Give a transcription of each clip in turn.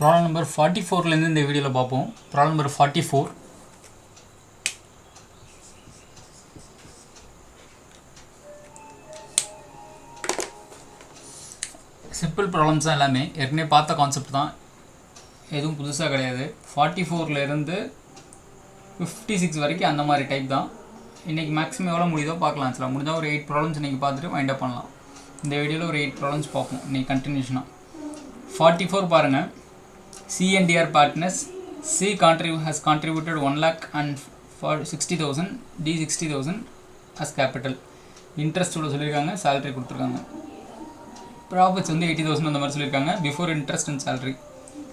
Problem number 44லேருந்து இந்த வீடியோவில் பார்ப்போம். Problem number 44. சிம்பிள் ப்ராப்ளம்ஸ் தான் எல்லாமே, ஏற்கனவே பார்த்த கான்செப்ட் தான், எதுவும் புதுசாக கிடையாது. 44லேருந்து 56 வரைக்கும் அந்த மாதிரி டைப் தான். இன்றைக்கி மேக்ஸிமம் எவ்வளோ முடியுதோ பார்க்கலாம். ஆக்சுவலாக முடிஞ்சால் ஒரு 8 ப்ராப்ளம்ஸ் இன்றைக்கி பார்த்துட்டு வைண்ட் அப் பண்ணலாம். இந்த வீடியோவில் ஒரு 8 ப்ராப்ளம்ஸ் பார்ப்போம் இன்றைக்கி கண்டினியூஷனாக. 44 பாருங்கள். C&DR partners, C has contributed 1 lakh and for 60,000, D 60,000 as capital. Interest இவ்வளோ சொல்லியிருக்காங்க, சேலரி கொடுத்துருக்காங்க. ப்ராஃபிட்ஸ் வந்து 80,000 அந்த மாதிரி சொல்லியிருக்காங்க. Before interest and salary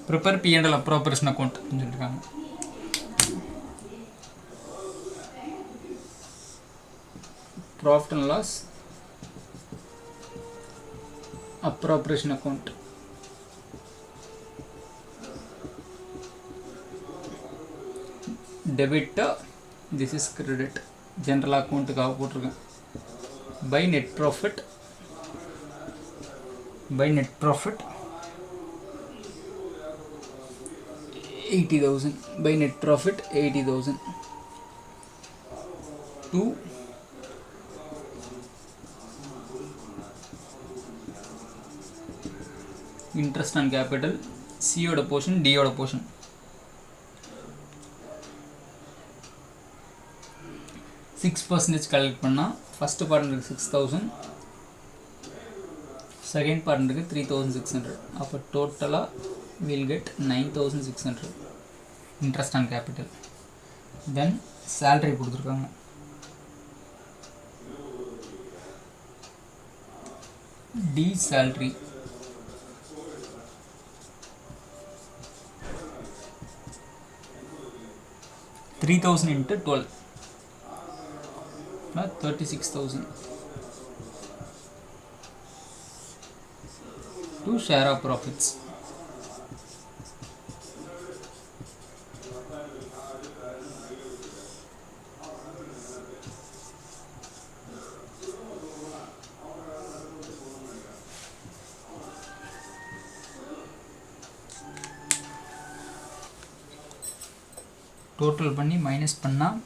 prepare P&L appropriation account அப்படின்னு சொல்லியிருக்காங்க. Profit and loss appropriation account. Debit, this is credit. General அக்கௌண்ட்டுக்காக போட்டிருக்கேன். By net profit 80,000. By net profit 80,000 to interest and capital, சியோட போர்ஷன், டியோட போர்ஷன். சிக்ஸ் பர்சன்டேஜ் கால்குலேட் பண்ணால் first பார்ட்னருக்கு 6,000, second பார்ட்னருக்கு 3,600. அப்போ டோட்டலாக will get 9,600 interest and capital. Then salary கொடுத்துருக்காங்க. D salary 3,000 into 12, 36,000 to share of profits. Total பண்ணி minus பண்ணால்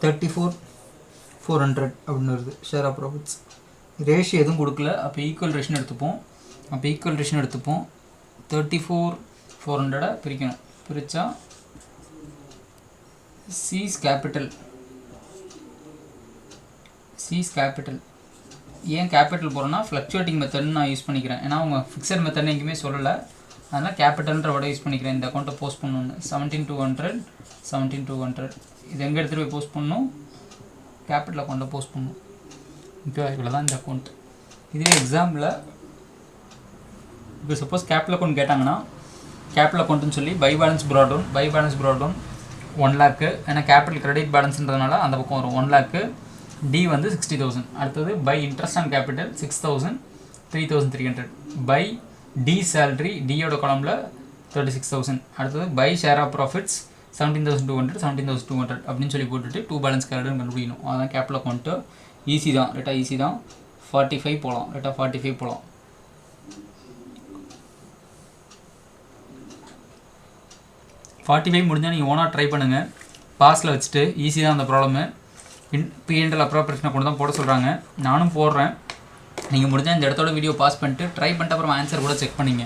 34,400 அப்படின்னு வருது. Share of profits. ரேஷியோ எதுவும் கொடுக்கல, அப்போ ஈக்குவல் ரேஷன் எடுத்துப்போம். 34,400 பிரிக்கணும். பிரித்தா சீஸ் கேபிட்டல். ஏன் கேபிட்டல் போகிறோன்னா ஃப்ளக்சுவேட்டிங் மெத்தட்னு நான் யூஸ் பண்ணிக்கிறேன். ஏன்னா அவங்க ஃபிக்ஸட் மெத்தட்னு எங்கேயுமே சொல்லலை, அதனால் கேபிட்டல்ன்ற விட யூஸ் பண்ணிக்கிறேன். இந்த அக்கௌண்ட்டை போஸ்ட் பண்ணணுன்னு 17,200 இது எங்கே எடுத்துகிட்டு போய் போஸ்ட் பண்ணணும்? கேபிட்டல் அக்கௌண்ட்டை போஸ்ட் பண்ணணும். ஓகேவா? இவ்வளோ தான் இந்த அக்கௌண்ட். இதுவே எக்ஸாம்பிள் இப்போ சப்போஸ் கேபிட்டல் அக்கௌண்ட் கேட்டாங்கன்னா, கேபிட்டல் அக்கௌண்ட்டுன்னு சொல்லி by balance brought down 1 lakh. ஏன்னா கேபிட்டல் கிரெடிட் பேலன்ஸ்ன்றதுனால அந்த பக்கம் வரும் 1 lakh. டி வந்து 60,000. அடுத்தது by interest and capital 6,000, 3,300. By D salary, டியோட காலமில் 36,000. அடுத்தது பை ஷேர் ஆஃப் ப்ராஃபிட்ஸ் 17,200 அப்படின்னு சொல்லி போட்டுட்டு 2 பேலன்ஸ் கேலரின்னு கண்டுபிடிக்கணும். அதான் கேபிட்டல் அக்கௌண்ட்டு. ஈஸி தான், லேட்டாக ஈஸி தான். 45 போகலாம், லேட்டாக 45 போகலாம். முடிஞ்சால் நீங்கள் ஓனாக ட்ரை பண்ணுங்கள். பாஸில் வச்சுட்டு ஈஸி தான் அந்த ப்ராப்ளமு. P&L அப்ராப்ரியேஷன் கொண்டு தான் போட சொல்கிறாங்க, நானும் போடுறேன். நீங்கள் முடிஞ்சால் இந்த இடத்தோட வீடியோ பாஸ் பண்ணிட்டு ட்ரை பண்ணிட்டு அப்புறம் ஆன்சர் கூட செக் பண்ணிங்க.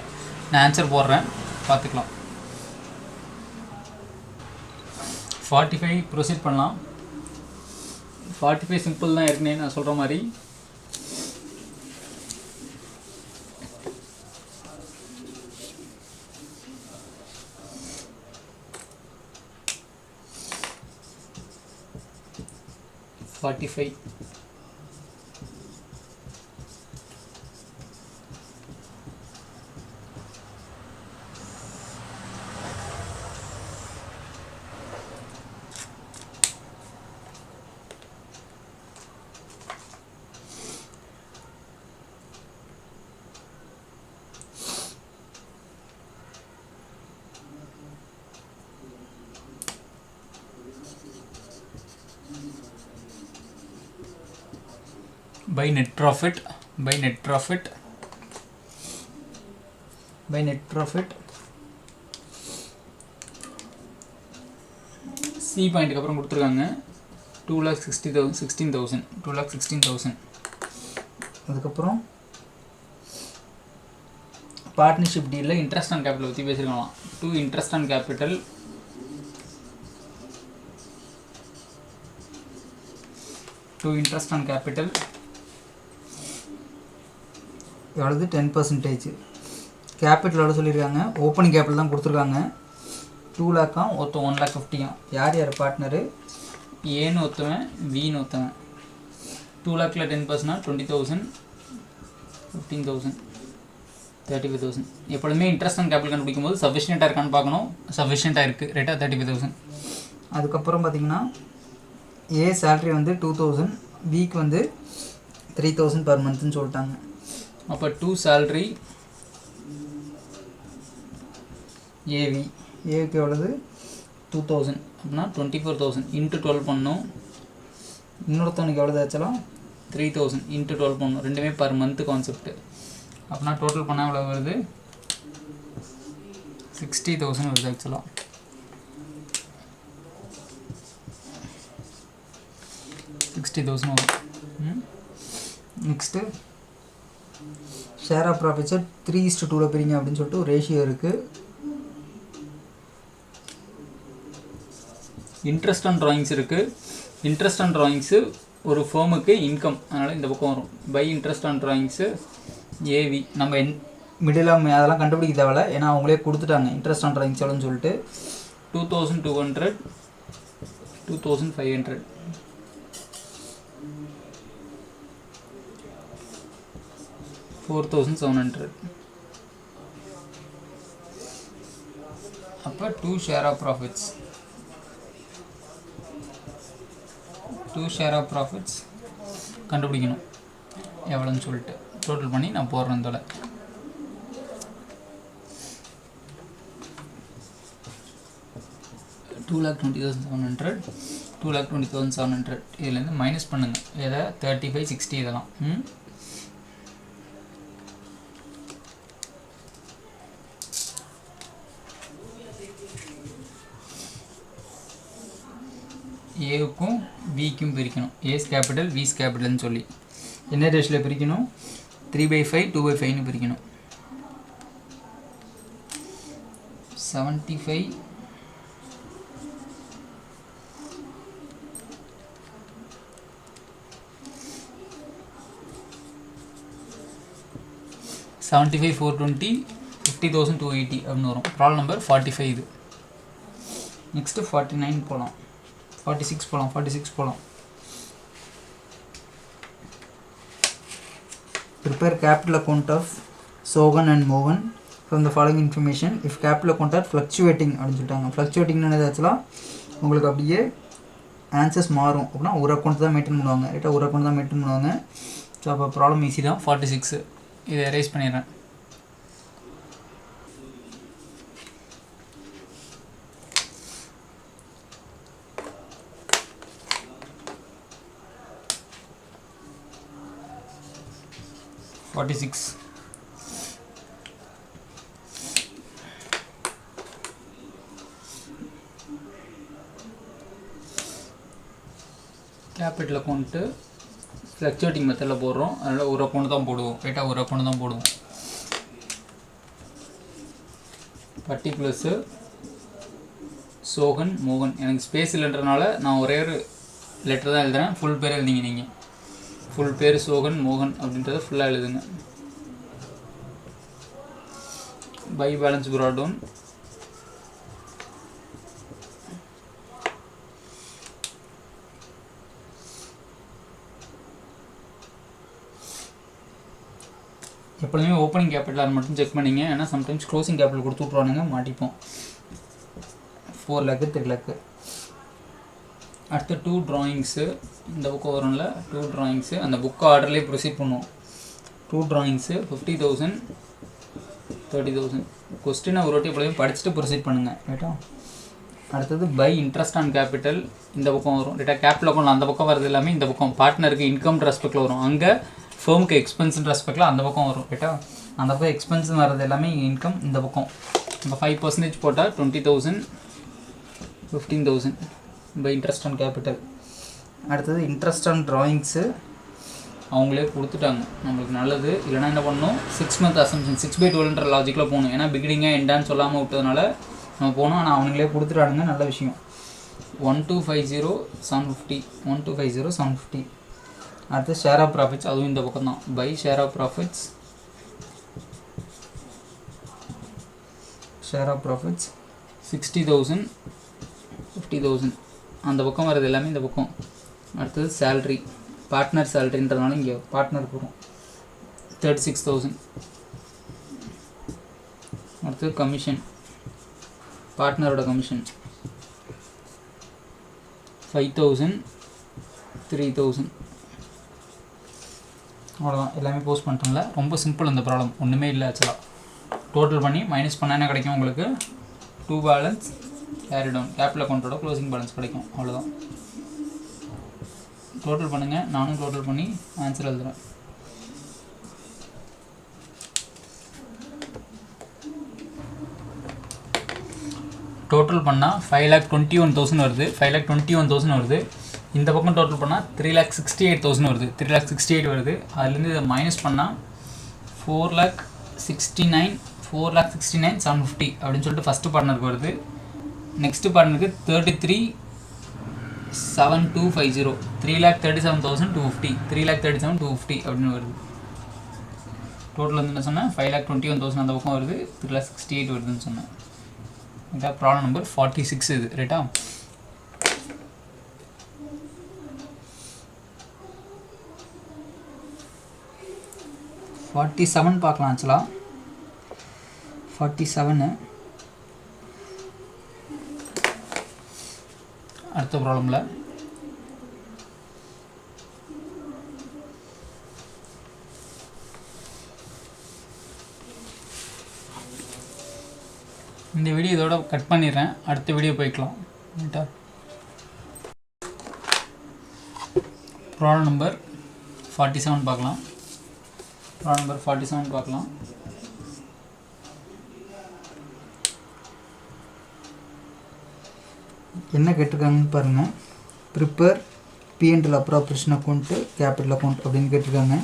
நான் ஆன்சர் போடுறேன், பார்த்துக்கலாம். 45 ப்ரொசீட் பண்ணலாம். 45 சிம்பிள் தான். ஏற்கனவே நான் சொல்கிற மாதிரி 45. by net profit C பாயிண்ட்க்கு அப்புறம் கொடுத்துருக்காங்க 2,16,000 அதுக்கப்புறம் பார்ட்னர்ஷிப் டீலில் இன்ட்ரெஸ்ட் ஆன் கேபிட்டல் பற்றி பேசியிருக்கலாம். டு இன்ட்ரெஸ்ட் ஆன் கேபிட்டல் எவ்வளவு 10%. கேபிட்டல் எவ்வளோ சொல்லியிருக்காங்க, ஓப்பனிங் கேபிட்டல் தான் கொடுத்துருக்காங்க. 2 lakhம் ஒருத்தன் 1,50,000. யார் பார்ட்னரு, ஏன்னு ஒருத்தவன் வீன்னு ஒருத்தவன். 2 lakhல 10%னா 20,000, 15,000, 35,000. எப்பொழுதுமே இன்ட்ரெஸ்ட் ஆன் கேபிட்டல் கண்டுபிடிக்கும் போது சஃபிஷியண்ட்டாக இருக்கான்னு பார்க்கணும். சஃபிஷியண்ட்டாக இருக்குது, ரேட்டாக 35,000. அதுக்கப்புறம் பார்த்தீங்கன்னா ஏ சேலரி வந்து 2,000, வீக் வந்து 3,000 per monthன்னு சொல்லிட்டாங்க. அப்போ 2 salary ஏவிக்கு எவ்வளவு 2,000 அப்படின்னா 24,000 இன்ட்டு 12 பண்ணணும். இன்னொருத்தவனுக்கு எவ்வளோ ஆச்சுலாம் 3,000 இன்ட்டு 12 பண்ணணும். ரெண்டுமே பர் மந்த்து கான்செப்ட்டு. அப்படின்னா டோட்டல் பண்ணால் எவ்வளோ வருது 60,000 வருது ஆக்சுவலாக. வரும். நெக்ஸ்ட்டு ஷேர் ஆஃப் ப்ராஃபிட்ஸை 3:2 பிரிங்க அப்படின்னு சொல்லிட்டு ஒரு ரேஷியோ இருக்குது. இன்ட்ரெஸ்ட் ஆன் ட்ராயிங்ஸ் இருக்குது. இன்ட்ரெஸ்ட் ஆன் ட்ராயிங்ஸு ஒரு ஃபேமுக்கு இன்கம், அதனால் இந்த பக்கம் வரும். By interest on drawings AV. நம்ம மிடில் அதெல்லாம் கண்டுபிடிக்க தேவையில்ல, ஏன்னா அவங்களே கொடுத்துட்டாங்க இன்ட்ரெஸ்ட் ஆன் ட்ராயிங்ஸ் எவ்வளோன்னு சொல்லிட்டு. 2,200, 2,500, 4,700. அப்போ 2 share of profits, 2 share of profits கண்டுபிடிக்கணும் எவ்வளோன்னு சொல்லிட்டு. டோட்டல் பண்ணி நான் போடுறேன். இதோட 2,20,700, 2,20,700. இதுலேருந்து மைனஸ் பண்ணுங்கள். எதை 35, 60 இதெல்லாம். ஏவுக்கும் விக்கும் பிரிக்கணும். ஏஸ் கேபிட்டல் வீஸ் கேபிட்டல்னு சொல்லி என்ன ரேஷியோவில் பிரிக்கணும், 3/5, 2/5ன்னு பிரிக்கணும். 75, 420, 50,280 அப்படின்னு வரும். ப்ராப்ளம் நம்பர் 45 இது. நெக்ஸ்ட்டு 49 போகலாம், 46 போகலாம். Prepare capital account of Sogan and Mohan from the following information. If capital account are fluctuating அப்படின்னு சொல்லிட்டாங்க. ஃப்ளக்சுவேட்டிங்னு ஆக்சுவலாக உங்களுக்கு அப்படியே ஆன்சர்ஸ் மாறும். அப்படின்னா ஒரு அக்கௌண்ட் தான் மெயின்டைன் பண்ணுவாங்க, ரைட்டாக ஒரு அக்கௌண்ட் தான் மெயின்டைன் பண்ணுவாங்க. ஸோ அப்போ ப்ராப்ளம் ஈஸி தான். 46 இதை எரேஸ் பண்ணிடுறேன். கேபிட்டல் அக்கௌண்ட்டு ஃப்ளக்சுவேட்டிங் மெத்தடில் போடுறோம், அதனால் ஒரு அக்கௌண்ட் தான் போடுவோம், ரைட்டாக ஒரு அக்கௌண்ட் தான் போடுவோம். பர்டிகுலர்ஸு சோகன் மோகன். எனக்கு ஸ்பேஸ் இல்லைன்றனால நான் ஒரே ஒரு லெட்டர் தான் எழுதுகிறேன். ஃபுல் பேர் எழுதிங்க. நீங்கள் ஃபுல் பேர் சோகன் மோகன் அப்படின்றத ஃபுல்லாக எழுதுங்க. பை பேலன்ஸ் brought down, எப்பொழுதுமே ஓப்பனிங் கேபிட்டல் மட்டும் செக் பண்ணிங்க. ஏன்னா சம்டைம்ஸ் க்ளோசிங் கேபிட்டல் கொடுத்து விட்ருவானுங்க, மாட்டிப்போம். 4 lakh 3 lakh. அடுத்து 2 drawings இந்த புக்கு வரும்ல, 2 drawings அந்த புக்கு ஆர்டர்லேயே ப்ரொசீட் பண்ணுவோம். 2 drawings 50,000, 30,000. கொஸ்டினை ஒரு வாட்டி எப்பொழுதுமே படிச்சுட்டு ப்ரொசீட் பண்ணுங்கள், ரைட்டா. அடுத்தது பை இன்ட்ரெஸ்ட் ஆன் கேபிட்டல் இந்த பக்கம் வரும். டேட்டா கேபிட்டல் அக்கௌண்ட் அந்த பக்கம் வரது எல்லாமே இந்த பக்கம் பார்ட்னருக்கு இன்கம் ரெஸ்பெக்டில் வரும். அங்கே ஃபேமுக்கு எக்ஸ்பென்ஸ் ரெஸ்பெக்டில் அந்த பக்கம் வரும். டேட்டா அந்த பக்கம் எக்ஸ்பென்ஸ் வர்றது எல்லாமே இன்கம் இந்த பக்கம். நம்ம 5% போட்டால் 20,000 15,000 பை இன்ட்ரெஸ்ட் ஆன் கேபிட்டல். அடுத்தது இன்ட்ரெஸ்ட் ஆன் ட்ராயிங்ஸு அவங்களே கொடுத்துட்டாங்க, நம்மளுக்கு நல்லது. இல்லைனா என்ன பண்ணணும், 6 month அசம்ஷன் 6/12 லாஜிக்கில் போகணும். ஏன்னா பிகினிங்காக எண்டான்னு சொல்லாமல் விட்டதுனால நம்ம போனோம். ஆனால் அவங்களே கொடுத்துட்டானுங்க, நல்ல விஷயம். 1250 750 1250 750. அடுத்து ஷேர் ஆஃப் ப்ராஃபிட்ஸ், அதுவும் இந்த பக்கம் தான். பை ஷேர் ஆஃப் ப்ராஃபிட்ஸ் 60,000 50,000 அந்த பக்கம் வர்றது எல்லாமே இந்த பக்கம். அடுத்தது சேல்ரி, பார்ட்னர் சேலரின்றதுனால இங்கே பார்ட்னருக்கு வரும் 36,000. அடுத்தது கமிஷன், பார்ட்னரோட கமிஷன் 5,000 3,000. அவ்வளோதான், எல்லாமே போஸ்ட் பண்ணிட்டோம்ல. ரொம்ப சிம்பிள் இந்த ப்ராப்ளம், ஒன்றுமே இல்லை ஆக்சுவலாக. டோட்டல் பண்ணி மைனஸ் பண்ணால் என்ன கிடைக்கும் உங்களுக்கு, 2 பேலன்ஸ் கேரி டவுன், கேபிட்டல் அக்கௌண்ட்டோட க்ளோசிங் பேலன்ஸ் கிடைக்கும். அவ்வளோதான். டோட்டல் பண்ணுங்கள், நானும் டோட்டல் பண்ணி ஆன்சர் எழுதுகிறேன். டோட்டல் பண்ணால் 5,21,000 வருது. 5,21,000 வருது. இந்த பக்கம் டோட்டல் பண்ணால் 3,68,000 வருது. 3,68,000 வருது. அதுலேருந்து இதை மைனஸ் பண்ணால் 4,69,750 அப்படின்னு சொல்லிட்டு ஃபஸ்ட்டு பார்ட்னருக்கு வருது. நெக்ஸ்ட்டு பார்ட்னருக்கு 33,7,250 3,37,250 3,37,250 அப்படின்னு வருது. டோட்டல் வந்து என்ன சொன்னேன், 5,21,000 அந்த பக்கம் வருது, 3,68,000 வருதுன்னு சொன்னேன். இதான் ப்ராப்ளம் நம்பர் 46 இது. ரைட்டா? $47 பார்க்கலாம். ஆக்சுவலாக 47 அடுத்த ப்ராப்ளமில் இந்த வீடியோ இதோட கட் பண்ணிடுறேன். அடுத்த வீடியோ போய்க்கலாம். ரைட்டா? ப்ராப்ளம் நம்பர் 47 பார்க்கலாம். ப்ராப்ளம் நம்பர் 47 பார்க்கலாம். என்ன கேட்டிருக்காங்கன்னு பாருங்கள். Prepare P&L appropriation account capital account அப்படின்னு கேட்டிருக்காங்க.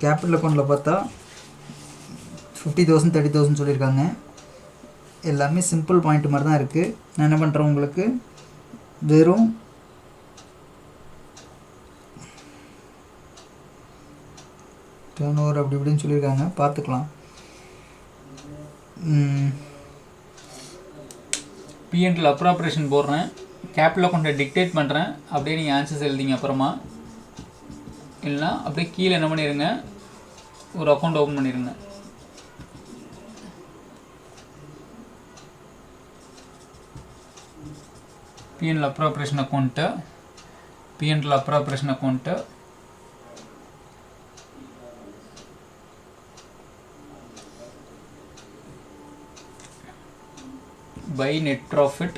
கேபிட்டல் அக்கௌண்ட்டில் பார்த்தா 50,000 30,000 சொல்லியிருக்காங்க. எல்லாமே சிம்பிள் பாயிண்ட் மாதிரி தான் இருக்குது. நான் என்ன பண்ணுறேன், உங்களுக்கு வெறும் டர்ன் ஓவர் அப்படி இப்படின்னு சொல்லியிருக்காங்க, பார்த்துக்கலாம். P&L அப்ராப்ரேஷன் போடுறேன், கேபிட்டல் அக்கௌண்ட்டை டிக்டேட் பண்ணுறேன். அப்படியே நீங்கள் ஆன்சர்ஸ் எழுதிங்க. அப்புறமா இல்லைனா அப்படியே கீழே என்ன பண்ணிடுங்க, ஒரு அக்கௌண்ட் ஓப்பன் பண்ணிடுங்க. P&L appropriation account by net profit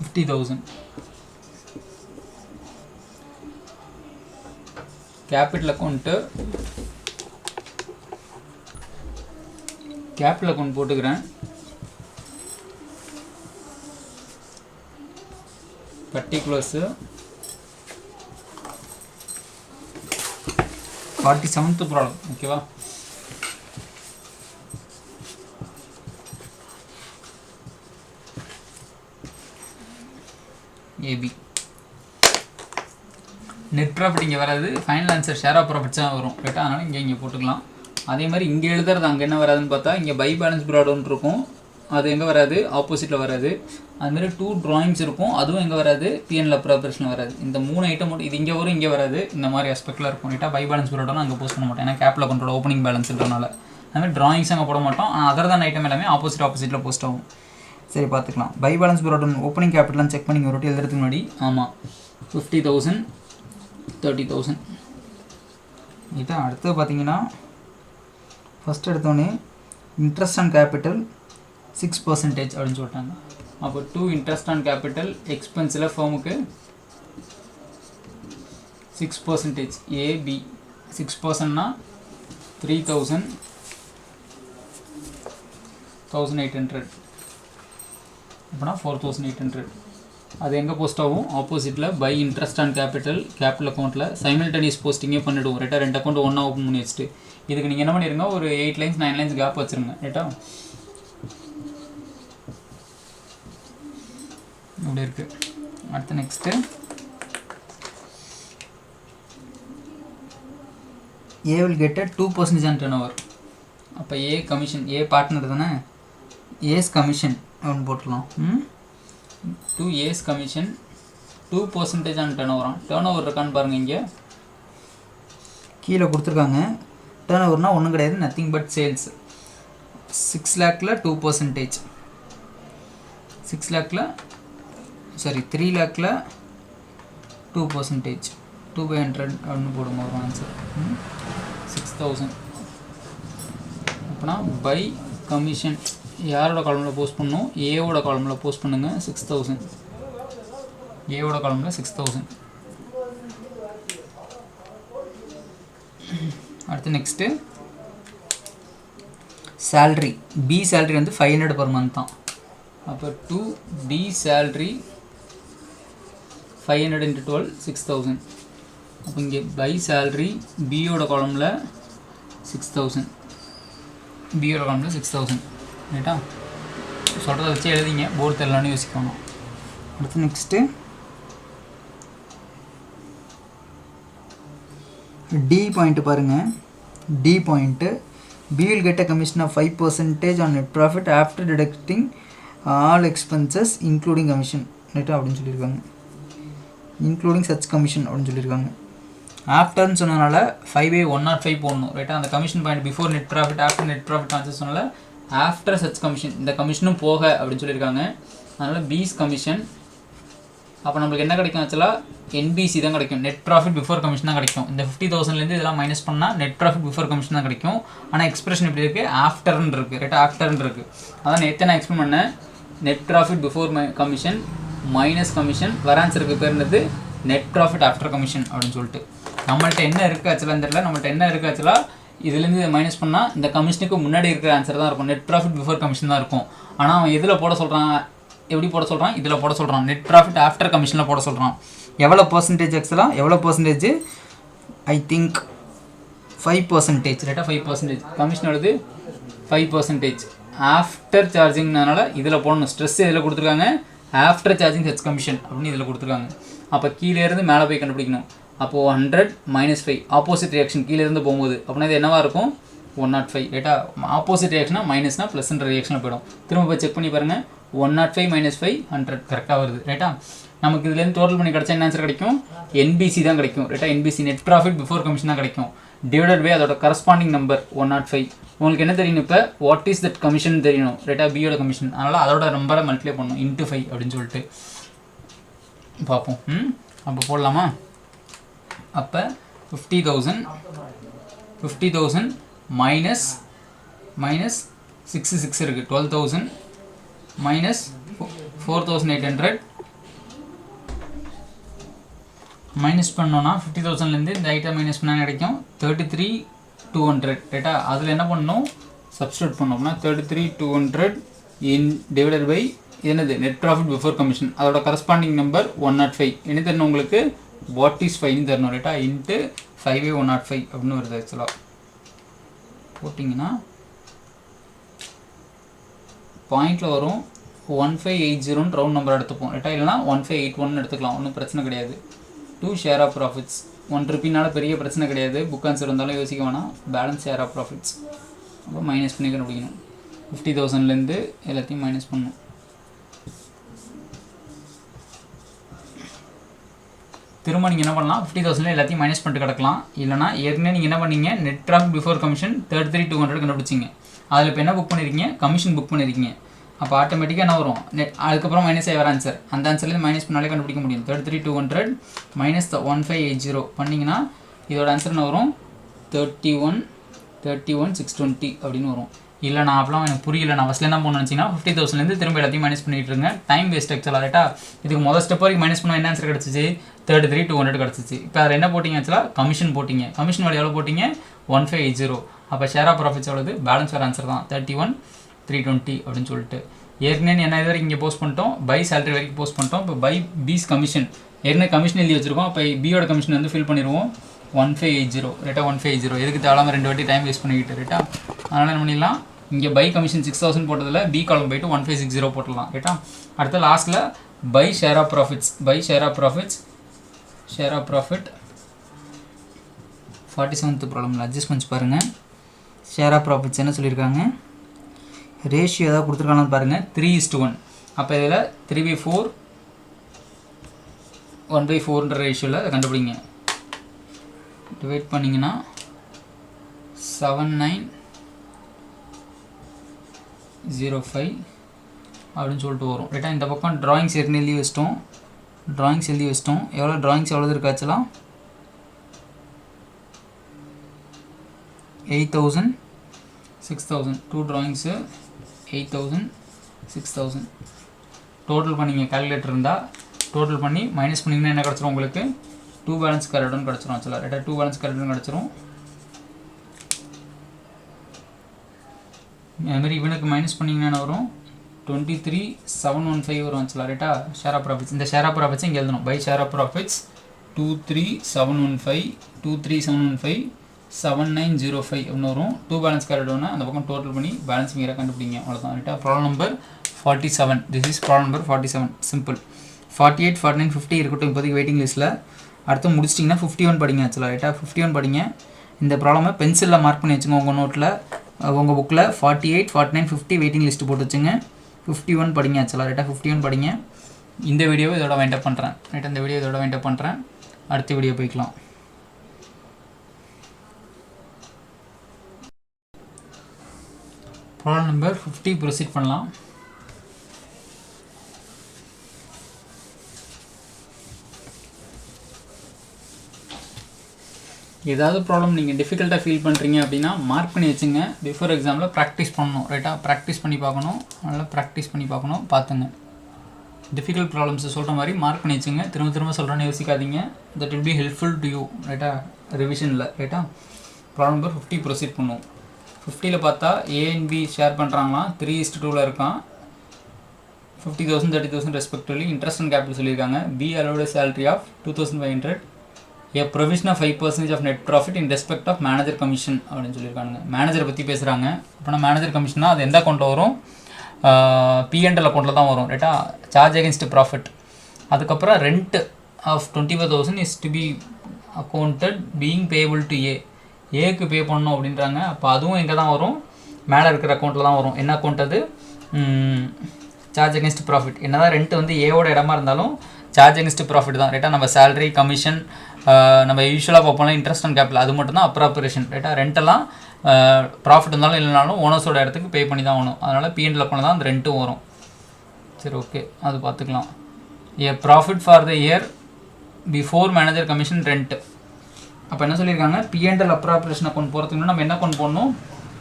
50,000. Capital account போட்டுக்கிறேன். Particulars 47th problem. ஓகேவா? ஏபி நெட் ப்ராஃபிட் இங்கே வராது, final answer share of profits தான் வரும். ரைட்டா? அதனால் இங்கே போட்டுக்கலாம். அதே மாதிரி இங்கே எழுதுறது அங்கே என்ன வராதுன்னு பார்த்தா, இங்கே பை பேலன்ஸ் ப்ராடக்ட் இருக்கும், அது எங்கே வராது, ஆப்போசிட்டில் வராது. அதுமாதிரி 2 drawings இருக்கும், அதுவும் எங்கே வராது, P&L அப்ராப்ரேஷன் வராது. இந்த 3 ஐட்டம் மட்டும் இது இங்கே வரும், இங்கே வராது. இந்த மாதிரி ஆஸ்பெக்டில் இருக்கும். ரைட்டா? பை பேலன்ஸ் ப்ராடக்ட்னா அங்கே போஸ்ட் பண்ண மாட்டோம், ஏன்னா கேபிட்டல் அக்கௌண்ட்டோட ஓப்பனிங் பேலன்ஸ்ன்றனால. அதுமாதிரி ட்ராயிங்ஸ் அங்கே போட மாட்டோம். ஆனால் அதர் தான் ஐட்டம் எல்லாமே ஆப்போசிட்டில் போஸ்ட் ஆகும். சரி, பார்த்துக்கலாம். பை பேலன்ஸ் ப்ராடக்ட் ஓப்பனிங் கேபிட்டல்லாம் செக் பண்ணி ஒரு வாட்டி எழுதுறதுக்கு முன்னாடி, ஆமாம் 50,000 30,000. இதான் அடுத்து பார்த்தீங்கன்னா ஃபஸ்ட் எடுத்தோடனே இன்ட்ரெஸ்ட் ஆன் கேபிட்டல் 6% அப்படின்னு சொல்லிட்டாங்க. அப்போ 2 இன்ட்ரெஸ்ட் ஆன் கேபிட்டல் எக்ஸ்பென்ஸில் ஃபர்முக்கு 6% ஏபி 6%னா 3,800 அப்படின்னா 4,800. அது எங்கே போஸ்ட் ஆகும்? ஆப்போசிட்டில் பை இன்ட்ரெஸ்ட் ஆன் கேபிட்டல் அக்கௌண்ட்டில் சைமல்டேனியஸ் போஸ்டிங்கே பண்ணிவிடுவோம். ரைட்டாக 2 அக்கௌண்ட் ஒன்றா ஓப்பன் பண்ணி வச்சுட்டு இதுக்கு நீங்கள் என்ன பண்ணிடுங்க, ஒரு 8 லைன்ஸ் 9 லைன்ஸ் கேப் வச்சுருங்க. ரைட்டா இப்படி இருக்குது. அடுத்து next A will get 2% on turnover. அப்போ ஏ கமிஷன், ஏ பார்ட்னர் தானே, ஏஸ் கமிஷன் அப்படின்னு போட்டுடலாம். 2 A's commission 2% on turnover. Turnover இருக்கான்னு பாருங்கள், இங்கே கீழே கொடுத்துருக்காங்க. டர்ன் ஓவர்னால் ஒன்றும் கிடையாது, நத்திங் பட் சேல்ஸ். 6 lakhல 2%, 6 lakhல 3 lakhல 2%, 2/100 அப்படின்னு போடுங்க ஒரு ஆன்சர். 6,000. அப்படின்னா பை கமிஷன் யாரோட காலமில் போஸ்ட் பண்ணணும்? ஏவோட காலமில் போஸ்ட் பண்ணுங்கள். 6,000 ஏவோட காலமில் 6,000. அடுத்து நெக்ஸ்ட்டு சேல்ரி, பி சேல்ரி வந்து 500 per month தான். அப்போ 2 பி சேல்ரி 500 × 12 6,000. அப்போ இங்கே பை சேல்ரி பியோட காலமில் 6,000, பியோட காலமில் 6,000. ரைட்டா சொல்கிறத வச்சு எழுதிங்க, போர்டு தெரியலான்னு யோசிக்கணும். அடுத்து நெக்ஸ்ட்டு டி பாயிண்ட்டு பாருங்கள். D point B will get a commission of 5% on net profit after deducting all expenses including commission. ரைட்டா அப்படின்னு சொல்லியிருக்காங்க. இன்க்ளூடிங் சச் கமிஷன் அப்படின்னு சொல்லியிருக்காங்க. ஆஃப்டர்னு சொன்னதுனால 5/105 போடணும். ரைட்டா அந்த commission point before net profit after net profit answer சொன்னால ஆஃப்டர் சச் கமிஷன், இந்த கமிஷனும் போக அப்படின்னு சொல்லியிருக்காங்க. அதனால் பீஸ் கமிஷன். அப்போ நம்மளுக்கு என்ன கிடைக்கும்? ஆக்சுவலாக என்பிசி தான் கிடைக்கும், நெட் ப்ராஃபிட் பிஃபோர் கமிஷன் தான் கிடைக்கும். இந்த 50,000லேருந்து இதெல்லாம் மைனஸ் பண்ணால் நெட் ப்ராஃபிட் பிஃபோர் கமிஷன் தான் கிடைக்கும். ஆனால் எக்ஸ்பிரஷன் எப்படி இருக்குது? ஆஃப்டர்ன்னு இருக்குது. ரைட்டா ஆஃப்டர்ன்னு இருக்குது. அதான் நேற்று நான் எக்ஸ்பிளைன் பண்ணேன். Net profit before commission minus commission வர ஆன்சருக்கு பேர் என்னது? நெட் ப்ராஃபிட் ஆஃப்டர் கமிஷன் அப்படின்னு சொல்லிட்டு. நம்மள்ட்ட என்ன இருக்குது ஆக்சுவலாக இந்த இடத்துல? நம்மள்ட்ட என்ன இருக்குது ஆக்சுவலாக? இதுலேருந்து இதை மைனஸ் பண்ணால் இந்த கமிஷனுக்கு முன்னாடி இருக்கிற ஆன்சர் தான் இருக்கும், நெட் ப்ராஃபிட் பிஃபோர் கமிஷன் தான் இருக்கும். ஆனால் அவன் எதில் போட சொல்கிறான்? எப்படி போட சொல்கிறான்? இதில் போட சொல்கிறான், நெட் ப்ராஃபிட் ஆஃப்டர் கமிஷனில் போட சொல்கிறான். எவ்வளோ பர்சன்டேஜ் ஆக்சுவலாக? எவ்வளோ பர்சன்டேஜ்? I think 5%. ரைட்டாக 5%. கமிஷன் வருது 5% ஆஃப்டர் சார்ஜிங்னால இதில் போடணும். ஸ்ட்ரெஸ் இதில் கொடுத்துருக்காங்க, ஆஃப்டர் சார்ஜிங் சச் கமிஷன் அப்படின்னு இதில் கொடுத்துருக்காங்க. அப்போ கீழேருந்து மேலே போய் கண்டுபிடிக்கணும். அப்போது 100 - 5 ஆப்போசிட் ரியாக்ஷன் கீழேருந்து போகும்போது அப்படின்னா இது என்னவாக இருக்கும்? 105. ரைட்டா ஆப்போசிட் ரியாக்ஷனாக மைனஸ்னால் ப்ளஸ்ன்ற ரியாக்ஷனில் போயிடும். திரும்ப போய் செக் பண்ணி பாருங்கள். 105 - 5 100 கரெக்டாக வருது. ரைட்டா நமக்கு இதுலேருந்து டோட்டல் பண்ணி கிடச்சா என்ன ஆன்சர் கிடைக்கும்? என்பிசி தான் கிடைக்கும். ரைட்டா NBC net profit before commission தான் கிடைக்கும். டிவைடட் பை அதோட கரஸ்பாண்டிங் நம்பர் 105. உங்களுக்கு என்ன தெரியணும்? இப்போ வாட் இஸ் தட் கமிஷன் தெரியணும். ரைட்டா பியோட கமிஷன், அதனால் அதோட நம்பரை மல்டிப்ளை பண்ணணும் × 5 அப்படின்னு சொல்லிட்டு பார்ப்போம். அப்போ போடலாமா? அப்போ 50,000 மைனஸ் 6 இருக்குது 12,000 மைனஸ் 4,800 மைனஸ் பண்ணோன்னா 50,000லேருந்து இந்த ஐட்டம் மைனஸ் பண்ணால் கிடைக்கும் 33,200. ரைட்டா அதில் என்ன பண்ணணும்? சப்ஸ்டியூட் பண்ணோம்னா 33,200 இன் டிவைடட் பை என்னது? நெட் ப்ராஃபிட் பிஃபோர் கமிஷன், அதோட கரஸ்பாண்டிங் நம்பர் 105. என்ன தரணும் உங்களுக்கு? வாட் இஸ் 5ன்னு தரணும். ரைட்டா இன்ட்டு 5/105 அப்படின்னு வருது. ஆக்சுவலாக போட்டிங்கன்னா பாயிண்டில் வரும் 1580 ரவுண்ட் நம்பர் எடுத்துப்போம். ரைட்டா இல்லைனா 1581 எடுத்துக்கலாம், ஒன்றும் பிரச்சனை கிடையாது. 2 ஷேர் ஆஃப் ப்ராஃபிட்ஸ் 1 ரூபீனால பெரிய பிரச்சனை கிடையாது. புக் ஆன்சர் இருந்தாலும் யோசிக்க வேணாம். பேலன்ஸ் ஷேர் ஆஃப் ப்ராஃபிட்ஸ் அப்போ மைனஸ் பண்ணி கண்டுபிடிக்கணும். 50,000லேருந்து எல்லாத்தையும் மைனஸ் பண்ணணும். திரும்ப நீங்கள் என்ன பண்ணலாம்? 50,000 எல்லாத்தையும் மைனஸ் பண்ணிட்டு கிடக்கலாம். இல்லைனா ஏற்கனவே நீங்கள் என்ன பண்ணீங்க? Net profit before commission 33,200 கண்டுபிடிச்சிங்க. அதில் இப்போ என்ன புக் பண்ணியிருக்கீங்க? கமிஷன் புக் பண்ணியிருக்கீங்க. அப்போ ஆட்டோமேட்டிக்காக என்ன வரும்? நெட் அதுக்கப்புறம் மைனஸ் ஆகி வர ஆன்சர், அந்த ஆன்சர்லேருந்து மைனஸ் பண்ணாலே கண்டுபிடிக்க முடியும். 33,200 மைனஸ் 1580 பண்ணிங்கன்னா இதோட ஆன்சர் என்ன வரும்? 31,000 31,620 அப்படின்னு வரும். இல்லை நான் அப்பலாம் எனக்கு புரியல, நான் ஃபஸ்ட்டில் என்ன பண்ணணும்னு வச்சிங்கன்னா 50,000 திரும்ப எல்லாத்தையும் மைனஸ் பண்ணிட்டு இருங்க. டைம் வேஸ்ட் ஆக்சுவலாக ரைட்டா. இதுக்கு முதல் ஸ்டெப் வரைக்கும் மைனஸ் பண்ண என்ன ஆன்சர் கிடச்சிச்சு? 33,200 கிடச்சிச்சு. இப்போ அதில் என்ன போட்டிங்க ஆக்சுவலாக? கமிஷன் போட்டிங்க. கமிஷன் வேலை எவ்வளோ போட்டிங்க? 1580. அப்போ ஷேர் ஆஃப் ப்ராஃபிட்ஸ் எவ்வளவு? பேலன்ஸ் வேறு ஆன்சர் தான் 31,320 அப்படின்னு சொல்லிட்டு. ஏற்கனவே என்ன இது வரைக்கும் இங்கே போஸ்ட் பண்ணிட்டோம், பை சேலரி வரைக்கும் போஸ்ட் பண்ணிட்டோம். இப்போ பை பீஸ் கமிஷன் ஏற்கனவே கமிஷன் எழுதி வச்சிருக்கோம். அப்போ பியோட கமிஷன் வந்து ஃபில் பண்ணிடுவோம் 1580 ரைட்டா. 1580 எதுக்கு தேவையில்லாம 2 வாட்டி டைம் வேஸ்ட் பண்ணிக்கிட்டு ரைட்டா. அதனால் என்ன பண்ணிடலாம், இங்கே பை கமிஷன் 6000 போட்டதில் பி காலம் போய்ட்டு 1560 போட்டுடலாம் ரைட்டா. அடுத்த லாஸ்ட்டில் by share of profits, by share of profits, share of profit 47th ப்ராப்ளமில் அட்ஜஸ்ட்மெண்ட்ஸ் பாருங்கள். ஷேர் ஆஃப் ப்ராஃபிட்ஸ் என்ன சொல்லியிருக்காங்க, ரேஷியோ ஏதாவது கொடுத்துருக்காங்கன்னு பாருங்கள், 3:1. அப்போ இதில் 3/4 1/4ன்ற ரேஷியோவில் அதை கண்டுபிடிங்க. டிவைட் பண்ணிங்கன்னா 7905 அப்படின்னு சொல்லிட்டு வரும் ரைட்டா. இந்த பக்கம் ட்ராயிங்ஸ் ஏற்கனவே எழுதி வச்சிட்டோம், ட்ராயிங்ஸ் எழுதி வச்சிட்டோம். எவ்வளோ ட்ராயிங்ஸ் எவ்வளோ இருக்காச்சுலாம்? 8,000 6,000. 2 ட்ராயிங்ஸு 8,000 6,000. டோட்டல் பண்ணிங்க, கால்குலேட்டர் இருந்தால் டோட்டல் பண்ணி மைனஸ் பண்ணிங்கன்னா என்ன கிடச்சிரும் உங்களுக்கு? 2 பேலன்ஸ் கரெக்டுன்னு கிடச்சிரும் ஆக்சுவலாக ரைட்டா. 2 பேலன்ஸ் கரெக்டுன்னு கிடச்சிரும். அதுமாதிரி இவனுக்கு மைனஸ் பண்ணிங்கன்னா வரும் 23,715 வரும் ஆக்சுவலாக ரைட்டா. ஷேர் ஆஃப் ப்ராஃபிட்ஸ், இந்த ஷேர் ஆஃப் ப்ராஃபிட்ஸ் இங்கே எழுதணும். பை ஷேர் ஆஃப் ப்ராஃபிட்ஸ் 23,715 7905 அப்படின்னு வரும். 2 பேலன்ஸ் கரெக்டுன்னா அந்த பக்கம் டோட்டல் பண்ணி பேலன்ஸ் மீற கண்டுபிடிங்க, அவ்வளோதான் ரைட்டா. Problem number 47. This is problem number 47. Simple. 48 49 50 இருக்கட்டும் இப்போதைக்கு வெயிட்டிங் லிஸ்ட்டில். அடுத்து முடிச்சிட்டிங்கன்னா 51 படிங்க ஆக்சுவலாக ரைட்டா. 51 படிங்க. இந்த ப்ராப்ளமை பென்சிலில் மார்க் பண்ணி வச்சுங்க உங்கள் நோட்டில், உங்கள் புக்கில் 48 49 50 வெயிட்டிங் லிஸ்ட்டு போட்டு வச்சுங்க. 51 படிங்க ஆக்சுவலாக ரைட்டா. 51 படிங்க. இந்த வீடியோவை இதோட வைண்டப் பண்ணுறேன் ரைட்டா. இந்த வீடியோ இதோட வைண்டப் பண்ணுறேன். அடுத்த வீடியோ போய்க்கலாம். ப்ராப்ளம் நம்பர் 50 ப்ரொசீட் பண்ணலாம். ஏதாவது ப்ராப்ளம் நீங்கள் டிஃபிகல்ட்டாக ஃபீல் பண்ணுறீங்க அப்படின்னா மார்க் பண்ணி வச்சுங்க. பிஃபோர் எக்ஸாமில் ப்ராக்டிஸ் பண்ணணும் ரைட்டா. ப்ராக்டிஸ் பண்ணி பார்க்கணும், நல்லா ப்ராக்டிஸ் பண்ணி பார்க்கணும். பார்த்துங்க. டிஃபிகல்ட் ப்ராப்ளம்ஸை சொல்கிற மாதிரி மார்க் பண்ணி வச்சுங்க. திரும்ப திரும்ப சொல்கிறேன்னு யோசிக்காதீங்க. That will be helpful to you ரைட்டா, ரிவிஷனில் ரைட்டா. ப்ராப்ளம் நம்பர் 50 ப்ரொசீட் பண்ணுவோம். 50ல் பார்த்தா ஏ அண்ட் பி ஷேர் பண்ணுறாங்களாம், 3:2 இருக்கான். 50,000 30,000 ரெஸ்பெக்டிவ்லி. இன்ட்ரெஸ்ட் அண்ட் கேபிட்டல் சொல்லியிருக்காங்க. B allowed salary of 2,500. A provision of 5% of net profit in respect of manager commission அப்படின்னு சொல்லியிருக்காங்க. மேனேஜரை பற்றி பேசுகிறாங்க. அப்படின்னா மேனேஜர் கமிஷன்னா அது எந்த அக்கௌண்ட்டில் வரும்? P&L அக்கௌண்ட்டில் தான் வரும் ரைட்டா. Charge against profit. அதுக்கப்புறம் rent of 25,000 is to be accounted being payable to ஏக்கு பே பண்ணணும் அப்படின்றாங்க. அப்போ அதுவும் எங்கே தான் வரும்? மேலே இருக்கிற அக்கௌண்ட்டில் தான் வரும். என்ன அக்கௌண்ட் அது? Charge against profit. என்ன தான் ரெண்ட் வந்து ஏவோட இடமா இருந்தாலும் சார்ஜ் அகேன்ஸ்ட் ப்ராஃபிட் தான் ரைட்டா. நம்ம சேலரி கமிஷன் நம்ம யூஸ்வலாக பார்ப்போம்ல இன்ட்ரெஸ்ட் அண்ட் கேபிட்டல், அது மட்டும் தான் அப்ராப்ரேஷன் ரைட்டா. ரெண்டெல்லாம் ப்ராஃபிட் இருந்தாலும் இல்லைனாலும் ஓனர்ஸோட இடத்துக்கு பே பண்ணி தான் ஆகணும். அதனால் P&L அக்கௌண்ட் தான் அந்த ரெண்ட்டும் வரும். சரி ஓகே, அது பார்த்துக்கலாம். A profit for the year before manager commission rent. அப்போ என்ன சொல்லியிருக்காங்க? P&L அப்ராப்ரேஷன் அக்கௌண்ட் போகிறதுக்கு நம்ம என்ன அக்கௌண்ட் போடணும்?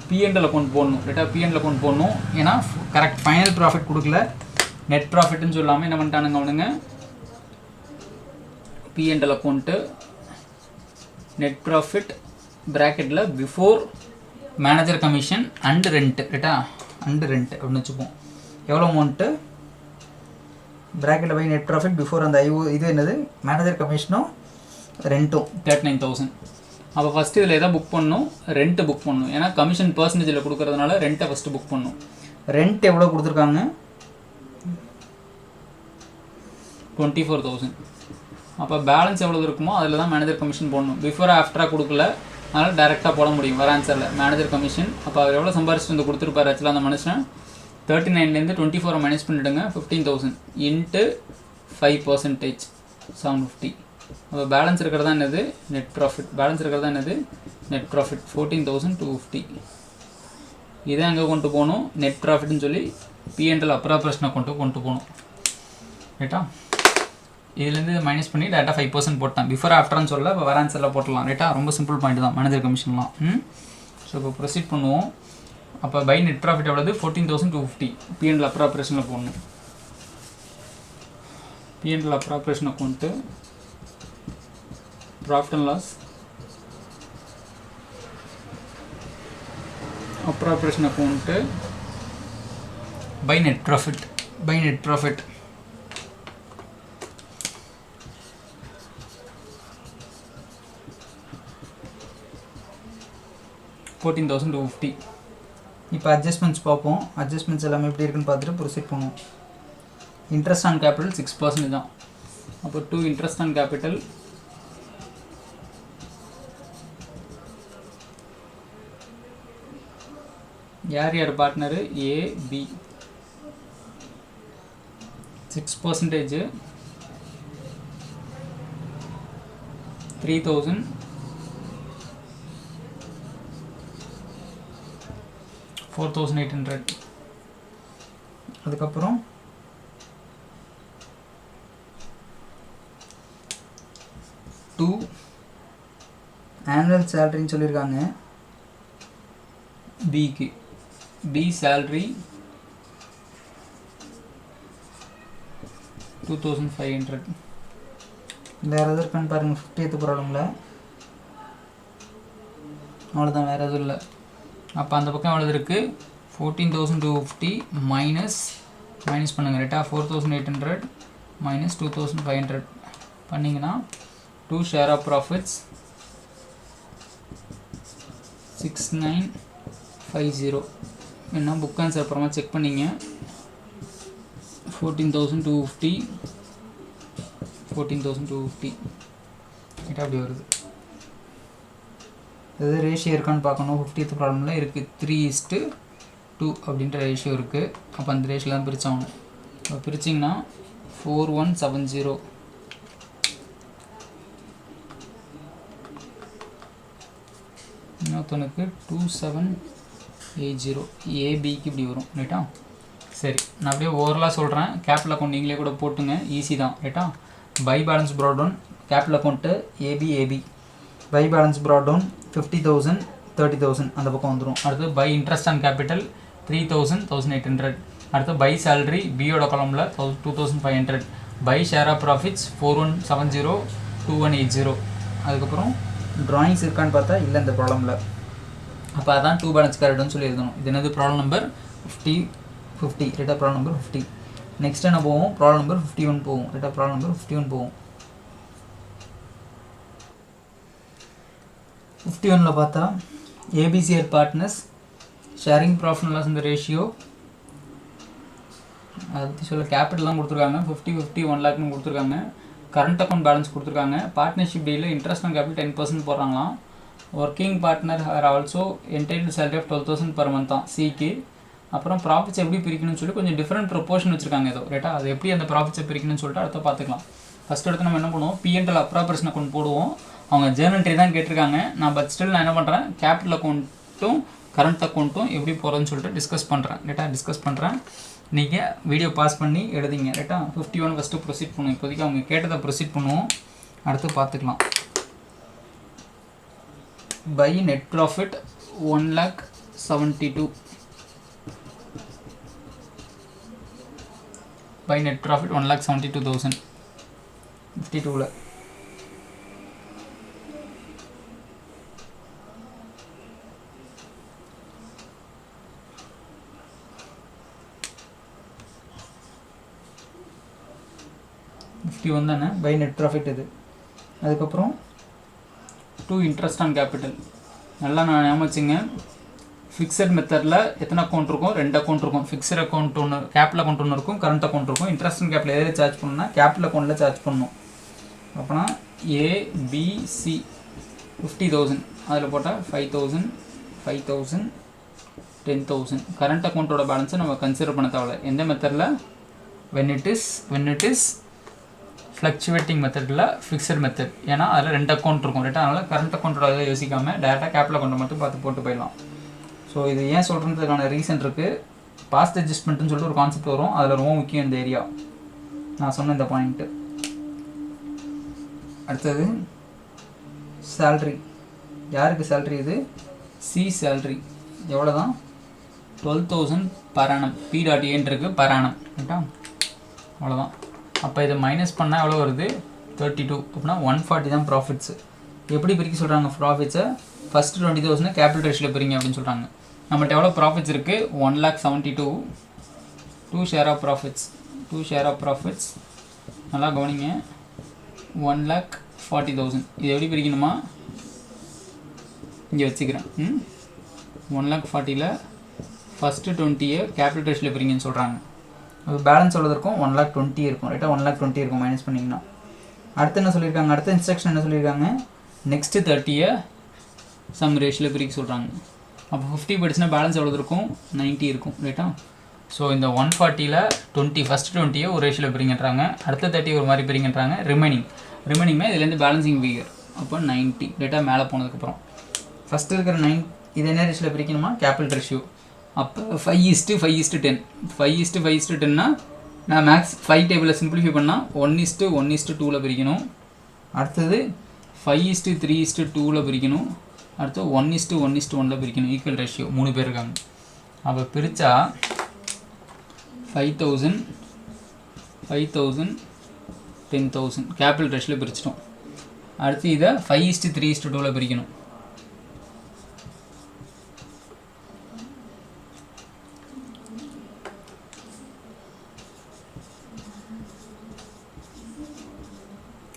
P&L அக்கௌண்ட் போடணும் ரைட்டா. P&L அக்கௌண்ட் போடணும். ஏன்னா கரெக்ட் ஃபைனல் ப்ராஃபிட் கொடுக்கல, நெட் ப்ராஃபிட்னு சொல்லாமல் என்ன பண்ணிட்டானுங்க அவனுங்க? P&L அக்கௌண்ட்டு நெட் ப்ராஃபிட் ப்ராக்கெட்டில் before manager commission and rent ரைட்டா. அண்டு ரெண்ட் அப்படின்னு வச்சுப்போம். எவ்வளோ அமௌண்ட்டு? ப்ராக்கெட்டில் பை நெட் ப்ராஃபிட் பிஃபோர் அந்த இது என்னது? மேனேஜர் கமிஷனும் ரெண்ட்டும் 39,000. அப்போ ஃபஸ்ட்டு இதில் எதாவது புக் பண்ணணும்? ரெண்ட்டு புக் பண்ணணும். ஏன்னா கமிஷன் பர்சன்டேஜில் கொடுக்கறதுனால ரெண்ட்டை ஃபஸ்ட்டு புக் பண்ணணும். ரெண்ட் எவ்வளோ கொடுத்துருக்காங்க? 24,000. அப்போ பேலன்ஸ் எவ்வளோ இருக்குமோ அதில் தான் மேனேஜர் கமிஷன் போடணும். பிஃபோர் ஆஃப்டராக கொடுக்கல, அதனால் டேரெக்டாக போட முடியும் வர ஆன்சரில் மேனேஜர் கமிஷன். அப்போ அவர் எவ்வளோ சம்பாரிச்சிட்டு வந்து கொடுத்துருப்பாரு ஆக்சுவலாக அந்த மனுஷன்? 39லேருந்து 24 மைனஸ் பண்ணிவிடுங்க. 15,000 இன்ட்டு 5% 750. அப்போ பேலன்ஸ் இருக்கிறதா என்னது? Net profit. பேலன்ஸ் இருக்கிறதா என்னது? Net profit 14,250. இதை அங்கே கொண்டு போகணும் நெட் ப்ராஃபிட்னு சொல்லி P&L அப்ராப்ரேஷன் அக்கௌண்ட்டுக்கு கொண்டு போகணும் ரைட்டா. இதுலேருந்து மைனஸ் பண்ணி டேரெக்டாக 5% போட்டேன். பிஃபோர் ஆஃப்டர்னு சொல்ல இப்போ வர ஆன்சரில் போட்டலாம் ரைட்டா. ரொம்ப சிம்பிள் பாயிண்ட் தான் மேனேஜர் கமிஷன்லாம். ஸோ இப்போ ப்ரொசீட் பண்ணுவோம். அப்போ பை நெட் ப்ராஃபிட் எவ்வளவு? 14,250. P&L அப்ராப்ரேஷனில் போடணும். P&L appropriation account, profit and loss, appropriation account, by net profit 14,250. இப்போ அட்ஜஸ்ட்மெண்ட்ஸ் பார்ப்போம். அட்ஜஸ்ட்மெண்ட்ஸ் எல்லாமே எப்படி இருக்குன்னு பார்த்துட்டு ப்ரொசீட் பண்ணுவோம். இன்ட்ரெஸ்ட் ஆன் கேபிட்டல் 6% தான். அப்போ 2 இன்ட்ரெஸ்ட் ஆன் கேபிட்டல், யார் பார்ட்னரு? A, B. 6%, 3,000, 4,800. அதுக்கப்புறம் 2 ஆனுவல் சேலரின்னு சொல்லியிருக்காங்க. பிக்கு B salary 2,500. வேறு எதுவும் இருக்கான்னு பாருங்கள். 50th ப்ராப்ளமில் அவ்வளோதான், வேறு எதுவும் இல்லை. அப்போ அந்த பக்கம் எவ்வளோ இருக்குது? 14,250 மைனஸ் பண்ணுங்கள் ரைட்டா. 4,800 மைனஸ் 2,500 பண்ணிங்கன்னா 2 ஷேர் ஆஃப் ப்ராஃபிட்ஸ் 6950. என்ன புக் ஆன்சர் அப்புறமா செக் பண்ணிங்க. 14,250 ரைட்டா அப்படி வருது. எது ரேஷியோ இருக்கான்னு பார்க்கணும். 50th ப்ராப்ளமில் இருக்குது 3:2 அப்படின்ற ரேஷியோ இருக்குது. அப்போ அந்த ரேஷியோவில் தான் பிரித்தாகணும். இப்போ பிரிச்சிங்கன்னா 4170. இன்னொருத்தனுக்கு 2780. ஏபிக்கு இப்படி வரும் ரைட்டா. சரி, நான் அப்படியே ஓவரலாக சொல்கிறேன். கேபிட்டல் அக்கௌண்ட் நீங்களே கூட போட்டுங்க, ஈஸி தான் ரைட்டா. By balance brought down capital account A B. By balance brought down 50,000 30,000 அந்த பக்கம் வந்துடும். அடுத்து பை இன்ட்ரெஸ்ட் ஆன் கேபிட்டல் 3,000 1,800. அடுத்து பை சேலரி பியோட காலமில் 2,500. By share of profits 4170 2180. அதுக்கப்புறம் ட்ராயிங்ஸ் இருக்கான்னு பார்த்தா இல்லை இந்த ப்ராப்ளமில். அப்போ அதான் 2 பேலன்ஸ் கேரட்னு சொல்லி எழுதணும். இது என்னது? ப்ராப்ளம் நம்பர் 50 ரைட்டா. Problem number 50. நெக்ஸ்ட் என்ன போவோம்? ப்ராப்ளம் நம்பர் 51 போவோம் ரைட்டா. ப்ராப்ளம் நம்பர் 51 போவோம். 51ல் பார்த்தா A B C are partners sharing profit and loss இந்த ரேஷியோ அதை பற்றி சொல்ல. கேபிட்டல்லாம் கொடுத்துருக்காங்க 50 1 லேக்னு கொடுத்துருக்காங்க. கரண்ட் அக்கௌண்ட் பேலன்ஸ் கொடுத்துருக்காங்க. பார்ட்னர்ஷிப் டீலில் இன்ட்ரெஸ்ட் ஆன் கேபிட்டல் 10% போடுறாங்களாம். Working partner are also entitle salary of 12,000 per month தான் சிக்கு. அப்புறம் ப்ராஃபிட்ஸ் எப்படி பிரிக்கணும்னு சொல்லி கொஞ்சம் டிஃப்ரெண்ட் ப்ரொப்போர்ஷன் வச்சுருக்காங்க ஏதோ ரைட்டா. அது எப்படி அந்த ப்ராஃபிட்ஸை பிரிக்கணும்னு சொல்லிட்டு அடுத்த பார்த்துக்கலாம். ஃபஸ்ட் எடுத்து நம்ம என்ன பண்ணுவோம்? P&L அப்ராப்ரேஷன் அக்கௌண்ட் போடுவோம். அவங்க ஜேர்னல் என்ட்ரி தான் கேட்டிருக்காங்க. நான் ஸ்டில் நான் என்ன பண்ணுறேன்? கேபிட்டல் அக்கௌண்ட்டும் கரண்ட் அக்கௌண்ட்டும் எப்படி போகிறதுன்னு சொல்லிட்டு டிஸ்கஸ் பண்ணுறேன். நீங்கள் வீடியோ பாஸ் பண்ணி எழுதிங்க ரைட்டா. 51 ஃபஸ்ட்டு ப்ரொசீட் பண்ணுவோம். இப்போதைக்கு அவங்க கேட்டதை ப்ரொசீட் பண்ணுவோம், அடுத்து பார்த்துக்கலாம். By net profit 1,72. By net profit 1,72,000 52ல். தானே பை நெட் ப்ராஃபிட் இது. அதுக்கப்புறம் 2 இன்ட்ரெஸ்ட் ஆன் கேபிட்டல். நல்லா நான் ஞாபகம் வச்சுங்க. ஃபிக்ஸட் மெத்தடில் எத்தனை அக்கௌண்ட் இருக்கும்? 2 அக்கௌண்ட் இருக்கும். ஃபிக்ஸட் அக்கௌண்ட் ஒன்று, கேபிட்டல் அக்கௌண்ட் ஒன்று இருக்கும், கரண்ட் அக்கௌண்ட் இருக்கும். இன்ட்ரெஸ்ட் ஆன் கேபிட்டல் எதில் சார்ஜ் பண்ணணும்னா கேபிட்டல் அக்கௌண்ட்டில் சார்ஜ் பண்ணணும். அப்போனா ஏபிசி 50,000 அதில் போட்டால் 5,000 5,000 10,000. கரண்ட் அக்கௌண்ட்டோட பேலன்ஸை நம்ம கன்சிடர் பண்ண தேவை. எந்த மெத்தடில்? when it is ஃப்ளக்சுவேட்டிங் மெத்தடில் ஃபிக்ஸட் மெத்தட். ஏன்னா அதில் 2 அக்கௌண்ட் இருக்கும் ரைட்டா. அதனால் கரண்ட் அக்கௌண்ட்டோட அதை யோசிக்காமல் டேரெக்டாக கேபிட்டல் அக்கௌண்ட்டை மட்டும் பார்த்து போட்டு போயிடலாம். ஸோ இது ஏன் சொல்கிறதுக்கான ரீசன் இருக்குது. பாஸ்ட் அட்ஜஸ்ட்மெண்ட்டுன்னு சொல்லிட்டு ஒரு கான்செப்ட் வரும். அதில் ரொம்ப முக்கியம் இந்த ஏரியா. நான் சொன்ன இந்த பாயிண்ட்டு. அடுத்தது சேல்ரி. யாருக்கு சேல்ரி? இது சி சேலரி எவ்வளோ தான் 12,000 per annum. P.A இருக்கு per annum ரைட்டா, அவ்வளோதான். அப்போ இதை மைனஸ் பண்ணால் எவ்வளோ வருது 32. அப்படின்னா 140 தான் ப்ராஃபிட்ஸு. எப்படி பிரிக்க சொல்கிறாங்க ப்ராஃபிட்ஸை? ஃபஸ்ட்டு 20,000 கேபிட்டல் ரேஷியோவில் பிரிங்க அப்படின்னு சொல்கிறாங்க. நம்மகிட்ட எவ்வளோ ப்ராஃபிட்ஸ் இருக்குது 1,72,000. 2 share of profits, 2 share of profits நல்லா கவனிங்க 1,40,000. இது எப்படி பிரிக்கணுமா, இங்கே வச்சுக்கிறேன். 1,40,000 ஃபஸ்ட்டு 20 கேபிட்டல் ரேஷியோவில் பிரிங்கன்னு சொல்கிறாங்க. அது பேலன்ஸ் எவ்வளோ இருக்கும் 1,20,000 இருக்கும் ரைட்டா, 1,20,000 இருக்கும் மைனஸ் பண்ணிங்கன்னா. அடுத்து என்ன சொல்லியிருக்காங்க, அடுத்த இன்ஸ்ட்ரக்ஷன் என்ன சொல்லியிருக்காங்க, நெக்ஸ்ட்டு 30 சம் ரேஷியோவில் பிரிக்க சொல்கிறாங்க. அப்போ 50 படிச்சுன்னா பேலன்ஸ் எவ்வளோ இருக்கும் 90 இருக்கும் ரைட்டா. ஸோ இந்த 140ல் 20 ஃபஸ்ட்டு 20 ஒரு ரேஷியோவில் பிரிங்கன்றாங்க, அடுத்த 30 ஒரு மாதிரி பிரிங்கன்றாங்க. ரிமைனிங்னா இதுலேருந்து பேலன்சிங் ஃபிகர் அப்போ 90 ரைட்டா. மேலே போனதுக்கப்புறம் ஃபஸ்ட்டு இருக்கிற 9 இது என்ன ரேஷியோவில் பிரிக்கணுமா கேபிட்டல் ரேஷியோ. அப்போ 5:5:10 5:5:10னா நான் மேக்ஸ் 5 டேபிளில் சிம்பிளிஃபை பண்ணால் 1:1:2ல் பிரிக்கணும். அடுத்தது 5:3:2ல் பிரிக்கணும். அடுத்து 1:1:1ல் பிரிக்கணும். ஈக்குவல் ரேஷியோ 3 பேர் இருக்காங்க. அப்போ பிரித்தா 5,000 10,000 கேபிட்டல் ரேஷியோவில் பிரிச்சிட்டோம். அடுத்து இதை 5:3:2ல் பிரிக்கணும்.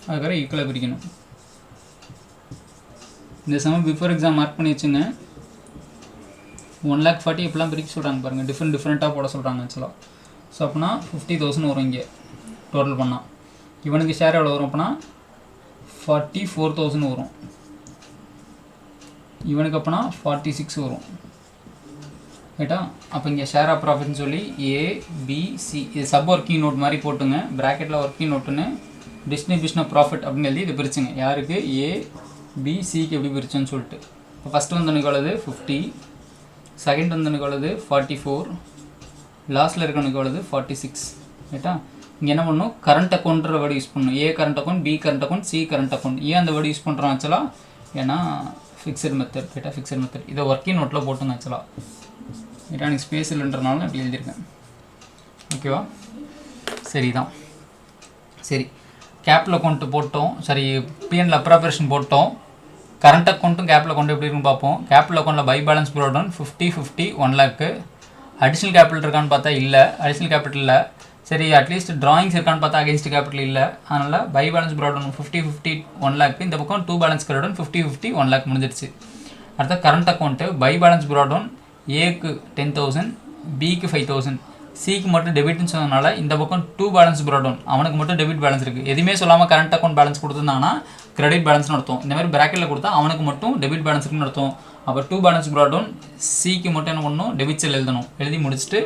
அதுக்கப்புறம் ஈக்குவலாக பிரிக்கணும். இந்த சமம் பிஃபோர் எக்ஸாம் மார்க் பண்ணி வச்சுங்க. 1,40,000 எப்படிலாம் பிரிக்க சொல்கிறாங்க பாருங்கள், டிஃப்ரெண்ட்டாக போட சொல்கிறாங்க ஆக்சுவலாக. ஸோ அப்படின்னா 50,000 வரும் இங்கே டோட்டல் பண்ணால். இவனுக்கு ஷேர் எவ்வளோ வரும் அப்படின்னா 44,000 வரும். இவனுக்கு அப்படின்னா 46 வரும் ரைட்டா. அப்போ இங்கே ஷேர் ஆஃப் ப்ராஃபிட்னு சொல்லி ABC இது சப் ஒர்க்கிங் நோட் மாதிரி போட்டுங்க, ப்ராக்கெட்டில் ஒர்க்கிங் நோட்டுன்னு டிஸ்ட்ரிபியூஷன் ஆஃப் ப்ராஃபிட் அப்படின்னு எழுதி இது பிரிச்சுங்க. யாருக்கு ABCக்கு எப்படி பிரிச்சோன்னு சொல்லிட்டு. இப்போ ஃபஸ்ட்டு வந்தனுக்கு எவ்வளவு 50, செகண்ட் வந்தனுக்கு எவ்வளவு 44, லாஸ்ட்டில் இருக்கணுக்கு எவ்வளவு 46 ரைட்டா. இங்கே என்ன பண்ணணும், கரண்ட் அக்கௌண்ட்ற வேர்டு யூஸ் பண்ணணும். A current account, B current account, C current account. ஏன் அந்த வேர்டு யூஸ் பண்ணுறோம் ஆக்சுவலாக, ஏன்னா ஃபிக்ஸட் மெத்தட் ரைட்டா, ஃபிக்ஸட் மெத்தட். இதை ஒர்க்கிங் நோட்டில் போட்டுங்க ஆக்சுவலாக ரைட்டா. எனக்கு ஸ்பேஸ் இல்லைன்றனால அப்படி எழுதியிருக்கேன் ஓகேவா. சரிதான். சரி, கேபிட்டல் அக்கௌண்ட்டு போட்டோம், சரி P&L அப்ராப்ரேஷன் போட்டோம். கரண்ட் அக்கௌண்ட்டும் கேபிட்டல் அக்கௌண்ட் எப்படி இருக்குன்னு பார்ப்போம். கேபிட்டல் அக்கௌண்ட்டில் by balance brought down 50 1 lakh. Additional capital இருக்கான்னு பார்த்தா இல்லை, அடிஷ்னல் கேபிட்டல் இல்லை. சரி அட்லீஸ்ட் ட்ராயிங்ஸ் இருக்கான்னு பார்த்தா அகேன்ஸ்ட் கேபிட்டல் இல்லை. அதனால் பை பேலன்ஸ் ப்ரோடவுன் 50 1 lakh. இந்த பக்கம் 2 பேலன்ஸ் ப்ரோடவுன் 50 1 lakh முடிஞ்சிருச்சு. அடுத்த கரண்ட் அக்கௌண்ட்டு பை பேலன்ஸ் ப்ரோடவுன் ஏக்கு 10,000, பிக்கு 5,000, சிக்கு மட்டும் டெபிட்னு சொன்னதுனால இந்த பக்கம் 2 பேலன்ஸ் ப்ரோடவுன், அவனுக்கு மட்டும் டெபிட் பேலன்ஸ் இருக்குது. எதுவுமே சொல்லாமல் கரண்ட் அக்கௌண்ட் பேலன்ஸ் கொடுத்துருந்தாங்கன்னா கிரெடிட் பேலன்ஸ்னு அர்த்தம். இந்த மாதிரி ப்ராக்கெட்டில் கொடுத்தா அவனுக்கு மட்டும் டெபிட் பேலன்ஸ் இருக்குன்னு அர்த்தம். அப்போ 2 பேலன்ஸ் ப்ரோடவுன் சிக்கு மட்டும் என்ன பண்ணணும், டெபிட் செல் எழுதணும். எழுதி முடிச்சுட்டு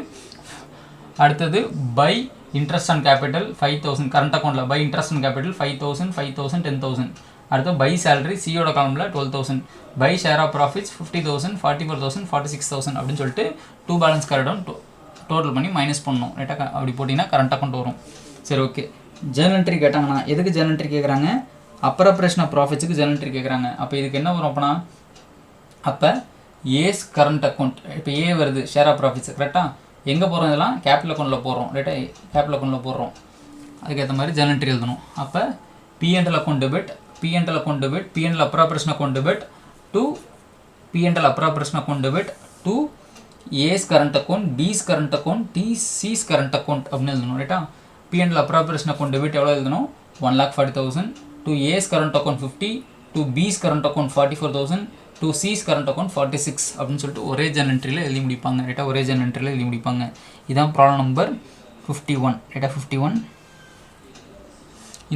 அடுத்தது by interest on capital 5,000. Current அக்கௌண்ட்டில் பை இன்ட்ரெஸ்ட் ஆன் கேபிட்டல் 5,000 10,000. அடுத்து பை சேலரி சியோட காலமில் 12,000. பை ஷேர் ஆஃப் ப்ராஃபிட்ஸ் 50,000 44,000 46,000 அப்படின்னு சொல்லிட்டு 2 பேலன்ஸ் கரண்ட் டோட்டல் பண்ணி மைனஸ் பண்ணணும் ரைட்டாக. அப்படி போட்டிங்கன்னா கரண்ட் அக்கௌண்ட் வரும். சரி ஓகே. ஜேர்னல் என்ட்ரி கேட்டாங்கன்னா எதுக்கு ஜேர்னல் என்ட்ரி கேட்குறாங்க, அப்ராப்ரேஷன் ஆஃப் ப்ராஃபிட்ஸுக்கு ஜேர்னல் என்ட்ரி கேட்குறாங்க. அப்போ இதுக்கு என்ன வரும் அப்படின்னா, அப்போ ஏஸ் கரண்ட் அக்கௌண்ட், இப்போ ஏ வருது ஷேர் ஆஃப் ப்ராஃபிட்ஸ் கரெக்டாக. எங்கே போகிறோம், இதெல்லாம் கேபிட்டல் அக்கௌண்ட்டில் போடுறோம் ரைட்டா, கேபிட்டல் அக்கௌண்ட்டில் போடுறோம். அதுக்கேற்ற மாதிரி ஜேர்னல் என்ட்ரி எழுதணும். அப்போ P&L account debit, P&L account debit, P&L appropriation account debit to P&L appropriation account debit to A's current account, B's current account, C's current account அப்படின்னு எழுதணும் ரைட்டா. P&L அப்ராப்ரேஷன் அக்கௌண்ட் டெபிட் எவ்வளோ எழுதணும் 1,40,000 to A's current account 50, to B's current account 44,000, to C's current account 46 அப்படின்னு சொல்லிட்டு ஒரே Journal என்ட்ரியில் எழுதி முடிப்பாங்க ரைட்டா. ஒரே ஜேர்னல் என்ட்ரியில் எழுதி முடிப்பாங்க. இதான் ப்ராப்ளம் நம்பர் 51 ரைட்டா. 51.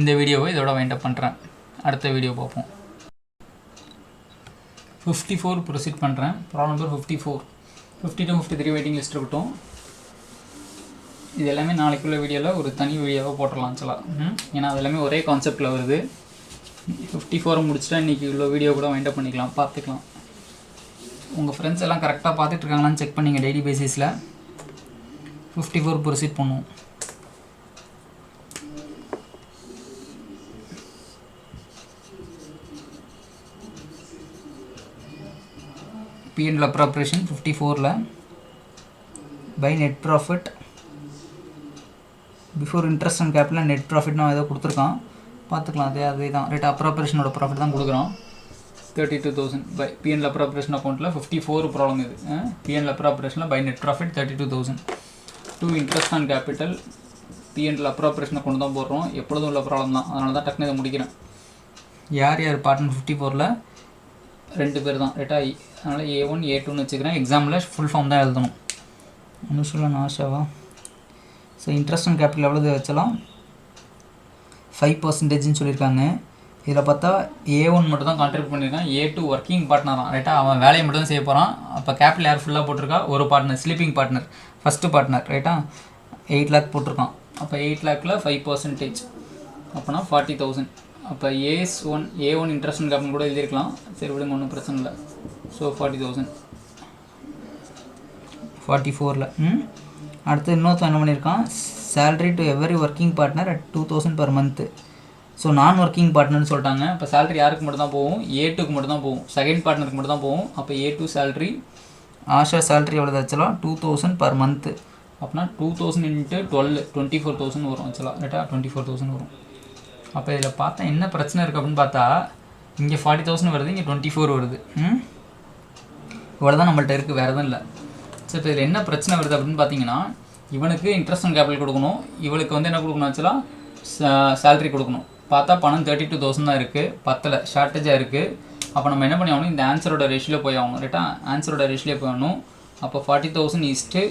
இந்த வீடியோவை இதோட வைண்ட் அப் பண்ணுறேன். அடுத்த வீடியோ பார்ப்போம். 54 ப்ரொசீட் பண்ணுறேன். Problem number 54. 52 53 வெயிட்டிங் லிஸ்ட் இருக்கட்டும். இது எல்லாமே நாளைக்குள்ள வீடியோவில் ஒரு தனி வீடியோவாக போட்டுடலாம் ஆக்சுவலாக. ஏன்னா அது எல்லாமே ஒரே கான்செப்டில் வருது. 54 முடிச்சுட்டா இன்றைக்கி உள்ள வீடியோ கூட வைண்ட் அப் பண்ணிக்கலாம், பார்த்துக்கலாம். உங்கள் ஃப்ரெண்ட்ஸ் எல்லாம் கரெக்டாக பார்த்துட்ருக்காங்களான்னு செக் பண்ணிங்க டெய்லி பேசிஸில். 54 ப்ரொசீட் பண்ணுவோம். P&L appropriation 54ல by net profit before interest and capital net profit நான் ஏதோ கொடுத்துருக்கான் பார்த்துக்கலாம். அதே தான் ரேட் அப்ராப்ரேஷனோட ப்ராஃபிட் தான் கொடுக்குறோம். 32,000 பை P&L அப்ராப்ரேஷன் அக்கௌண்ட்டில் 54 ப்ராப்ளம் இது. P&L அப்ராப்ரேஷனில் by net profit 32,000. To interest and capital P&L அப்ராப்ரேஷனை கொண்டு தான் போடுறோம். எப்பொழுதும் உள்ள ப்ராப்ளம் தான், அதனால தான் டக்குனு இதை முடிக்கிறேன். யார் பார்ட்னர் 54ல் 2 பேர் தான் ரைட்டா. அதனால் A1 A2ன்னு வச்சுக்கிறேன். எக்ஸாமில் ஃபுல் ஃபார்ம் தான் எழுதணும். ஒன்றும் சொல்ல Oshawa. So interest and capital எவ்வளோ வச்சலாம் 5%ன்னு சொல்லியிருக்காங்க. இதில் பார்த்தா A1 மட்டும் தான் கான்ட்ரிபியூட் பண்ணியிருக்கான். A2 ஒர்க்கிங் பார்ட்னர் தான் ரைட்டா. அவன் வேலையை மட்டும் தான் செய்ய போகிறான். அப்போ கேபிட்டல் யார் ஃபுல்லாக போட்டிருக்கா, ஒரு partner sleeping partner first partner ரைட்டா. 8 lakh போட்டிருக்கான். அப்போ 8 lakhல 5% அப்போனா 40,000. அப்போ A1 இன்ட்ரெஸ்ட் அண்ட் கேபிட்டல் கூட எழுதியிருக்கலாம். சரி விடுங்க, ஒன்றும் பிரச்சனை இல்லை. ஸோ 40,000 44ல். அடுத்து இன்னொருத்தன் என்ன பண்ணியிருக்கான், salary to every working partner at 2,000 per month. So நான் ஒர்க்கிங் பார்ட்னர்னு சொல்லிட்டாங்க. இப்போ சேலரி யாருக்கு மட்டும் தான் போகும், A2க்கு மட்டும் தான் போகும், செகண்ட் பார்ட்னருக்கு மட்டும் தான் போகும். அப்போ A2 சேலரி, ஆஷா சேலரி எவ்வளோ ஆச்சுலாம் 2,000 per month. அப்படின்னா 2,000 × 12 24,000 வரும் ஆச்சுலாம் ரைட்டா. 24,000 வரும். அப்போ இதில் பார்த்தா என்ன பிரச்சனை இருக்குது அப்படின்னு பார்த்தா, இங்கே 40,000 வருது, இங்கே 24 வருது. இவ்வளோ தான் நம்மள்ட்ட இருக்குது, வேறு எதுவும் இல்லை. ஸோ இப்போ இதில் என்ன பிரச்சனை வருது அப்படின்னு பார்த்தீங்கன்னா, இவனுக்கு இன்ட்ரெஸ்ட் அண்ட் கேபிட்டல் கொடுக்கணும், இவளுக்கு வந்து என்ன கொடுக்கணும் ஆச்சுலாம் சேலரி கொடுக்கணும். பார்த்தா பணம் 32,000 தான் இருக்குது, 10ல் ஷார்ட்டேஜாக இருக்குது. அப்போ நம்ம என்ன பண்ணி ஆகணும், இந்த ஆன்சரோட ரேஷியோ போய் ஆகணும் ரைட்டா. ஆன்சரோட ரேஷியோ போய் ஆகணும். அப்போ 40,000 =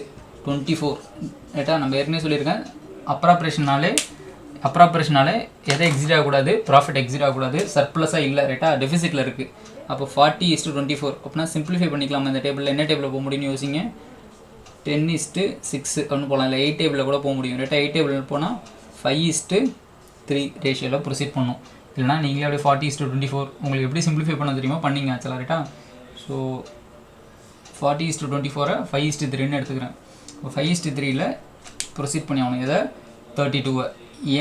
24 ரைட்டா. நம்ம ஏற்கனவே சொல்லியிருக்கேன், அப்ராப்ரேஷனாலே எதை எக்ஸிட் ஆகக்கூடாது, ப்ராஃபிட் எக்ஸிட் ஆகக்கூடாது, சர்ப்ளஸாக இல்லை ரைட்டா, டெஃபிசிட்டில் இருக்குது. அப்போ 40:24 அப்படின்னா சிம்பிளிஃபை பண்ணிக்கலாம். இந்த டேபிளில் என்ன டேபிளில் போக முடியும்னு யோசிங்க. 10:6 அப்படின்னு போகலாம், இல்லை 8 டேபிளில் கூட போக முடியும் ரைட்டா. 8 டேபிளில் போனால் 5:3 ரேஷியோவில் ப்ரொசீட் பண்ணும். இல்லைனா நீங்களே அப்படியே 40:24 உங்களுக்கு எப்படி சிம்பிளிஃபை பண்ண தெரியுமா பண்ணிங்க ஆக்சுவலாக ரைட்டா. ஸோ 40:24 5:3ன்னு எடுத்துக்கிறேன். இப்போ 5:3ல் ப்ரொசீட் பண்ணி ஆகணும். இதை 32.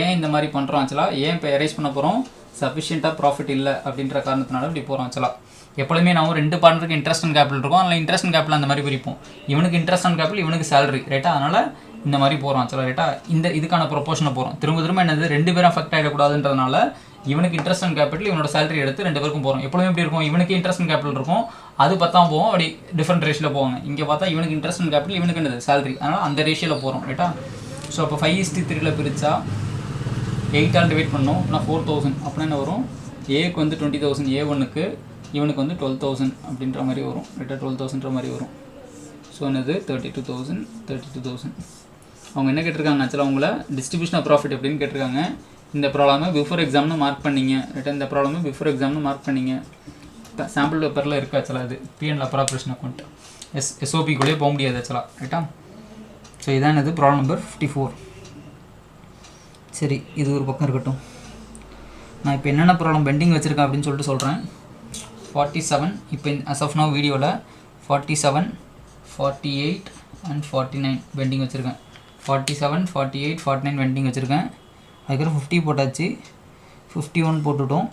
ஏன் இந்த மாதிரி பண்ணுறோம் ஆக்சுவலாக, ஏன் இப்போ எரேஸ் பண்ண போகிறோம், சஃபிஷியண்ட்டாக ப்ராஃபிட் இல்லை அப்படின்ற காரணத்தினால இப்படி போகிறோம் ஆக்சுவலாக. எப்பொழுதுமே நான் 2 பார்ட்னருக்கு இன்ட்ரெஸ்ட் அண்ட் கேபிட்டல் இருக்கும், அதில் இன்ட்ரெஸ்ட் அண்ட் கேபிட்டல் அந்த மாதிரி பிரிப்போம். இவனுக்கு இன்ட்ரெஸ்ட் அண்ட் கேபிட்டல், இவனுக்கு சேலரி ரைட்டா. அதனால் இந்த மாதிரி போகிறோம் ஆக்சுவலாக ரைட்டா. இதுக்கான ப்ரொபோஷனை போகிறோம். திரும்ப என்னது 2 பேரும் அஃபெக்ட் ஆகிடக்கூடாதுன்றதுனால இவனுக்கு இன்ட்ரெஸ்ட் அண்ட் கேபிட்டல், இவனோட சேலரி எடுத்து 2 பேருக்கும் போகிறோம். எப்பொழுதுமே எப்படி இருக்கும், இவனுக்கு இன்ட்ரெஸ்ட் அண்ட் கேபிட்டல் இருக்கும், அது 10 போவோம், அப்படி டிஃப்ரெண்ட் ரேஷியோவில் போவாங்க. இங்கே பார்த்தா இவனுக்கு இன்ட்ரெஸ்ட் அண்ட் கேபிட்டல், இவனுக்கு என்னது சேலரி, அதனால் அந்த ரேஷியோவில் போகிறோம் ரைட்டா. ஸோ அப்போ 5:3ல் பிரித்தா 8 ஆல் டிவைட் பண்ணோம் அப்படின்னா 4,000. அப்படின்னா என்ன வரும், ஏக்கு வந்து 20,000, A1க்கு, இவனுக்கு வந்து 12,000 அப்படின்ற மாதிரி வரும் ரைட்டா. 12,000ன்ற மாதிரி வரும். ஸோ என்னது 32,000. அவங்க என்ன கேட்டிருக்காங்க ஆக்சுவலாக, அவங்கள டிஸ்ட்ரிபியூஷன் ஆஃப் ப்ராஃபிட் எப்படின்னு கேட்டிருக்காங்க. இந்த ப்ராப்ளமை பிஃபோர் எக்ஸாம்னு மார்க் பண்ணிங்க ரைட்டா. இந்த ப்ராப்ளமை பிஃபோர் எக்ஸாம்னு மார்க் பண்ணிங்க. சாம்பிள் பேப்பரில் இருக்குது ஆக்சுவலாக. இது P&L அப்ராப்ரேஷன் அக்கௌண்ட் SOPக்குள்ளேயே போக முடியாது ஆக்சுவலாக ரைட்டா. ஸோ இதான் இது ப்ராப்ளம் நம்பர் 54. சரி, இது ஒரு பக்கம் இருக்கட்டும். நான் இப்போ என்னென்ன ப்ராப்ளம் பெண்டிங் வச்சுருக்கேன் அப்படின்னு சொல்லிட்டு சொல்கிறேன். 47 இப்போ as of now வீடியோவில் 47, 48 and 49 பெண்டிங் வச்சுருக்கேன். 47, 48, 49 பெண்டிங் வச்சுருக்கேன். அதுக்கப்புறம் 50 போட்டாச்சு, 51 போட்டுவிட்டோம்,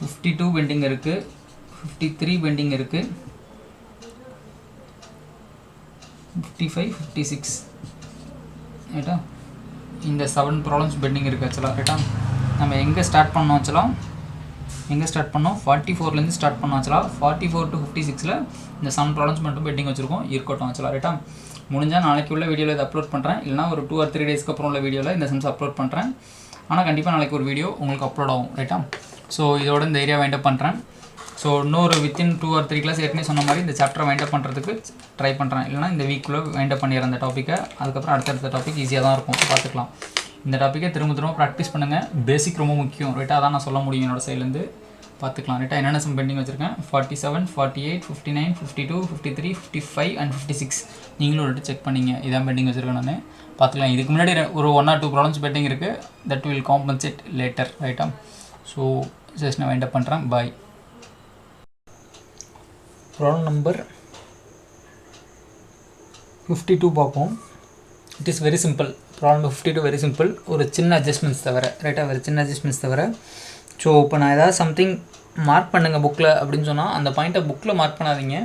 52 பெண்டிங் இருக்குது, 53 பெண்டிங் இருக்குது, 55, 56 ரைட்டா. இந்த 7 ப்ராப்ளம்ஸ் பெண்டிங் இருக்குது ஆக்சுவலாக ரைட்டா. நம்ம எங்கே ஸ்டார்ட் பண்ணோம் ஆக்சுவலாக, 44லேருந்து ஸ்டார்ட் பண்ணோம் ஆக்சுவலாக. 44 to 56ல் இந்த 7 ப்ராப்ளம்ஸ் மட்டும் பெண்டிங் வச்சுருக்கோம், இருக்கட்டும் ஆக்சுவலாக ரைட்டா. முடிஞ்சால் நாளைக்கு உள்ள வீடியோவில் இதை அப்லோட் பண்ணுறேன், இல்லைனா ஒரு 2 or 3 டேஸ்க்கு அப்புறம் உள்ள வீடியோவில் இந்த சம்ஸ் அப்லோட் பண்ணுறேன். ஆனால் கண்டிப்பாக நாளைக்கு ஒரு வீடியோ உங்களுக்கு அப்லோட் ஆகும் ரைட்டா. ஸோ இதோட இந்த ஏரியா வைண்டப் பண்ணுறேன். ஸோ இன்னொரு வித்தின் 2 or 3 கிளாஸ் ஏற்கனவே சொன்ன மாதிரி இந்த சாப்டரை வைண்டப் பண்ணுறதுக்கு ட்ரை பண்ணுறேன், இல்லைனா இந்த வீக்குள்ளே வைண்டப் பண்ணிடுறேன் அந்த டாப்பிக்கை. அதுக்கப்புறம் அடுத்தடுத்த டாபிக் ஈஸியாக தான் இருக்கும், பார்த்துக்கலாம். இந்த டாப்பிக்கை திரும்ப ப்ராக்டிஸ் பண்ணுங்கள். பேசிக் ரொம்ப முக்கியம் ரைட்டா, அதான் நான் சொல்ல முடியும் என்னோட சைட்லேருந்து. பார்த்துக்கலாம் ரைட்டா. என்னென்ன சம் பெண்டிங் வச்சுருக்கேன், 47, 48, 59, 52, 53, 55 and 56 நீங்களும் ஒரு செக் பண்ணிங்க. இதான் பெண்டிங் வச்சுருக்கேன் நான், பார்த்துக்கலாம். இதுக்கு முன்னாடி ஒரு 1 or 2 ப்ராப்ளம்ஸ் பெண்டிங் இருக்குது, தட் வில் காம்பன்சேட் லேட்டர் ரைட்டா. ஸோ செஷனை வைண்டப் பண்ணுறேன், பாய். ப்ராப்ளம் நம்பர் 52 பார்ப்போம். It is very simple. Problem number 52 very simple. ஒரு சின்ன அட்ஜஸ்ட்மெண்ட்ஸ் தவிர ரைட்டாக, வேறு சின்ன அட்ஜஸ்ட்மெண்ட்ஸ் தவிர. ஸோ இப்போ நான் ஏதாவது சம்திங் மார்க் பண்ணுங்கள் புக்கில் அப்படின்னு சொன்னால் அந்த பாயிண்ட்டை புக்கில் மார்க் பண்ணாதீங்க.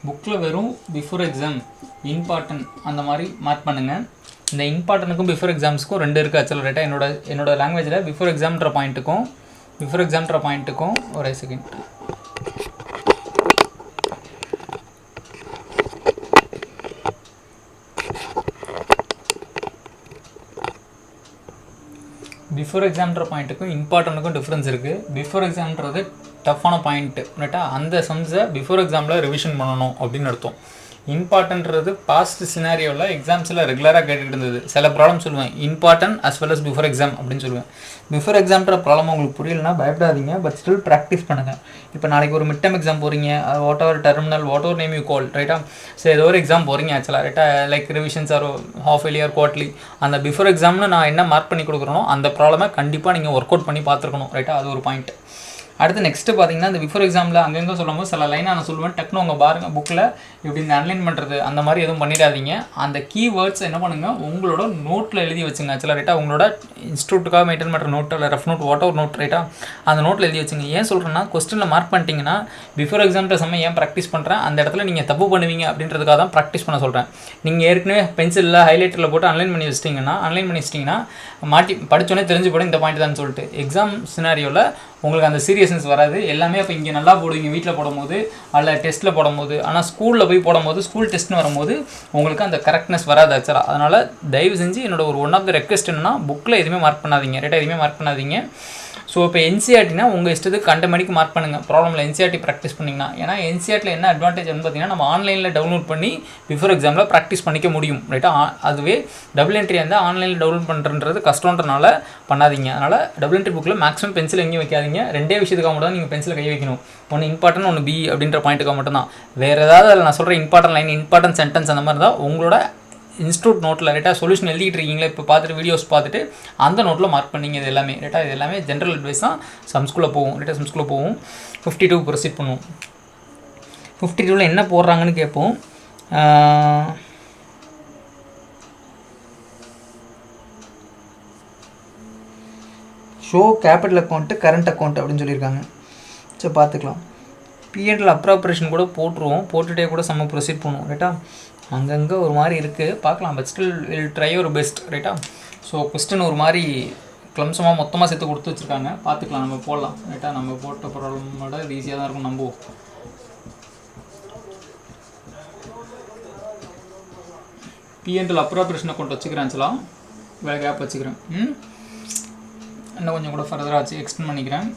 புக்கில் வெறும் பிஃபோர் எக்ஸாம், இம்பார்ட்டன்ட் அந்த மாதிரி மார்க் பண்ணுங்கள். இந்த இம்பார்ட்டனுக்கும் பிஃபோர் எக்ஸாம்ஸுக்கும் 2 இருக்குது ஆக்சுவலாக. ரைட்டாக என்னோட லாங்குவேஜில் பிஃபோர் எக்ஸாம்ன்ற பாயிண்ட்டுக்கும் ஒரே செகண்ட். பிஃபோர் எக்ஸாம்ன்ற பாயிண்ட்டுக்கும் இம்பார்ட்டனுக்கும் டிஃப்ரென்ஸ் இருக்குது. பிஃபோர் எக்ஸாம்ன்றது டஃப்பான பாயிண்ட்டு ரைட்டாக, அந்த சம்ஸை பிஃபோர் எக்ஸாமில் ரிவிஷன் பண்ணணும் அப்படின்னு அர்த்தம். இம்பார்ட்டன்றது பாஸ்ட் சினாரியோவில் எக்ஸாம்ஸில் ரெகுலராக கேட்டுகிட்டு இருந்தது. சில ப்ராப்ளம் சொல்லுவேன் important as well as before exam அப்படின்னு சொல்லுவேன். பிஃபோர் எக்ஸாம்ன்ற ப்ராப்ளம் உங்களுக்கு புரியலன்னா பயப்படாதீங்க, பட் ஸ்டில் ப்ராக்டிஸ் பண்ணுங்கள். இப்போ நாளைக்கு ஒரு மிட் டர்ம் எக்ஸாம் போகிறீங்க, whatever terminal, whatever name you call ரைட்டா. ஸோ ஏதோ ஒரு எக்ஸாம் போகிறீங்க ஆக்சுவலாக ரைட்டா, like revisions or half yearly or quarterly. அந்த பிஃபோர் எக்ஸாம்னு நான் என்ன மார்க் பண்ணி கொடுக்குறனோ அந்த ப்ராப்ளமை கண்டிப்பாக நீங்கள் ஒர்க் அவுட் பண்ணி பார்த்துருக்கணும் ரைட்டா. அது ஒரு பாயிண்ட். அடுத்து நெக்ஸ்ட்டு பார்த்தீங்கன்னா இந்த பிஃபோர் எக்ஸாமில் அங்கங்கே சொல்லும்போது சில லைனாக நான் சொல்லுவேன், டக்குன்னு உங்கள் பாருங்கள் புக்கில் இப்படி இந்த அன்லைன் பண்ணுறது அந்த மாதிரி எதுவும் பண்ணிடாதீங்க. அந்த கீவேர்ட்ஸ் என்ன பண்ணுங்கள் உங்களோட நோட்டில் எழுதி வச்சுங்க ஆக்சுவலாக ரைட்டாக. உங்களோட இன்ஸ்டியூட்டுக்காக மெயின்டைன் பண்ணுற நோட்டு இல்லை rough note whatever note ரைட்டாக, அந்த நோட்டில் எழுதி வச்சுங்க. ஏன் சொல்கிறேன்னா கொஸ்டினில் மார்க் பண்ணிட்டீங்கன்னா பிஃபோர் எக்ஸாம்ன்ற சமயம் ஏன் ப்ராக்டிஸ் பண்ணுறேன், அந்த இடத்துல நீங்கள் தப்பு பண்ணுவீங்க அப்படின்றதுக்காக தான் ப்ராக்டிஸ் பண்ண சொல்கிறேன். நீங்கள் ஏற்கனவே பென்சிலில் ஹைலைட்டரில் போட்டு அன்லைன் பண்ணி வச்சிட்டிங்கன்னா மாட்டி படித்தோன்னே தெரிஞ்சு போட இந்த பாயிண்ட் தான் சொல்லிட்டு எக்ஸாம் சினாரியோவில் உங்களுக்கு அந்த சீரியஸ்னஸ் வராது. எல்லாமே அப்போ இங்கே நல்லா போடுவீங்க வீட்டில் போடும்போது அல்ல டெஸ்ட்டில் போடும்போது. ஆனால் ஸ்கூலில் போய் போடும்போது ஸ்கூல் டெஸ்ட்னு வரும்போது உங்களுக்கு அந்த கரெக்ட்னஸ் வராது ஆக்சுவலாக. அதனால் தயவு செஞ்சு என்னோட ஒரு ஒன் ஆஃப் த ரெக்வெஸ்ட் என்னன்னா புக்கில் எதுவுமே மார்க் பண்ணாதீங்க ரைட்டாக, எதுவுமே மார்க் பண்ணாதீங்க. ஸோ இப்போ என்சிஆர்டினா உங்கள் இஷ்டத்துக்கு கண்ட மணிக்கு மார்க் பண்ணுங்கள் ப்ராப்ளமில் என்சிஆர்டி ப்ராக்டிஸ் பண்ணிங்கன்னா. ஏன்னா என்சிஆர்டியில் என்ன அட்வான்டேஜ் பார்த்தீங்கன்னா நம்ம ஆன்லைனில் டவுன்லோட் பண்ணி பிஃபோர் எக்ஸாமில் ப்ராக்டிஸ் பண்ணிக்க முடியும் ரைட்டாக. அதுவே டபுள் என்ட்ரி இருந்தால் ஆன்லைனில் டவுன்லோட் பண்ணுறது கஷ்டன்றனால பண்ணாதீங்க. அதனால் டபுள் என்ட்ரி புக்கில் மேக்ஸிமம் பென்சில் எங்கேயும் வைக்காதீங்க. 2 விஷயத்துக்காக மட்டும் தான் நீங்கள் பென்சில் கை வைக்கணும். ஒன்று இம்பார்ட்டன்ட், ஒன்று பி அப்படின்ற பாயிண்ட்டுக்காக மட்டும்தான். வேறு ஏதாவது அதில் நான் சொல்கிற இம்பார்ட்டன்ட் லைன், இம்பார்ட்டன்ட் சென்டென்ஸ் அந்த மாதிரி தான் உங்களோட இன்ஸ்டியூட் நோட்டில் ரைட்டாக சொல்யூஷன் எழுதிட்டு இருக்கீங்களா இப்போ பார்த்துட்டு வீடியோஸ் பார்த்துட்டு அந்த நோட்டில் மார்க் பண்ணிங்க. இது எல்லாமே ரைட்டாக, இது எல்லாமே ஜென்ரல் அட்வைஸ் தான். சம்ஸ்குள்ளே போகும் ரைட்டாக, சம்ஸ்குள்ளே போகும். 52 ப்ரொசீட் பண்ணுவோம். 52ல் என்ன போடுறாங்கன்னு கேட்போம். Show capital account current account அப்படின்னு சொல்லியிருக்காங்க. சரி பார்த்துக்கலாம். பிஎன்எல் அப்ராப்ரேஷன் கூட போட்டுருவோம், போட்டுகிட்டே கூட செம்ம ப்ரொசீட் பண்ணுவோம் ரைட்டா. அங்கங்கே ஒரு மாதிரி இருக்குது பார்க்கலாம், பட் ஸ்டில் வில் ட்ரை ஒரு பெஸ்ட் ரைட்டா. ஸோ கொஸ்டின் ஒரு மாதிரி கிளம்சமாக மொத்தமாக சேர்த்து கொடுத்து வச்சுருக்காங்க, பார்த்துக்கலாம் நம்ம போடலாம் ரைட்டா. நம்ம போட்ட ப்ராப்ளமோட இது ஈஸியாக தான் இருக்கும். நம்புவோம். பிஎன்எல் அப்ராப்ரேஷன் அக்கௌண்ட் வச்சுக்கிறேன் ஆக்சுவலாக, வேறு கேப் வச்சுக்கிறேன். இன்னும் கொஞ்சம் கூட ஃபர்தராக வச்சு எக்ஸ்டெண்ட் பண்ணிக்கிறேன்.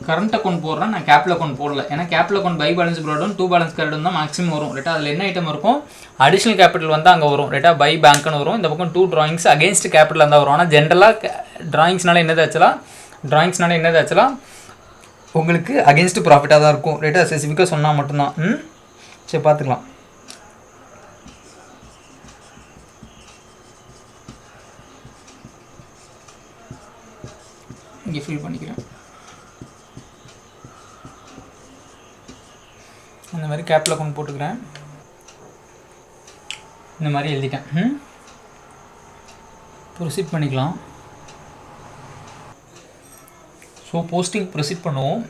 கரண்ட் அக்கௌண்ட் போடுறேன், நான் கேபிட்டல் அக்கௌண்ட் போடல. ஏன்னா capital account by balance product 2 balance correct தான் மேக்ஸிமம் வரும் ரைட்டா. அதில் என்ன ஐட்டம் இருக்கும், அடிஷனல் கேபிட்டல் வந்து அங்கே வரும் ரைட்டா, பை பேங்க்னு வரும். இந்த பக்கம் 2 drawings அகேன்ஸ்ட் கேபிட்டல் இருந்தால் வரும். ஆனால் ஜென்ரலாக ட்ராயிங்ஸ்னால என்னது ஆக்சுவலாக உங்களுக்கு அகேன்ஸ்ட் ப்ராஃபிட்டாக தான் இருக்கும் ரைட்டா. ஸ்பெசிஃபிக்காக சொன்னால் மட்டும்தான். சரி பார்த்துக்கலாம். இங்கே ஃபில் பண்ணிக்கிறேன். அந்த மாதிரி கேபிட்டல் அக்கௌண்ட் போட்டுக்கிறேன். இந்த மாதிரி எழுதிட்டேன். ப்ரொசீட் பண்ணிக்கலாம். ஸோ போஸ்டிங் ப்ரொசீட் பண்ணுவோம்.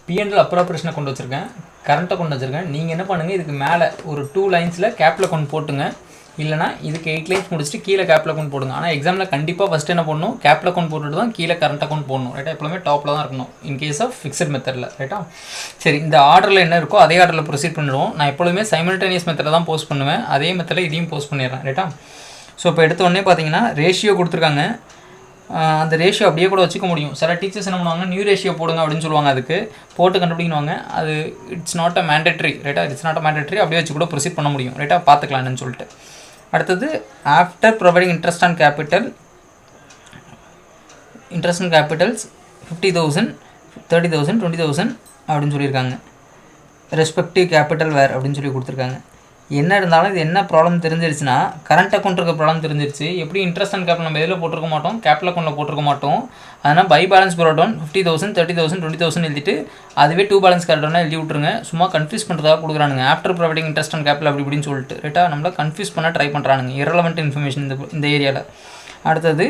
பிஎன்எல் அப்ராப்ரேஷன் அக்கௌண்ட் வச்சுருக்கேன், கரண்ட் அக்கௌண்ட் வச்சுருக்கேன். நீங்கள் என்ன பண்ணுங்கள், இதுக்கு மேலே ஒரு 2 லைன்ஸில் கேபிட்டல் அக்கௌண்ட் போட்டுங்க. இல்லைனா இதுக்கு 8 லைன்ஸ் முடிச்சுட்டு கீழே கேபிட்டல் அக்கௌண்ட் போடுங்க. ஆனால் எக்ஸாமில் கண்டிப்பாக ஃபஸ்ட்டு என்ன பண்ணணும், கேபிட்டல் அக்கௌண்ட் போட்டுட்டு தான் கீழே கரண்ட் அக்கௌண்ட் போடணும் ரைட்டா. எப்பவுமே டாப்பில் தான் இருக்கணும் இன் கேஸ் ஆஃப் ஃபிக்ஸட் மெத்தடில் ரைட்டா. சரி, இந்த ஆர்டரில் என்ன இருக்கோ அதே ஆர்டரில் ப்ரொசீட் பண்ணிடுவோம். நான் எப்பொழுதுமே சைமல்டேனியஸ் மெத்தடில் தான் போஸ்ட் பண்ணுவேன், அதே மெத்தடில் இதையும் போஸ்ட் பண்ணிடுறேன் ரைட்டா. ஸோ இப்போ எடுத்த உடனே பார்த்தீங்கன்னா ரேஷியோ கொடுத்துருக்காங்க. அந்த ரேஷியோ அப்படியே கூட வச்சுக்க முடியும். சில டீச்சர்ஸ் என்ன பண்ணுவாங்க, நியூ ரேஷியோ போடுங்க அப்படின்னு சொல்லுவாங்க, அதுக்கு போட்டு கண்டுபிடிக்கணுவாங்க. அது இட்ஸ் நாட் அ மேண்டேட்ரி ரைட்டா, அப்படியே வச்சு கூட ப்ரொசீட் பண்ண முடியும் ரைட்டா. பார்த்துக்கலாம் என்னன்னு சொல்லிட்டு. அடுத்தது after providing interest on Capitals 50,000, 30,000, 20,000 அப்படின்னு சொல்லியிருக்காங்க. ரெஸ்பெக்டிவ் கேபிட்டல் வேர் அப்படின்னு சொல்லி கொடுத்துருக்காங்க. என்ன இருந்தாலும் இது என்ன ப்ராப்ளம் தெரிஞ்சிருச்சுன்னா, கரண்ட் அக்கௌண்ட் இருக்க ப்ராப்ளம் தெரிஞ்சிருச்சு. எப்படி இன்ட்ரெஸ்ட் அண்ட் கேபிட்டல் நம்ம எதில் போட்டிருக்க மாட்டோம், கேபிட்டல் அக்கௌண்ட்டில் போட்டிருக்க மாட்டோம். அதனால் பை பேலன்ஸ் ப்ராடவுன் 50,000, 30,000, 20,000 எழுதிட்டு அதுவே 2 பேலன்ஸ் கரெக்டாக எழுதி விட்ருங்க. சும்மா கன்ஃபியூஸ் பண்ணுறதாக கொடுக்குறானுங்க. After providing interest and capital அப்படி இப்படின்னு சொல்லிட்டு ரைட்டா, நம்மளை கன்ஃபியூஸ் பண்ண ட்ரை பண்ணுறானுங்க. இரலவெண்ட் இன்ஃபர்மேஷன் இந்த ஏரியாவில். அடுத்தது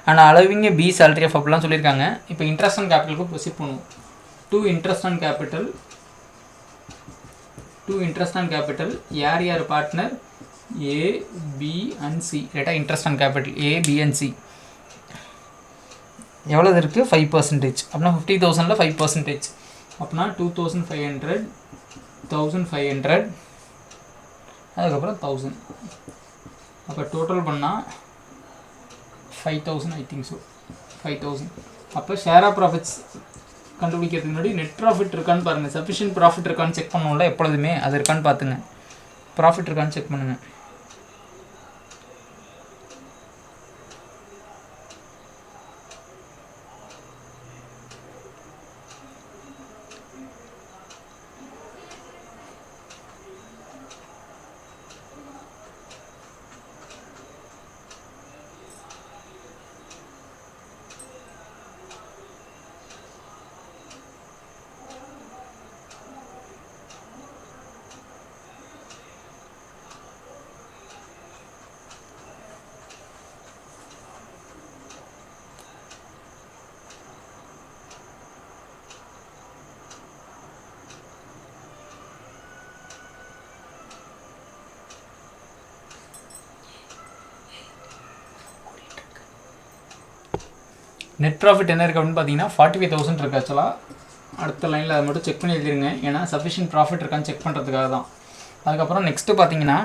ஆனால் அளவிங்க பி சேலரி ஆஃப் அப்படிலாம் சொல்லியிருக்காங்க. இப்போ இன்ட்ரெஸ்ட் அண்ட் கேபிட்டலுக்கு ப்ரொசீட் பண்ணுவோம். 2 interest on capital, யார் partner, A, B and C. ரைட்டா, interest on capital A, B and C எவ்வளோ இருக்குது, 5%. அப்படின்னா 50,000ல் 5%. அப்படின்னா 2,500, 1,500, அதுக்கப்புறம் 1,000. அப்போ டோட்டல் பண்ணால் 5,000 ஐ திங்க் ஸோ 5,000. அப்போ ஷேர் ஆஃப் ப்ராஃபிட்ஸ் கண்டுபிடிக்கிறதுக்கு முன்னாடி நெட் ப்ராஃபிட் இருக்கான்னு பாருங்கள். சஃபிஷியன்ட் ப்ராஃபிட் இருக்கான்னு செக் பண்ணுவோம்ல எப்பொழுதுமே, அது இருக்கான்னு பார்த்துங்க. ப்ராஃபிட் இருக்கான்னு செக் பண்ணுங்கள். நெட் ப்ராஃபிட் என்ன இருக்குது அப்படின்னு பார்த்தீங்கன்னா 45,000 இருக்குது ஆக்சுவலாக. அடுத்த லைனில் அதை மட்டும் செக் பண்ணி எழுதிருங்க, ஏன்னா சஃபிஷியன்ட் ப்ராஃபிட் இருக்கான்னு செக் பண்ணுறதுக்காக தான். அதுக்கப்புறம் நெக்ஸ்ட்டு பார்த்தீங்கன்னா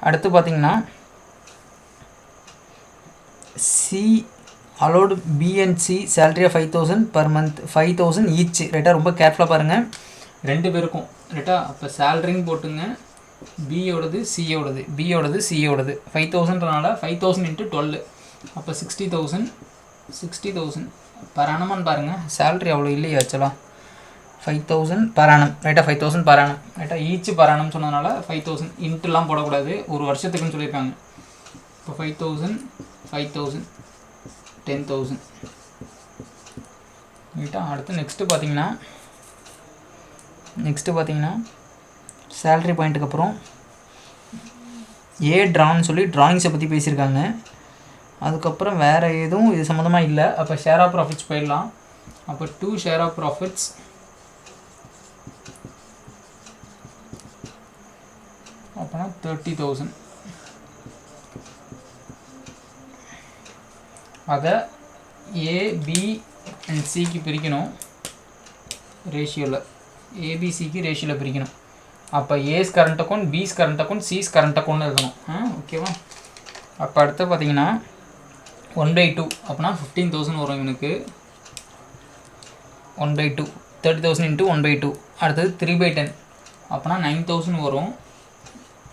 அடுத்து பார்த்தீங்கன்னா C allowed B and C salary of 5,000 per month, 5,000 each. ரைட்டாக, ரொம்ப கேர்ஃபுல்லாக பாருங்கள் ரெண்டு பேருக்கும். ரைட்டா, அப்போ சேலரின்னு போட்டுங்க, பியோடது சியோடது 5,000னால 5,000 × 12, அப்போ 60,000 per annum பாருங்கள். சேலரி அவ்வளோ இல்லையா ஆக்சுவலாக, 5,000 per annum. ரைட்டாக, 5,000 per annum. ரைட்டாக, ஈச் per annum சொன்னதுனால 5,000 இன்ட்டுலாம் போடக்கூடாது, ஒரு வருஷத்துக்குன்னு சொல்லியிருக்காங்க. இப்போ 5,000 10,000. ரைட்டாக, அடுத்து நெக்ஸ்ட்டு பார்த்தீங்கன்னா சேலரி பாயிண்ட்டுக்கு அப்புறம் ஏ ட்ரான்னு சொல்லி ட்ராயிங்ஸை பற்றி பேசியிருக்காங்க. அதுக்கப்புறம் வேறு எதுவும் இது சம்மந்தமாக இல்லை. அப்போ ஷேர் ஆஃப் ப்ராஃபிட்ஸ் போயிடலாம். அப்போ 2 ஷேர் ஆஃப் ப்ராஃபிட்ஸ் அப்போனா 30,000. அதை A, B and Cக்கு பிரிக்கணும் ரேஷியோவில், ABCக்கு ரேஷியோவில் பிரிக்கணும். அப்போ ace current account, B's current account, C's current account எழுதணும். ஓகேவா? அப்போ அடுத்து பார்த்தீங்கன்னா 1/2 அப்படின்னா 15,000 வரும் இவனுக்கு. 1/2 30,000 × 1/2. அடுத்தது 3/10 அப்படின்னா 9,000 வரும்.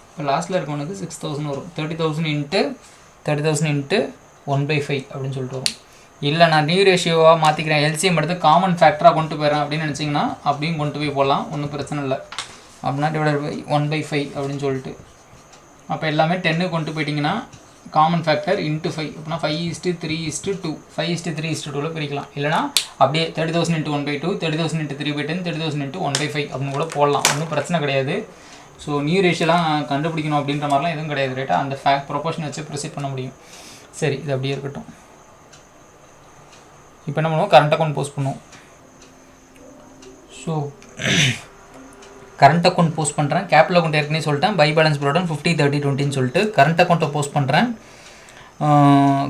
இப்போ லாஸ்ட்டில் இருக்கவனுக்கு 6,000 வரும். 30,000 × 1/5 அப்படின்னு சொல்லிட்டு வரும். இல்லை நான் நியூ ரேஷியோவாக மாற்றிக்கிறேன், எல்சிஎம் எடுத்து காமன் ஃபேக்டராக கொண்டு போயிடறேன் அப்படின்னு நினச்சிங்கன்னா அப்படியும் கொண்டு போய் போடலாம், ஒன்றும் பிரச்சனை இல்லை. அப்படின்னா /1/5 அப்படின்னு சொல்லிட்டு, அப்போ எல்லாமே 10 கொண்டு போயிட்டிங்கன்னா காமன் ஃபேக்டர் × 5 அப்படின்னா 5:3:2 5:3:2 பிரிக்கலாம். இல்லைனா அப்படியே 30,000 × 1/2, 30,000 × 3/10, 30,000 × 1/5 அப்படின்னு கூட போடலாம், ஒன்றும் பிரச்சனை கிடையாது. ஸோ நியூ ரேஷியோலாம் கண்டுபிடிக்கணும் அப்படின்ற மாதிரிலாம் எதுவும் கிடையாது. ரைட்டா, அந்த ப்ரொபோர்ஷன் வச்சு ப்ரொசீட் பண்ண முடியும். சரி, இது அப்படியே இருக்கட்டும். இப்போ என்ன பண்ணுவோம், கரண்ட் அக்கௌண்ட் போஸ்ட் பண்ணுவோம். ஸோ கரண்ட் அக்கௌண்ட் போஸ்ட் பண்ணுறேன். கேபிட்டல் அக்கௌண்ட் ஏற்கனவே சொல்லிட்டேன், பை பேலன்ஸ் ப்ரோடன் 50/30/20 சொல்லிட்டு கரண்ட் அக்கௌண்ட்டை போஸ்ட் பண்ணுறேன்.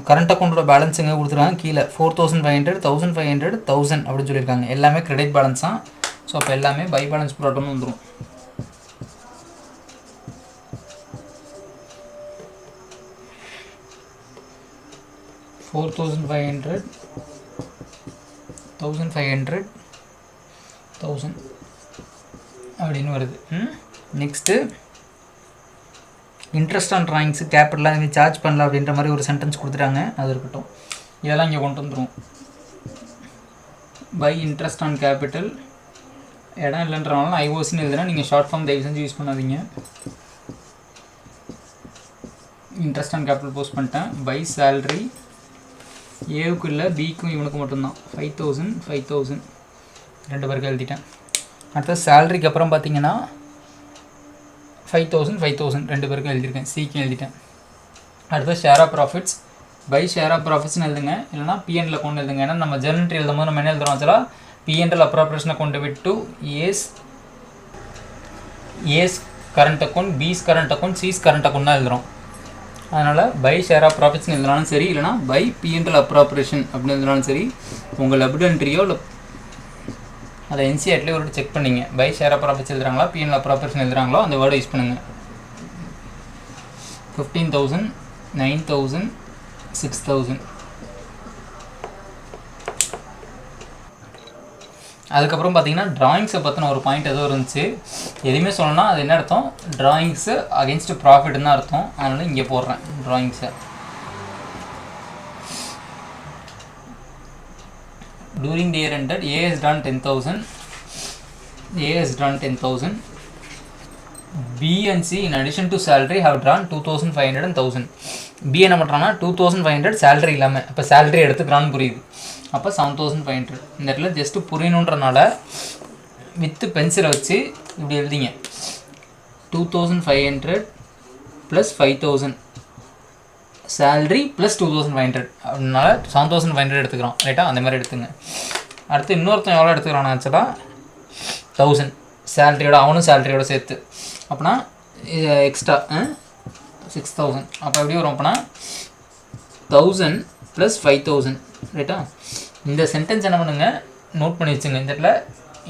கரண்ட் அக்கௌண்ட்டோட பேலன்ஸ் எங்கே கொடுத்துருக்காங்க, கீழே 4,500, 1,500, 1,000 அப்படின்னு சொல்லியிருக்காங்க. எல்லாமே கிரெடிட் பேலன்ஸ் தான். ஸோ அப்போ எல்லாமே பை பேலன்ஸ் ப்ரோடன் வந்துடும். $4,500, 1,500, 1,000 அப்படின்னு வருது. நெக்ஸ்ட்டு இன்ட்ரெஸ்ட் ஆன் ட்ராயிங்ஸு கேபிட்டலாக இதுமாதிரி சார்ஜ் பண்ணலாம் அப்படின்ற மாதிரி ஒரு சென்டென்ஸ் கொடுத்துட்டாங்க, அது இருக்கட்டும். இதெல்லாம் இங்கே கொண்டு வந்துடும். பை இன்ட்ரெஸ்ட் ஆன் கேபிட்டல், இடம் இல்லைன்றனால ஐஓசின்னு எழுதுனா நீங்கள் ஷார்ட் ஃபார்ம் தயவு செஞ்சு யூஸ் பண்ணாதீங்க. இன்ட்ரெஸ்ட் ஆன் கேபிட்டல் போஸ்ட் பண்ணிட்டேன். பை சேல்ரி, ஏவுக்கு இல்லை பிக்கும் இவனுக்கு மட்டும்தான் 5,000 ரெண்டு பேருக்கு எழுதிட்டேன். அடுத்தது சேலரிக்கு அப்புறம் பார்த்தீங்கன்னா 5,000 ரெண்டு பேருக்கும் எழுதியிருக்கேன், சிக்கும் எழுதிட்டேன். அடுத்தது share of profits, by share of ப்ராஃபிட்ஸ்னு எழுதுங்க, இல்லைனா பிஎன்ல கொண்டு எழுதுங்க. ஏன்னா நம்ம ஜெர்னல் எழுதும் போது நம்ம என்ன எழுதுறோம், ஆக்சுவலாக P&L appropriation account debit to A's current account, B's current account, C's current account தான் எழுதுகிறோம். அதனால் பை ஷேர் ஆஃப் ப்ராஃபிட்ஸ்னு எழுதினாலும் சரி, இல்லைனா பை P&L அப்ராப்ரேஷன் அப்படின்னு எழுதினாலும் சரி, உங்கள் லெபுடன்ட்ரியோ இல்லை அதை என்சிஆர்ட்லேயே ஒரு செக் பண்ணிங்க. பை ஷேர் ஆஃப் ப்ராஃபிட்ஸ் எழுதுறாங்களா, P&L அப்ராப்ரேஷன் எழுதுறாங்களோ அந்த வேர்டை யூஸ் பண்ணுங்கள். 15,000, 9,000, 6,000. அதுக்கப்புறம் பார்த்தீங்கன்னா ட்ராயிங்ஸை பற்றின ஒரு பாயிண்ட் எதுவும் இருந்துச்சு. எதுவுமே சொல்லணும்னா அது என்ன அர்த்தம், ட்ராயிங்ஸு அகென்ஸ்ட் ப்ராஃபிட்னு தான் அர்த்தம். அதனால் இங்கே போடுறேன் ட்ராயிங்ஸை. During the year ended A has done 10,000, A has done 10,000. B and C in addition to salary have drawn 2,500 and 1,000. B என்ன பண்ணுறான்னா 2,500 சேலரி இல்லாமல், இப்போ சேலரி எடுத்துக்கிறான்னு புரியுது. அப்போ 7,500. இந்த இடத்துல ஜஸ்ட்டு புரியணுன்றனால வித்து பென்சிலை வச்சு இப்படி எழுதிங்க. 2,500 ப்ளஸ் 5,000 சேலரி ப்ளஸ் 2,500 அப்படின்னால 7,500 எடுத்துக்கிறோம். ரைட்டா, அந்த மாதிரி எடுத்துங்க. அடுத்து இன்னொருத்தன் எவ்வளோ எடுத்துக்கிறான்னு ஆக்சுவலாக 1,000 சேலரியோட, அவனும் சேலரியோட சேர்த்து. அப்போனா எக்ஸ்ட்ரா 6,000. அப்போ எப்படி வரும் அப்போனா 1,000 ப்ளஸ் 5,000. ரைட்டா, இந்த சென்டென்ஸ் என்ன பண்ணுங்க, நோட் பண்ணி வச்சுங்க. இந்த இடத்துல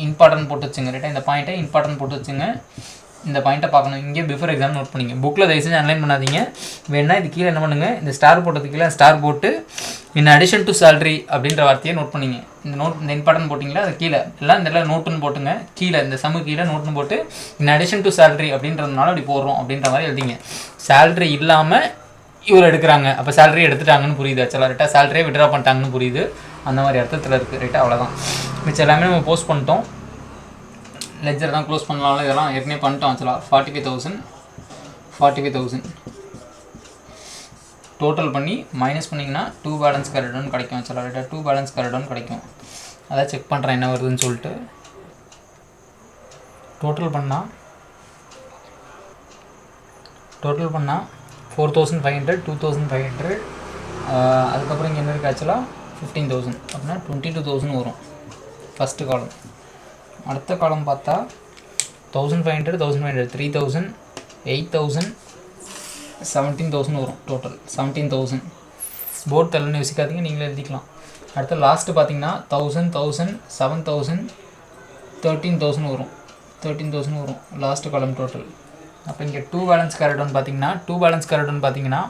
இம்பார்ட்டன்ட் போட்டு வச்சுங்க. ரைட்டா, இந்த பாயிண்ட்டை இம்பார்ட்டன்ட் போட்டு வச்சுங்க. இந்த பாயிண்ட்டை பார்க்கணும். இங்கே பிஃபோர் எக்ஸாம் நோட் பண்ணிங்க. புக்கில் தயவு செஞ்சு அன்லைன் பண்ணாதீங்க. வேணா இது கீழே என்ன பண்ணுங்கள், இந்த ஸ்டார் போட்டதுக்கு கீழே ஸ்டார் போட்டு இன் அடிஷன் டு சேலரி அப்படின்ற வார்த்தையை நோட் பண்ணிங்க. இந்த இம்பார்ட்டன்ட் போட்டிங்களா, அது கீழே எல்லாம் இந்த இடத்துல நோட்டுன்னு போட்டுங்க. கீழே இந்த சம்மு கீழே நோட்டுன்னு போட்டு இன் அடிஷன் டு சேலரி அப்படின்றதுனால அப்படி போடுறோம் அப்படின்ற மாதிரி எழுதிங்க. சேலரி இல்லாமல் இவர் எடுக்கிறாங்க, அப்போ சேலரி எடுத்துட்டாங்கன்னு புரியுது. ஆக்சுவலாக ரைட்டா, சேலரியே விட்ரா பண்ணிட்டாங்கன்னு புரியுது. அந்த மாதிரி அர்த்தத்தில் இருக்குது. ரைட்டா, அவ்வளோதான். மிச்சம் எல்லாமே நம்ம போஸ்ட் பண்ணிட்டோம். லெஜர் தான் க்ளோஸ் பண்ணலாம், இதெல்லாம் ஏற்கனவே பண்ணிட்டோம். ஆக்சுவலாக 45,000 டோட்டல் பண்ணி மைனஸ் பண்ணிங்கன்னா 2 பேலன்ஸ் கரெக்டானு கிடைக்கும். ஆக்சுவலாக ரைட்டா 2 பேலன்ஸ் கரெக்டானு கிடைக்கும். அதான் செக் பண்ணுறேன் என்ன வருதுன்னு சொல்லிட்டு. டோட்டல் பண்ணால் 4,500, 2,500. அதுக்கப்புறம் இங்கே என்ன இருக்குது ஆக்சுவலாக 15,000. அப்படின்னா 22,000 வரும் ஃபஸ்ட்டு காலம். அடுத்த காலம் பார்த்தா 1,500, 1,500, 3,000, 8,000, 17,000 வரும். டோட்டல் 17,000. போர்ட் தள்ளன்னு யோசிக்காதீங்க, நீங்களே எழுதிக்கலாம். அடுத்த லாஸ்ட்டு பார்த்தீங்கன்னா 1,000, 1,000, 7,000, 13,000 வரும். 13,000 வரும் லாஸ்ட்டு காலம் டோட்டல். அப்போ இங்கே 2 பேலன்ஸ் கரெக்டானு பார்த்தீங்கன்னா 2 பேலன்ஸ் கரெக்டானு பார்த்தீங்கன்னா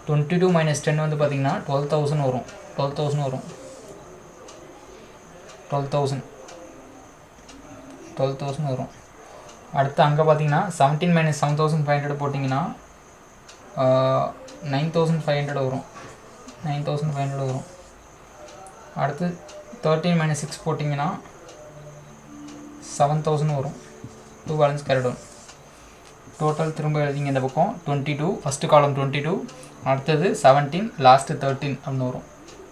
22 மைனஸ் 10 வந்து பார்த்தீங்கன்னா 12,000 வரும். 12,000 வரும். 12,000 வரும். அடுத்து அங்கே பார்த்தீங்கன்னா 17 மைனஸ் 7,500 போட்டிங்கன்னா 9,500 வரும். 9,500 வரும். அடுத்து 13 மைனஸ் 6 போட்டிங்கன்னா 7,000 வரும். 2 பேலன்ஸ் கரெக்டான். டோட்டல் திரும்ப எழுதிங்க. இந்த பக்கம் 22, ஃபஸ்ட்டு காலம் 22, அடுத்தது 17, லாஸ்ட்டு 13 அப்படின்னு வரும்.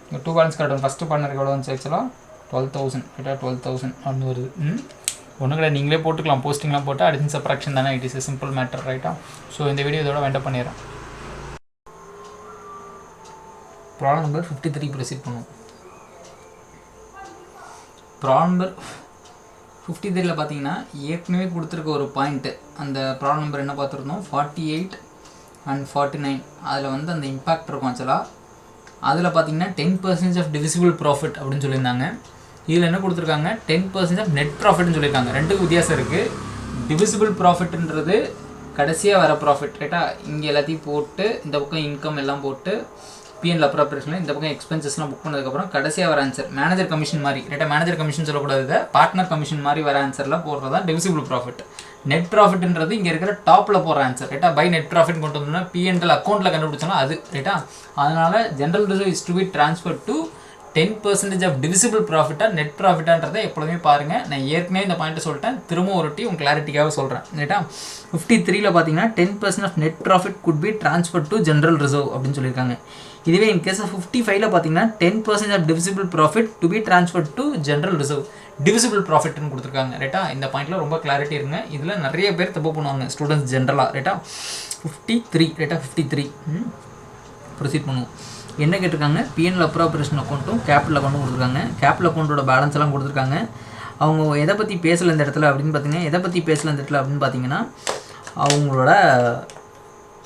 இங்கே 2 பேலன்ஸ் கரெக்டான். ஃபஸ்ட்டு பண்ணருக்கு எவ்வளோ வந்துச்சு ஆக்சுவலாக 12,000. ரைட்டா, 12,000 அப்படின்னு வருது. ஒன்றும் கிடையாது, நீங்களே போட்டுக்கலாம். போஸ்டிங்லாம் போட்டு அடிஷன் சப்ராக்ஷன் தானே, it is a simple matter. ரைட்டா, ஸோ இந்த வீடியோ இதோட வெண்டப் பண்ணிடுறேன். ப்ராப்ளம் நம்பர் 53 ப்ரொசீட் பண்ணுவோம். ப்ராப்ளம் நம்பர் 53ல் பார்த்தீங்கன்னா ஏற்கனவே கொடுத்துருக்க ஒரு பாயிண்ட்டு. அந்த ப்ராப்ளம் நம்பர் என்ன பார்த்துருந்தோம், 48 and 49. அதில் வந்து அந்த இம்பேக்ட் இருக்கும் ஆக்சுவலாக. அதில் பார்த்தீங்கன்னா 10% ஆஃப் டிவிசிபிள் ப்ராஃபிட் அப்படின்னு சொல்லியிருந்தாங்க. இதில் என்ன கொடுத்துருக்காங்க, 10% ஆஃப் நெட் ப்ராஃபிட்னு சொல்லியிருக்காங்க. ரெண்டுக்கு வித்தியாசம் இருக்குது. டிவிசிபிள் ப்ராஃபிட்ன்றது கடைசியாக வர ப்ராஃபிட். ரைட்டா, இங்கே எல்லாத்தையும் போட்டு இந்த பக்கம் இன்கம் எல்லாம் போட்டு P&L அப்ராப்ரேஷனில் இந்த பக்கம் எக்ஸ்பென்சஸ்லாம் புக் பண்ணதுக்கப்புறம் கடைசியாக வர ஆன்சர் மேனேஜர் கமிஷன் மாதிரி. ரைட்டா, மேனேஜர் கமிஷன் சொல்லக்கூடாது, பார்ட்னர் கமிஷன் மாதிரி வர ஆன்சர்லாம் போடுறது தான் டிவிசிபிள் ப்ராஃபிட். நெட் ப்ராஃபிட்ன்றது இங்கே இருக்கிற டாப்பில் போகிற ஆன்சர். ரைட்டா, பை நெட் ப்ராஃபிட் கொண்டு வந்தோம்னா P&L அக்கௌண்ட்டில் கண்டுபிடிச்சோம்னா அது. ரைட்டா, அதனால் general reserve is to be transfer to 10% of divisible ப்ராஃபிட்டாக நெட் ப்ராஃபிட்டான்றதை எப்பொழுதுமே பாருங்கள். நான் ஏற்கனவே இந்த பாயிண்ட்டை சொல்லிட்டேன், திரும்ப ஒரு டி உங்கள் கிளாரிட்டிக்காக சொல்கிறேன். ரைட்டா, 53ல் பார்த்தீங்கன்னா 10% of net profit could be transfer to general reserve அப்படின்னு சொல்லியிருக்காங்க. இதுவே இன் கேஸ் ஆஃப் 55ல் பார்த்தீங்கன்னா 10% of divisible profit to be transfer to general reserve. Divisible ப்ராஃபிட்னு கொடுத்துருக்காங்க. ரைட்டா, இந்த பாயிண்ட்டில் ரொம்ப கிளாரிட்டி இருங்க. இதில் நிறைய பேர் தப்பு பண்ணுவாங்க ஸ்டூடெண்ட்ஸ் ஜென்ரலாக. ரைட்டா, 53. ரைட்டா, 53 ப்ரொசீட் பண்ணுவோம். என்ன கேட்டிருக்காங்க, பிஎன்எல் அப்ராப்ரியேஷன் அக்கௌண்ட்டும் கேபிட்டல் அக்கௌண்ட்டும் கொடுத்துருக்காங்க. கேபிட்டல் அக்கௌண்ட்டோட பேலன்ஸ் எல்லாம் கொடுத்துருக்காங்க. அவங்க எதை பற்றி பேசலை இந்த இடத்துல அப்படின்னு பார்த்தீங்கன்னா, எதை பற்றி பேசலை இந்த இடத்துல அப்படின்னு பார்த்தீங்கன்னா, அவங்களோட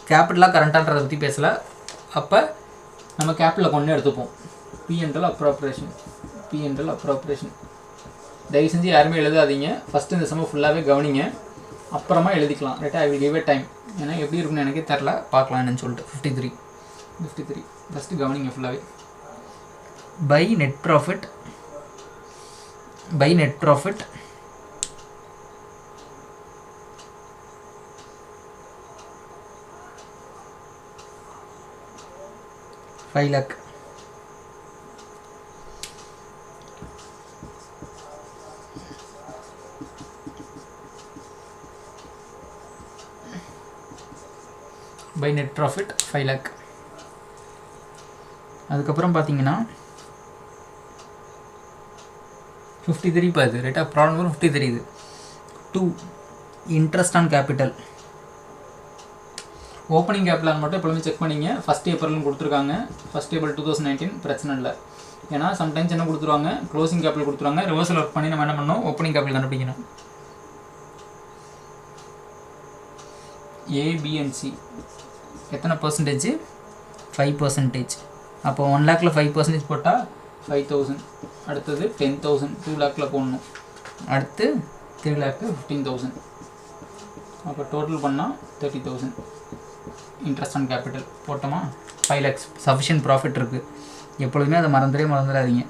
கேபிட்டலாக கரண்ட்டான்றதை பற்றி பேசலை. அப்போ நம்ம கேபிட்டல் அக்கௌண்ட்னு எடுத்துப்போம். பிஎன்எல் அப்ராப்ரியேஷன் தயவு செஞ்சு யாருமே எழுதாதீங்க. ஃபஸ்ட்டு இந்த சம ஃபுல்லாகவே கவனிங்க, அப்புறமா எழுதிக்கலாம். ரைட்டா? I will give a time. ஏன்னா எப்படி இருக்குன்னு எனக்கே தெரில, பார்க்கலாம் என்னன்னு சொல்லிட்டு. 53 ஃபஸ்ட்டு கவனிங்க ஃபுல்லாகவே. By net profit 5 lakh. By net profit 5 lakh. அதுக்கப்புறம் பார்த்தீங்கன்னா 53 பாது ரைட்டா? ப்ராப்ளம் நம்பர் 53 இது. 2 interest on capital. Opening capital மட்டும் எப்பவுமே செக் பண்ணிங்க. ஃபஸ்ட் ஏப்ரல்னு கொடுத்துருக்காங்க. ஃபஸ்ட் ஏப்ரல் 2019 பிரச்சனை இல்லை. ஏன்னா சம்டைம்ஸ் என்ன கொடுத்துருவாங்க, க்ளோசிங் கேபிட்டல் கொடுத்துருவாங்க. ரிவர்சல் ஒர்க் பண்ணி நம்ம என்ன பண்ணணும், ஓப்பனிங் கேபிட்டல் கண்டுபிடிக்கணும். A, B and C எத்தனை பர்சன்டேஜ்? 5%. அப்போ 1 lakhல 5% போட்டால் 5,000. அடுத்தது 10,000 2 lakhல போடணும். அடுத்து 3 lakh 15,000. அப்போ டோட்டல் பண்ணால் 30,000. இன்ட்ரெஸ்ட் ஆன் கேபிட்டல் போட்டோமா? 5 lakhs சஃபிஷியன்ட் ப்ராஃபிட் இருக்குது. எப்பொழுதுமே அதை மறந்துடாதீங்க.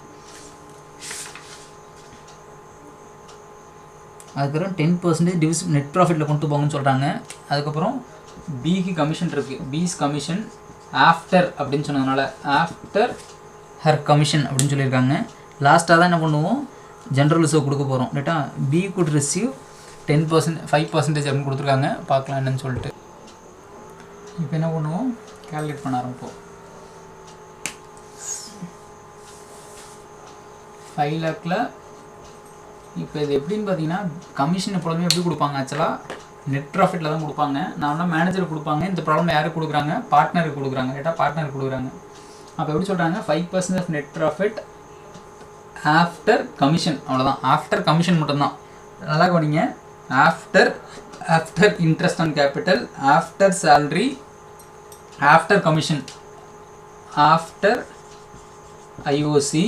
அதுக்கப்புறம் 10% நெட் ப்ராஃபிட்டில் கொண்டு போங்கன்னு சொல்கிறாங்க. அதுக்கப்புறம் பிக்கு கமிஷன் இருக்குது. பீஸ் கமிஷன் ஆஃப்டர் அப்படின்னு சொன்னதுனால ஆஃப்டர் ஹர் கமிஷன் அப்படின்னு சொல்லியிருக்காங்க. லாஸ்ட்டாக தான் என்ன பண்ணுவோம், ஜென்ரல் ரிசர்வ் கொடுக்க போகிறோம். ரைட்டா? பி குட் ரிசீவ் 10%, 5% அப்படின்னு கொடுத்துருக்காங்க. பார்க்கலாம் என்னன்னு சொல்லிட்டு. இப்போ என்ன பண்ணுவோம், கால்குலேட் பண்ண ஆரம்பிப்போம். 5 lakhல இப்போ இது எப்படின்னு பார்த்தீங்கன்னா, கமிஷன் எப்பொழுதுமே எப்படி கொடுப்பாங்க, ஆக்சுவலாக நெட் ப்ராஃபிட்டில் தான் கொடுப்பாங்க. நான் மேனேஜருக்கு கொடுப்பாங்க. இந்த ப்ராப்ளம் யாருக்கு கொடுக்குறாங்க, பார்ட்னருக்கு கொடுக்குறாங்க. ரைட்டா? பார்ட்னருக்கு கொடுக்குறாங்க. அப்போ எப்படி சொல்கிறாங்க, 5% of net profit after commission. அவ்வளோதான், ஆஃப்டர் கமிஷன் மட்டும்தான். நல்லா கவனிங்க. After interest on capital, after salary, after commission, after IOC,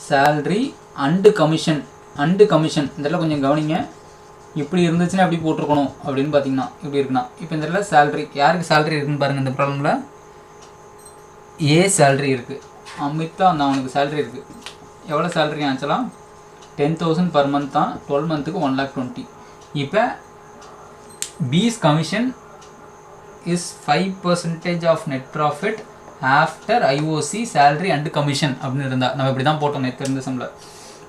salary and commission. இந்த கொஞ்சம் கவனிங்க. இப்படி இருந்துச்சுன்னா எப்படி போட்டிருக்கணும் அப்படின்னு பார்த்தீங்கன்னா, இப்படி இருக்குன்னா இப்போ இந்த இடத்துல சேலரி, யாருக்கு சேலரி இருக்குன்னு பாருங்கள். இந்த ப்ராப்ளமில் ஏ சேலரி இருக்குது, அமித்தா அந்த அவனுக்கு சேலரி இருக்குது. எவ்வளோ சேலரி ஆச்சுலாம் 10,000 per month தான். 12 monthக்கு 1,20,000. இப்போ B's commission is 5% of net profit after IOC salary and commission அப்படின்னு இருந்தால் நம்ம இப்படி தான் போட்டோம் நேற்று இருந்த சம்பளம்.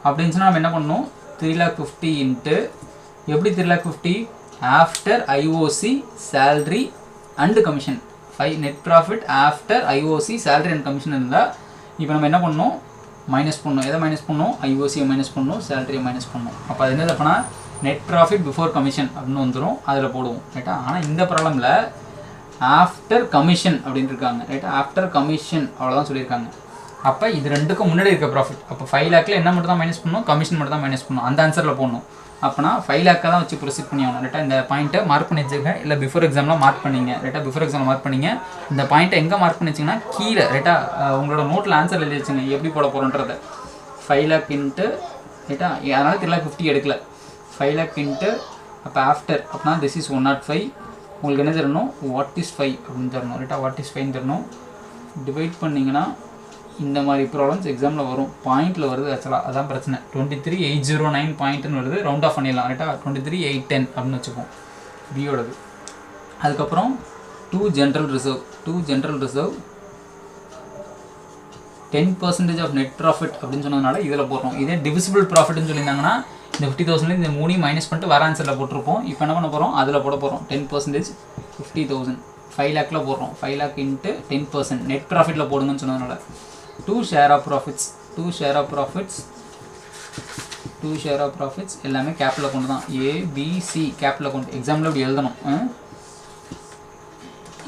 அப்படின்னு சொன்னால் நம்ம என்ன பண்ணணும், 3,50,000 இன்ட்டு எப்படி 3,50,000 after IOC salary and commission. 5 net profit after IOC salary and commission இருந்தால் இப்போ நம்ம என்ன பண்ணணும், மைனஸ் பண்ணணும். எதை மைனஸ் பண்ணணும், ஐஓசியை மைனஸ் பண்ணணும், சேலரியை மைனஸ் பண்ணணும். அப்போ அது என்னது அப்படின்னா நெட் ப்ராஃபிட் பிஃபோர் கமிஷன் அப்படின்னு வந்துடும். அதில் போடுவோம். ரைட்டா? ஆனால் இந்த ப்ராப்ளமில் ஆஃப்டர் கமிஷன் அப்படின்னு இருக்காங்க. ரைட்டா? ஆஃப்டர் கமிஷன் அவ்வளோதான் சொல்லியிருக்காங்க. அப்போ இது ரெண்டுக்கும் முன்னாடி இருக்க ப்ராஃபிட். அப்போ 5 lakhல என்ன மட்டும் தான் மைனஸ் பண்ணணும், கமிஷன் மட்டும் தான் மைனஸ் பண்ணணும். அந்த ஆன்சரில் போடணும். அப்போனா 5 lakh தான் வச்சு ப்ரொசீட் பண்ணி ஆகணும். ரைட்டா? இந்த பாயிண்ட்டை மார்க் பண்ணி வச்சுக்க, இல்லை பிஃபோர் எக்ஸாமில் மார்க் பண்ணிங்க. ரைட்டா? பிஃபோர் எக்ஸாமில் மார்க் பண்ணிங்க. இந்த பாயிண்ட்டை எங்கே மார்க் பண்ணி வச்சிங்கன்னா கீழே. ரைட்டா? உங்களோட நோட்டில் ஆன்சர் எழுதி வச்சுங்க எப்படி போட போகிறோன்றதை. 5 lakh இன்ட்டு, ரைட்டா? அதனால் 3,50,000 எடுக்கல. 5 lakh இன்ட்டு அப்போ ஆஃப்டர் அப்படின்னா திஸ் இஸ் 105. உங்களுக்கு என்ன தரணும், வாட் இஸ் 5 அப்படின்னு தரணும். ரைட்டா? வாட் இஸ் 5 தரணும். டிவைட் பண்ணிங்கன்னா இந்த மாதிரி ப்ராப்ளம்ஸ் எக்ஸாமில் வரும். பாயிண்டில் வருது ஆக்சுவலாக, அதான் பிரச்சனை. 23,809 பாயிண்ட்டுன்னு வருது. ரவுண்ட் ஆஃப் பண்ணிடலாம். ரைட்டா? 23,810 அப்படின்னு வச்சுப்போம் பியோடது. அதுக்கப்புறம் 2 general reserve 10% of net profit அப்படின்னு சொன்னதுனால இதில் போடுறோம். இதே டிவிசிபிள் ப்ராஃபிட்னு சொல்லியிருந்தாங்கன்னா இந்த 50,000 இந்த 3 மைனஸ் பண்ணிட்டு வர ஆன்சரில் போட்டிருப்போம். இப்போ என்ன பண்ண போகிறோம், அதில் போட போகிறோம். 10% 50,000 5 lakhல போடுறோம். 5 lakh இன்ட்டு 10% நெட் ப்ராஃபிட்டில் போடுங்கன்னு சொன்னதுனால 2 share of profits எல்லாமே கேப்பில் கொண்டு தான். ABC கேப்பில் கொண்டு எக்ஸாம்பிள் இப்படி எழுதணும்.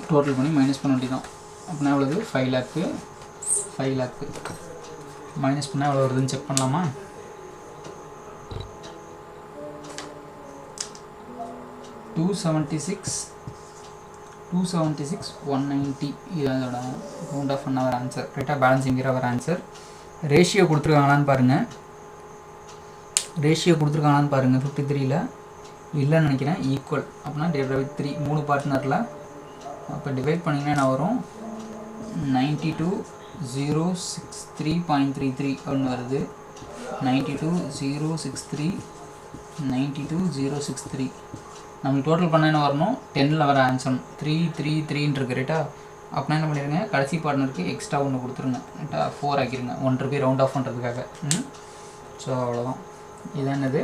டோட்டல் பண்ணி மைனஸ் பண்ண வேண்டியதான். அப்படின்னா எவ்வளவு, 5 lakh 5 lakh மைனஸ் பண்ணால் எவ்வளோ வருதுன்னு செக் பண்ணலாமா? 276,190 இது அதோட ரவுண்ட் ஆஃப் பண்ண ஆன்சர். ரைட்டாக பேலன்ஸிங்கிற ஒரு ஆன்சர். ரேஷியோ கொடுத்துருக்காங்களான்னு பாருங்கள். ரேஷியோ கொடுத்துருக்காங்களான்னு பாருங்கள். 53ல் இல்லைன்னு நினைக்கிறேன். ஈக்குவல் அப்படின்னா டிவைட் பை 3 3 பார்ட்னரில். அப்போ டிவைட் பண்ணிங்கன்னா என்ன வரும்? 92,063.33 அப்படின்னு வருது. 92,063 92,063 நம்மளுக்கு டோட்டல் பண்ண என்ன வரணும்? 10ல் வர ஆன்சர் 333 இருக்கு. ரைட்டா? அப்படின்னா என்ன பண்ணிடுங்க, கடைசி பார்ட்னருக்கு எக்ஸ்ட்ரா ஒன்று கொடுத்துருங்க. ரைட்டா? 4 ஆக்கிடுங்க 1 ரூபாய் ரவுண்ட் ஆஃப் பண்ணுறதுக்காக. ஸோ அவ்வளோதான். இது என்னது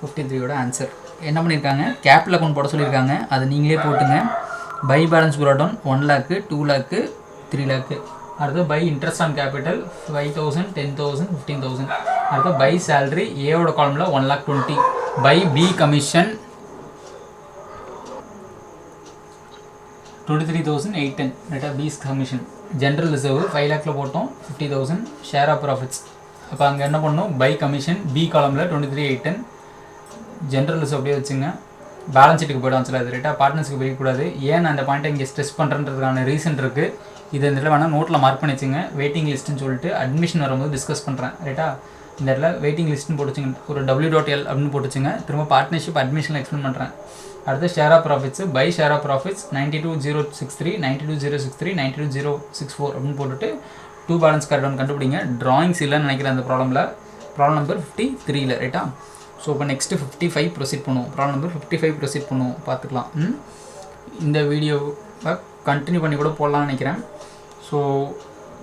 53யோட ஆன்சர். என்ன பண்ணியிருக்காங்க, கேபிட்டல் அக்கௌண்ட் போட சொல்லியிருக்காங்க. அது நீங்களே போட்டுங்க. By balance brought down 1 lakh 2 lakh 3 lakh. அடுத்து பை இன்ட்ரெஸ்ட் ஆன் கேபிட்டல் 5,000 10,000 15,000. அடுத்து பை சேலரி ஏவோட காலமில் 1,20,000. By B commission 23,810. ரைட்டா? B's commission. ஜென்ரல் ரிசர்வ் 5 lakhல போட்டோம் 50,000. Share of profits. அப்போ அங்கே என்ன பண்ணணும், பை கமிஷன் பி காலமில் 23,810. ஜென்ரல் ரிசர்வ் அப்படியே வச்சுங்க. பேலன்ஸ் ஷீட்டுக்கு போய்டும் சில இது. ரைட்டாக? பார்ட்னர்ஸ்க்கு போய்க்கூடாது. ஏன் அந்த பாயிண்ட்டை இங்கே ஸ்ட்ரெஸ் பண்ணுறதுக்கான ரீசன் இருக்குது. இது இந்த இடத்துல வேணால் நோட்டில் மார்க் பண்ணி வச்சுங்க. வெயிட்டிங் லிஸ்ட்டுன்னு சொல்லிட்டு அட்மிஷன் வரும்போது டிஸ்கஸ் பண்ணுறேன். ரைட்டா? இந்த இடத்துல வெயிட்டிங் லிஸ்ட்டுன்னு போட்டுச்சுங்க. ஒரு W.L அப்படின்னு போட்டுச்சுங்க. திரும்ப பார்ட்னர்ஷிப் அட்மிஷனில் எக்ஸ்பிளைன் பண்ணுறேன். அடுத்து share of profits. By share of profits 92,063 92,063 92,064 அப்படின்னு போட்டுட்டு 2 பேலன்ஸ் கரெக்டாக கண்டுபிடிங்க. ட்ராயிங்ஸ் இல்லைன்னு நினைக்கிறேன் அந்த ப்ராப்ளமில். Problem number 53ல். ரைட்டா? ஸோ இப்போ நெக்ஸ்ட்டு 55 ப்ரொசீட் பண்ணுவோம். ப்ராப்ளம் நம்பர் 55 ப்ரொசீட் பண்ணுவோம். பார்த்துக்கலாம். இந்த வீடியோவை கண்டினியூ பண்ணி கூட போடலாம்னு நினைக்கிறேன். ஸோ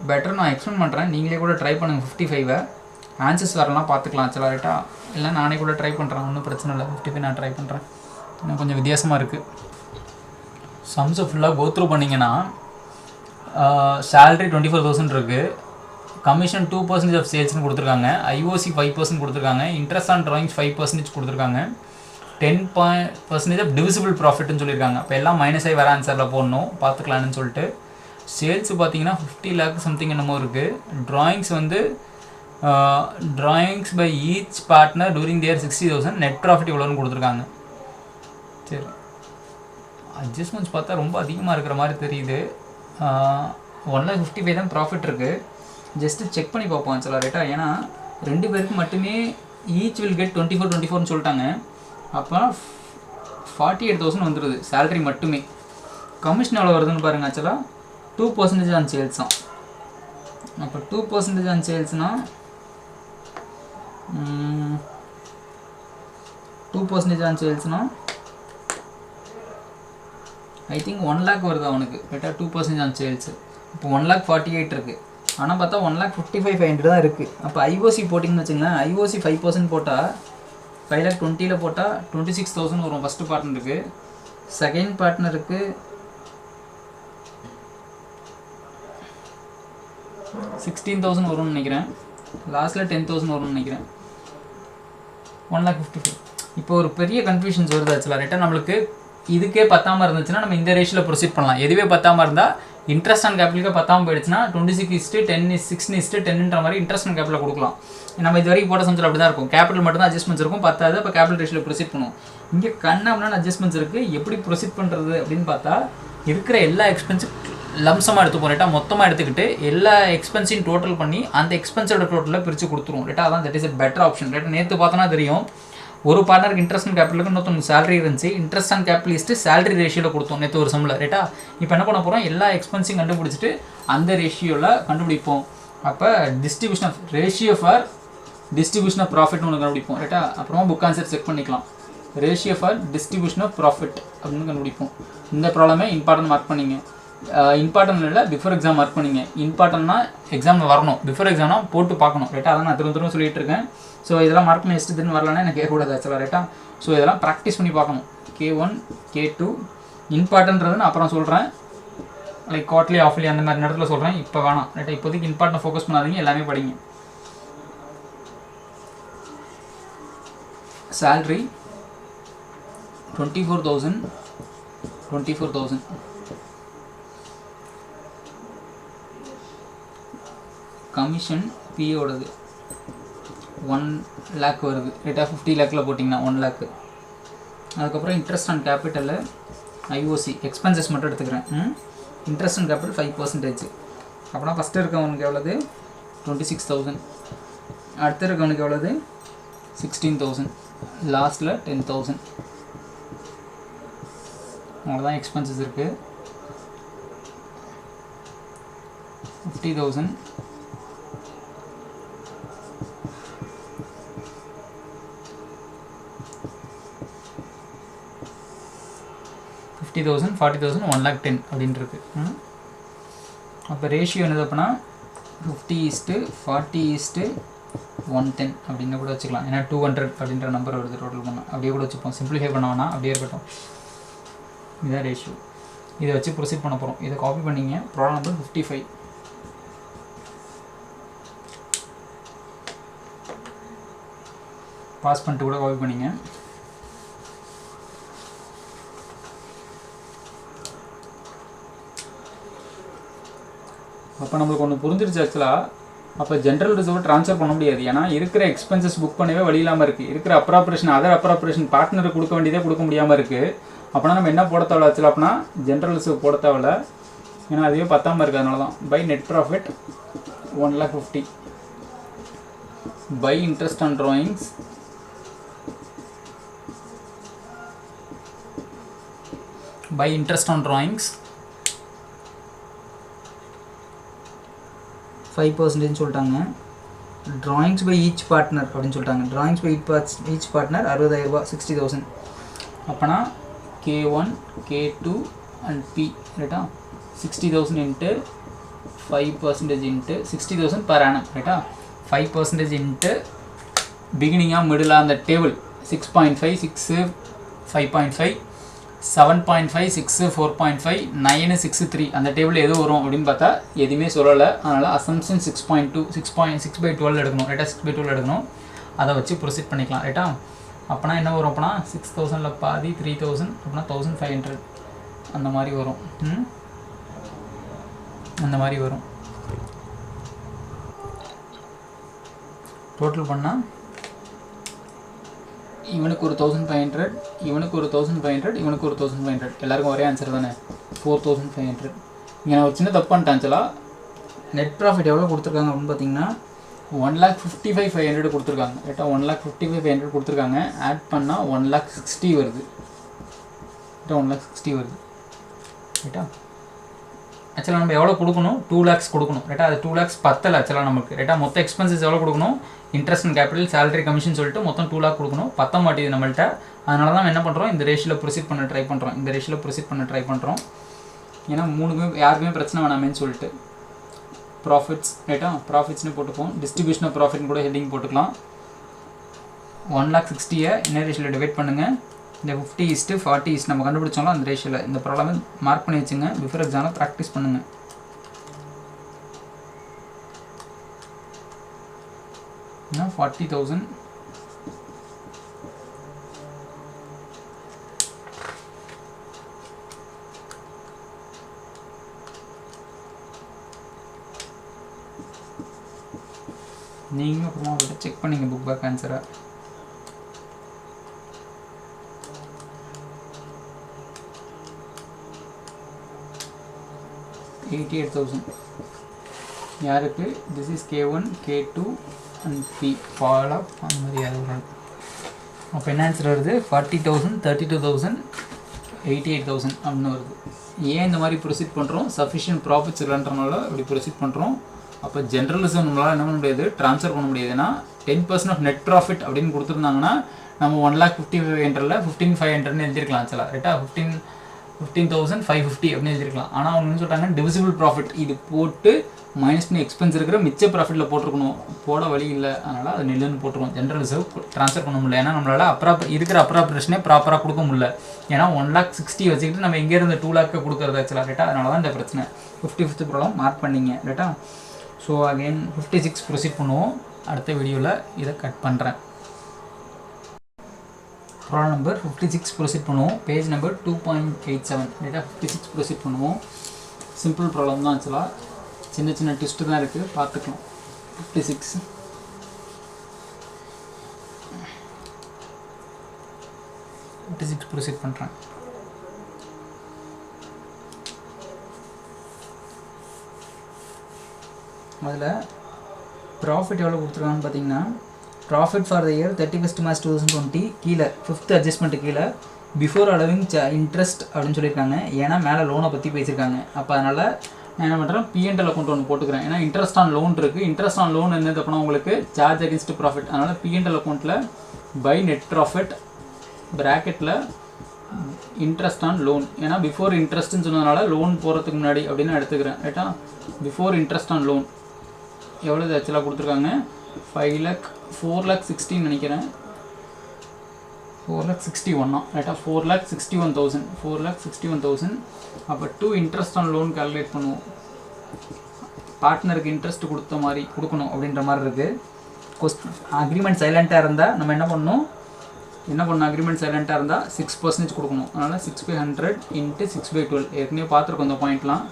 பெட்டர் நான் எக்ஸ்பிளைன் பண்ணுறேன். நீங்களே கூட ட்ரை பண்ணுங்கள் 55. ஆன்சர்ஸ் வரலாம் பார்த்துக்கலாம். சில ரைட்டா? இல்லை நானே கூட ட்ரை பண்ணுறேன். ஒன்றும் பிரச்சனை இல்லை. 55 நான் ட்ரை பண்ணுறேன். இன்னும் கொஞ்சம் வித்தியாசமாக இருக்குது. சம்ஸை ஃபுல்லாக கோத்ரூ பண்ணிங்கன்னா சேலரி 24,000 இருக்குது. கமிஷன் 2% ஆஃப் சேல்ஸ்னு கொடுத்துருக்காங்க. ஐஓசி 5% கொடுத்துருக்காங்க. இன்ட்ரெஸ்ட் ஆன் ட்ராயிங்ஸ் 5% கொடுத்துருக்காங்க. 10% ஆஃப் டிவிசிபிள் ப்ராஃபிட்னு சொல்லியிருக்காங்க. இப்போ எல்லாம் மைனஸ் ஆகி வர ஆன்சரில் போடணும். பார்த்துக்கலான்னு சொல்லிட்டு சேல்ஸ் பார்த்தீங்கன்னா 50 lakh சம்திங் என்னமோ இருக்குது. ட்ராயிங்ஸ் வந்து drawings by each partner during the year 60,000. Net profit இவ்வளோன்னு கொடுத்துருக்காங்க. சரி, அட்ஜஸ்ட்மெண்ட்ஸ் பார்த்தா ரொம்ப அதிகமாக இருக்கிற மாதிரி தெரியுது. 1,55 தான் ப்ராஃபிட் இருக்குது. ஜஸ்ட்டு செக் பண்ணி பார்ப்போம் சில ரைட்டா? ஏன்னா 2 பேருக்கு மட்டுமே ஈச் வில் கெட் 24,24ன்னு சொல்லிட்டாங்க. அப்போ 48,000 வந்துடுது சேலரி மட்டுமே. கமிஷன் எவ்வளோ வருதுன்னு பாருங்கள். ஆக்சுவலாக 2% ஆன் சேல்ஸ் தான். அப்போ 2% ஆன் சேல்ஸ்னால் 2% ஆன் சேல்ஸ்னால் ஐ திங்க் 1 lakh வருது அவனுக்கு. ரைட்டாக? 2% ஆன் சேல்ஸு. இப்போ 1,48,000 இருக்குது. ஆனால் பார்த்தா 1,55,500 தான் இருக்குது. அப்போ ஐஓசி போட்டிங்கன்னு வச்சுங்களேன். ஐஓசி 5% போட்டால் 5,20,000 போட்டால் 26,000 வரும் ஃபஸ்ட்டு பார்ட்னருக்கு. செகண்ட் பார்ட்னருக்கு 16,000 வரும்னு நினைக்கிறேன். லாஸ்ட்டில் 10,000 வரும்னு நினைக்கிறேன். 1,55,000. இப்போ ஒரு பெரிய கன்ஃபியூஷன்ஸ் வருது ஆக்சுவலாக. ரைட்டாக? நம்மளுக்கு இதுக்கே பத்தாமல் இருந்துச்சுன்னா நம்ம இந்த ரேஷியோவில் ப்ரொசீட் பண்ணலாம். எதுவே பத்தாமல் இருந்தால் இன்ட்ரெஸ்ட் ஆன் கேபிட்டலுக்கு பத்தாமல் போயிடுச்சுன்னா 26:10 மாதிரி இன்ட்ரெஸ்ட் ஆன் கேபிட்டல் கொடுக்கலாம். நம்ம இது வரைக்கும் போட்ட சம்ஸில் அப்படி தான் இருக்கும். கேபிட்டல் மட்டும் தான் அட்ஜஸ்ட்மெண்ட்ஸ் இருக்கும். பத்தாது. இப்போ கேபிட்டல் ரேஷியோவில் ப்ரொசீட் பண்ணுவோம். இங்கே கண்ணாமண்ணான அட்ஜஸ்ட்மெண்ட்ஸ் இருக்குது. எப்படி ப்ரொசீட் பண்ணுறது அப்படின்னு பார்த்தா இருக்கிற எல்லா எக்ஸ்பென்ஸும் லம்சமாக எடுத்துப்போம். ரைட்டாக? மொத்தமாக எடுத்துக்கிட்டு எல்லா எக்ஸ்பென்ஸையும் டோட்டல் பண்ணி அந்த எக்ஸ்பென்ஸோட டோட்டலில் பிரித்து கொடுத்துருவோம். ரைட்டாக? அதான் that is a better option. ரைட்டாக? நேற்று பார்த்தோன்னா தெரியும். ஒரு பார்ட்னருக்கு இன்ட்ரெஸ்ட் ஆன் கேபிட்டலுக்கு இன்னொருத்தவங்க சேலரி இருந்துச்சு. இன்ட்ரெஸ்ட் ஆன் கேபிட்டலிஸ்ட்டு சேலரி ரேஷியோவில் கொடுத்தோம் நேற்று ஒரு சம்மில். ரைட்டா? இப்போ என்ன பண்ண போகிறோம், எல்லா எக்ஸ்பென்ஸையும் கண்டுபிடிச்சிட்டு அந்த ரேஷியோவில் கண்டுபிடிப்போம். அப்போ distribution of ratio for distribution of ப்ராஃபிட்னு ஒன்று கண்டுபிடிப்போம். ரைட்டா? அப்புறமா புக் ஆன்சர் செக் பண்ணிக்கலாம். Ratio for distribution of profit அப்படின்னு கண்டுபிடிப்போம். இந்த ப்ராப்ளமே இம்பார்ட்டன்ட் மார்க் பண்ணிங்க. இம்பார்ட்டன்ட் இல்லை, பிஃபோர் எக்ஸாம் மார்க் பண்ணிங்க. இம்பார்ட்டன்னா எக்ஸாமில் வரணும். பிஃபோர் எக்ஸாம்னா போட்டு பார்க்கணும். ரைட்டா? அதான் நான் திரும்ப சொல்லிட்டு இருக்கேன். ஸோ இதெல்லாம் மார்க் பண்ணி வச்சுட்டு தின்னு வரலன்னா எனக்கு கேட்கக்கூடாது ஆக்சுவலாக. ரைட்டா? ஸோ இதெல்லாம் ப்ராக்டிஸ் பண்ணி பார்க்கணும். K1 K2 இம்பார்ட்டன்றது நான் அப்புறம் சொல்கிறேன். லைக் குவார்ட்லி ஆஃப்லி அந்த மாதிரி நேரத்தில் சொல்கிறேன். இப்போ வேணாம். ரைட்டா? இப்போதைக்கு இம்பார்ட்டன்ட் ஃபோக்கஸ் பண்ணாதீங்க. எல்லாமே படிங்க. சேல்ரி 24,000 24,000 கமிஷன் பியோடது 1 lakh வருது. ரேட் ஆஃப் 50 lakhல போட்டிங்கன்னா 1 lakh. அதுக்கப்புறம் இன்ட்ரெஸ்ட் ஆன் கேபிட்டலில் ஐஓசி எக்ஸ்பென்சஸ் மட்டும் எடுத்துக்கிறேன். Interest on capital 5%. அப்படின்னா ஃபஸ்ட்டு இருக்கவனுக்கு எவ்வளோது 26,000, அடுத்த இருக்கவனுக்கு எவ்வளோது 16,000, லாஸ்ட்டில் 10,000. அவ்வளோதான் எக்ஸ்பென்சஸ் இருக்குது. 50,000 50,000 40,000 1,10,000 அப்படின்றது. அப்போ ரேஷியோ என்னது அப்படின்னா 50:40:110 அப்படின்னு கூட வச்சுக்கலாம். ஏன்னா 200 அப்படின்ற நம்பர் வருது டோட்டல் பண்ணால். அப்படியே கூட வச்சுப்போம். சிம்பிளிஃபை பண்ண வேணாம், அப்படியே இருக்கட்டும். இதுதான் ரேஷியோ. இதை வச்சு ப்ரொசீட் பண்ண போகிறோம். இதை காப்பி பண்ணிங்க. ப்ராப்ளம் நம்பர் 55 பாஸ் பண்ணிட்டு கூட காப்பி பண்ணிங்க. அப்போ நம்மளுக்கு ஒன்று புரிஞ்சிருச்சு ஆக்சுவலாக. அப்போ ஜென்ரல் ரிசர்வை ட்ரான்ஸ்ஃபர் பண்ண முடியாது. ஏன்னா இருக்கிற எக்ஸ்பென்சஸ் புக் பண்ணவே வழி இல்லாமல் இருக்குது. இருக்கிற அப்ராப்ரேஷன் அதர் அப்ராப்ரேஷன் பார்ட்னருக்கு கொடுக்க வேண்டியதே கொடுக்க முடியாமல் இருக்குது. அப்போனா நம்ம என்ன போட தேவை ஆக்சுவலாக அப்படின்னா ஜென்ரல் ரிசர்வ் போட தேவையில்ல. ஏன்னா அதுவே பத்தாமல் இருக்குது. அதனால தான் by net profit 1,50,000 by interest on drawings by interest on drawings 5% சொல்லிட்டாங்க. drawings by each partner அப்படின்னு சொல்லிட்டாங்க. drawings by each partner 60,000 ரூபாய் 60,000. அப்போனா K1 K2 and P ரைட்டா 60,000 into 5% into 60,000 per annum ரைட்டா 5% into beginning middle அந்த டேபிள் 6.5 6 5.5 7.5 6 4.5 9 6 3 அந்த table எது வரும் அப்படின்னு பார்த்தா எதுவுமே சொல்லலை. அதனால் அசம்ஷன் 6.2 6/12 எடுக்கணும் ரைட்டா 6/12 எடுக்கணும். அதை வச்சு ப்ரொசீட் பண்ணிக்கலாம் ரைட்டா. அப்போனா என்ன வரும் அப்படின்னா 6,000ல் பாதி 3,000 அப்படின்னா 1,500 அந்த மாதிரி வரும். அந்த மாதிரி வரும். டோட்டல் பண்ணால் இவனுக்கு ஒரு 1,500 இவனுக்கு ஒரு 1,500 இவனுக்கு ஒரு 1,500 எல்லாருக்கும் ஒரே ஆன்சர் தானே 4,500. இங்கே நான் ஒரு சின்ன தப்பு பண்ணிட்டான்ச்சலா. நெட் ப்ராஃபிட் எவ்வளோ கொடுத்துருக்காங்க அப்படின்னு பார்த்தீங்கன்னா 1,55,500 கொடுத்துருக்காங்க ரைட்டா. 1,55,500 கொடுத்துருக்காங்க. ஆட் பண்ணால் 1,60,000 வருது ரைட்டா. 1,60,000 வருது ரைட்டா. ஆக்சுவலாக நம்ம எவ்வளோ கொடுக்கணும் 2 lakhs கொடுக்கணும் ரைட்டா. அது 2 lakhs பத்தலை ஆக்சுவலாக நமக்கு ரைட்டா. மொத்த எக்ஸ்பென்சஸ் எவ்வளோ கொடுக்கணும் interest and capital salary commission சொல்லிட்டு மொத்தம் 2 lakh கொடுக்கணும். பத்த மாட்டேது நம்மள்கிட்ட. அதனால தான் என்ன பண்ணுறோம் இந்த ரேஷியோவில் ப்ரொசீட் பண்ண ட்ரை பண்ணுறோம். ஏன்னா மூணுமே யாருக்குமே பிரச்சனை வேணாமேன்னு சொல்லிட்டு ப்ராஃபிட்ஸ் ரைட்டா. ப்ராஃபிட்ஸ்னு போட்டுப்போம். டிஸ்ட்ரிபியூஷன் ஆஃப் ப்ராஃபிட்னு கூட ஹெட்டிங் போட்டுக்கலாம். 1,60,000 என்ன ரேஷியோவில் டிவைட் பண்ணுங்கள். இந்த 50:40 நம்ம கண்டுபிடிச்சோம்ல அந்த ரேஷியோவில். இந்த ப்ராப்ளமே மார்க் பண்ணி வச்சுங்க. பிஃபோர் எக்ஸாமில் ப்ராக்டிஸ் பண்ணுங்கள். ना 40,000 நீங்கள் அப்புறமா அதை செக் பண்ணிங்க புக் பேக் ஆன்சரை. $88,000 யாருக்கு this is K1 K2 and P fall up அந்த மாதிரி யாரும் வரும். அப்போ என்ன ஆன்சர் வருது 40,000 32,000 88,000 அப்படின்னு வருது. ஏன் இந்த மாதிரி ப்ரொசீட் பண்ணுறோம் சஃபிஷியன்ட் ப்ராஃபிட்ஸ் இல்லைன்றனால இப்படி ப்ரொசீட் பண்ணுறோம். அப்போ ஜென்ரலிசம் நம்மளால் என்ன பண்ண முடியாது ட்ரான்ஸ்ஃபர் பண்ண முடியாதுன்னா 10% ஆஃப் நெட் ப்ராஃபிட் அப்படின்னு கொடுத்துருந்தாங்கன்னா நம்ம 1,55,500ல் 15,500ன்னு எழுதிருக்கலாம் ஆக்சுவலாக ரைட்டா. 15,550 அப்படின்னு எழுதிருக்கலாம். ஆனால் அவங்க என்ன சொல்கிறாங்க டிவிசிபிள் ப்ராஃபிட் இது போட்டு மைனஸ் பண்ணி எக்ஸ்பென்ஸ் இருக்கிற மிச்ச ப்ராஃபிட்டில் போட்டிருக்கணும். போட வழி இல்லை. அதனால் அது நெல்லுன்னு போட்டுருவோம். ஜென்ரல் ரிசர்வ் ட்ரான்ஸ்ஃபர் பண்ண முடியல. ஏன்னா நம்மளால் இருக்கிற அப்ராப்ரேஷனே ப்ராப்பராக கொடுக்க முடியல. ஏன்னா 1,60,000 வச்சுக்கிட்டு நம்ம எங்கேருந்து 2 lakh கொடுக்குறது ஆக்சுவலாக ரைட்டா. அதனால தான் இந்த பிரச்சனை. 55th ப்ராப்ளம் மார்க் பண்ணிங்க ரைட்டா. ஸோ அகெயின் 56 ப்ரொசீட் பண்ணுவோம். அடுத்த வீடியோவில் இதை கட் பண்ணுறேன். ப்ராப்ளம் நம்பர் 56 ப்ரொசீட் பண்ணுவோம். பேஜ் நம்பர் 2.87 ரைட்டா. 56 ப்ரொசீட் பண்ணுவோம். சிம்பிள் ப்ராப்ளம் தான் ஆக்சுவலாக. சின்ன சின்ன ட்விஸ்ட்டு தான் இருக்குது, பார்த்துக்கலாம். 56 ப்ரொசீட் பண்ணுறேன். அதில் ப்ராஃபிட் எவ்வளோ கொடுத்துருக்காங்கன்னு பார்த்தீங்கன்னா, profit for the year 31 March 2020 கீழே 5th அட்ஜஸ்ட்மெண்ட்டு கீழே பிஃபோர் அலவிங் இன்ட்ரெஸ்ட் அப்படின்னு சொல்லியிருக்காங்க. ஏன்னா மேலே லோனை பற்றி பேசியிருக்காங்க. அப்போ அதனால் நான் என்ன பண்ணுறேன், P&L அக்கௌண்ட் ஒன்று போட்டுக்கிறேன். ஏன்னா இன்ட்ரெஸ்ட் ஆன் லோன் இருக்குது. இன்ட்ரெஸ்ட் ஆன் லோன் என்னது அப்படின்னா உங்களுக்கு சார்ஜ் அகேன்ஸ்ட் ப்ராஃபிட். அதனால் P&L அக்கௌண்ட்டில் பை நெட் ப்ராஃபிட் ப்ராக்கெட்டில் இன்ட்ரெஸ்ட் ஆன் லோன். ஏன்னா பிஃபோர் இன்ட்ரெஸ்ட்னு சொன்னதுனால லோன் போகிறதுக்கு முன்னாடி அப்படின்னு நான் எடுத்துக்கிறேன். ரைட்டா, பிஃபோர் இன்ட்ரெஸ்ட் ஆன் லோன் எவ்வளோ ஆக்சுவலாக கொடுத்துருக்காங்க, 4,16,000 நினைக்கிறேன். 4,61,000 ரைட்டா, 4,61,000 4,61,000. அப்போ 2 இன்ட்ரெஸ்ட் ஆன் லோன் கால்குலேட் பண்ணுவோம். பார்ட்னருக்கு இன்ட்ரெஸ்ட் கொடுத்த மாதிரி கொடுக்கணும் அப்படின்ற மாதிரி இருக்குது. அக்ரிமெண்ட் சைலண்ட்டாக இருந்தால் நம்ம என்ன பண்ணணும், அக்ரிமெண்ட் சைலண்ட்டாக இருந்தால் 6% கொடுக்கணும். அதனால் 6/100 × 6/12 ஏற்கனவே பார்த்துருக்கோம் இந்த பாயிண்ட்லாம்.